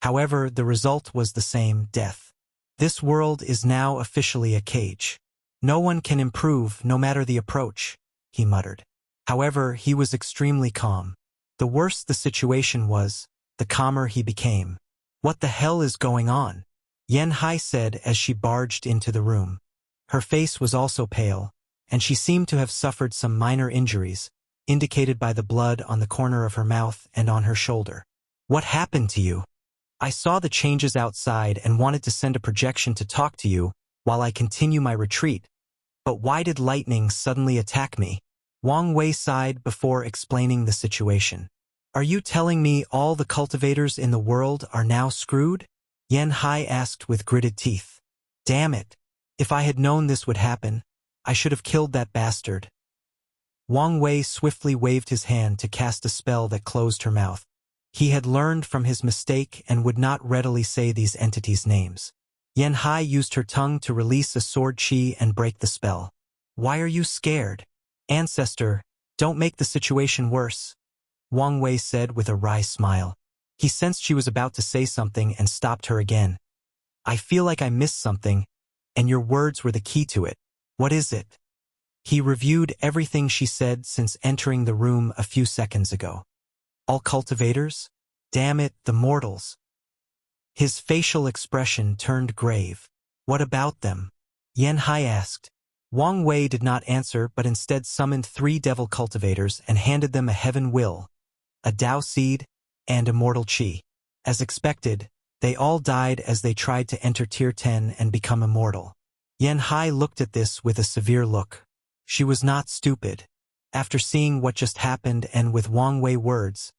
However, the result was the same: death. This world is now officially a cage. No one can improve no matter the approach, he muttered. However, he was extremely calm. The worse the situation was, the calmer he became. What the hell is going on? Yan Hai said as she barged into the room. Her face was also pale, and she seemed to have suffered some minor injuries, indicated by the blood on the corner of her mouth and on her shoulder. What happened to you? I saw the changes outside and wanted to send a projection to talk to you while I continue my retreat. But why did lightning suddenly attack me? Wang Wei sighed before explaining the situation. Are you telling me all the cultivators in the world are now screwed? Yan Hai asked with gritted teeth. Damn it. If I had known this would happen, I should have killed that bastard. Wang Wei swiftly waved his hand to cast a spell that closed her mouth. He had learned from his mistake and would not readily say these entities' names. Yan Hai used her tongue to release a sword chi and break the spell. Why are you scared? Ancestor, don't make the situation worse, Wang Wei said with a wry smile. He sensed she was about to say something and stopped her again. I feel like I missed something, and your words were the key to it. What is it? He reviewed everything she said since entering the room a few seconds ago. All cultivators? Damn it, the mortals. His facial expression turned grave. What about them? Yan Hai asked. Wang Wei did not answer but instead summoned 3 devil cultivators and handed them a heaven will, a Tao seed, and immortal chi. As expected, they all died as they tried to enter Tier 10 and become immortal. Yan Hai looked at this with a severe look. She was not stupid. After seeing what just happened and with Wang Wei words,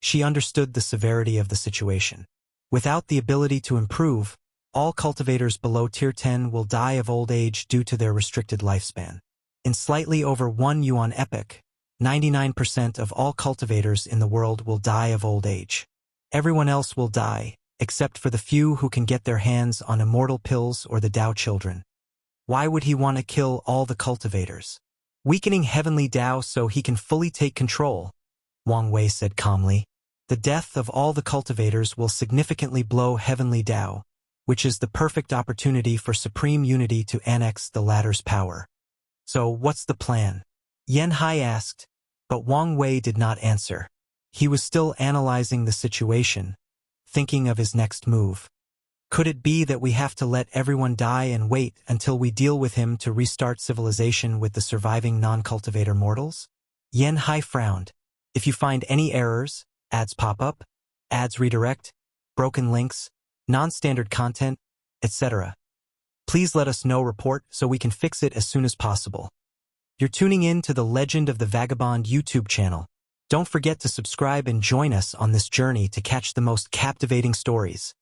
she understood the severity of the situation. Without the ability to improve, all cultivators below Tier 10 will die of old age due to their restricted lifespan. In slightly over 1 yuan epoch, 99% of all cultivators in the world will die of old age. Everyone else will die, except for the few who can get their hands on immortal pills or the Tao children. Why would he want to kill all the cultivators? Weakening heavenly Tao so he can fully take control, Wang Wei said calmly. The death of all the cultivators will significantly blow heavenly Tao, which is the perfect opportunity for supreme unity to annex the latter's power. So what's the plan? Yan Hai asked, but Wang Wei did not answer. He was still analyzing the situation, thinking of his next move. Could it be that we have to let everyone die and wait until we deal with him to restart civilization with the surviving non-cultivator mortals? Yan Hai frowned. If you find any errors, ads pop up, ads redirect, broken links, non-standard content, etc. Please let us know report so we can fix it as soon as possible. You're tuning in to the Legend of the Vagabond YouTube channel. Don't forget to subscribe and join us on this journey to catch the most captivating stories.